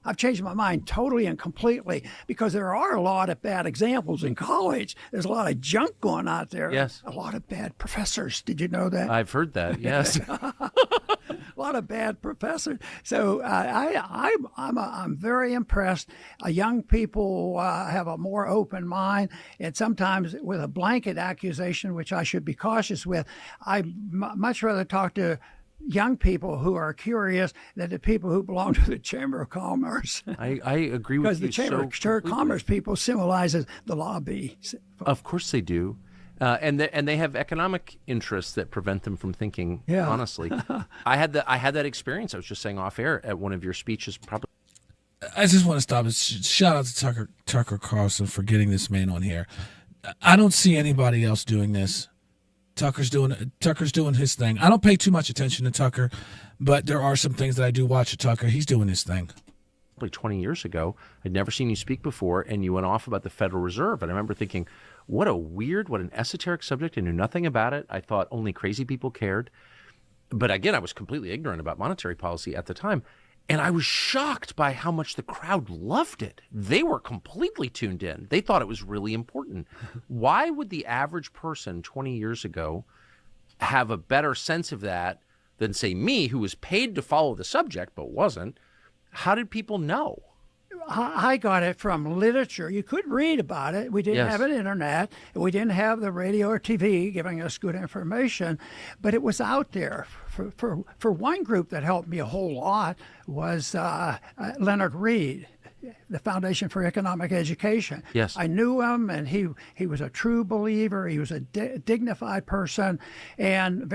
I've changed my mind totally and completely, because there are a lot of bad examples in college. There's a lot of junk going out there. Yes. A lot of bad professors. Did you know that? I've heard that, yes. A lot of bad professors. So I'm very impressed. Young people have a more open mind, and sometimes with a blanket accusation, which I should be cautious with. I'd much rather talk to young people who are curious than the people who belong to the Chamber of Commerce. I agree with you. Because the Chamber of Commerce people symbolizes the lobby. Of course they do. And they have economic interests that prevent them from thinking honestly. I had that experience. I was just saying off air at one of your speeches. Probably. I just want to stop. Shout out to Tucker Carlson for getting this man on here. I don't see anybody else doing this. Tucker's doing his thing. I don't pay too much attention to Tucker, but there are some things that I do watch at Tucker. He's doing his thing. Probably 20 years ago, I'd never seen you speak before, and you went off about the Federal Reserve. And I remember thinking, what an esoteric subject. I knew nothing about it. I thought only crazy people cared. But again, I was completely ignorant about monetary policy at the time. And I was shocked by how much the crowd loved it. They were completely tuned in. They thought it was really important. Why would the average person 20 years ago have a better sense of that than, say, me, who was paid to follow the subject but wasn't? How did people know? I got it from literature. You could read about it. We didn't have an internet. We didn't have the radio or TV giving us good information, but it was out there. For one group that helped me a whole lot was Leonard Reed, the Foundation for Economic Education. Yes. I knew him, and he was a true believer. He was a dignified person, and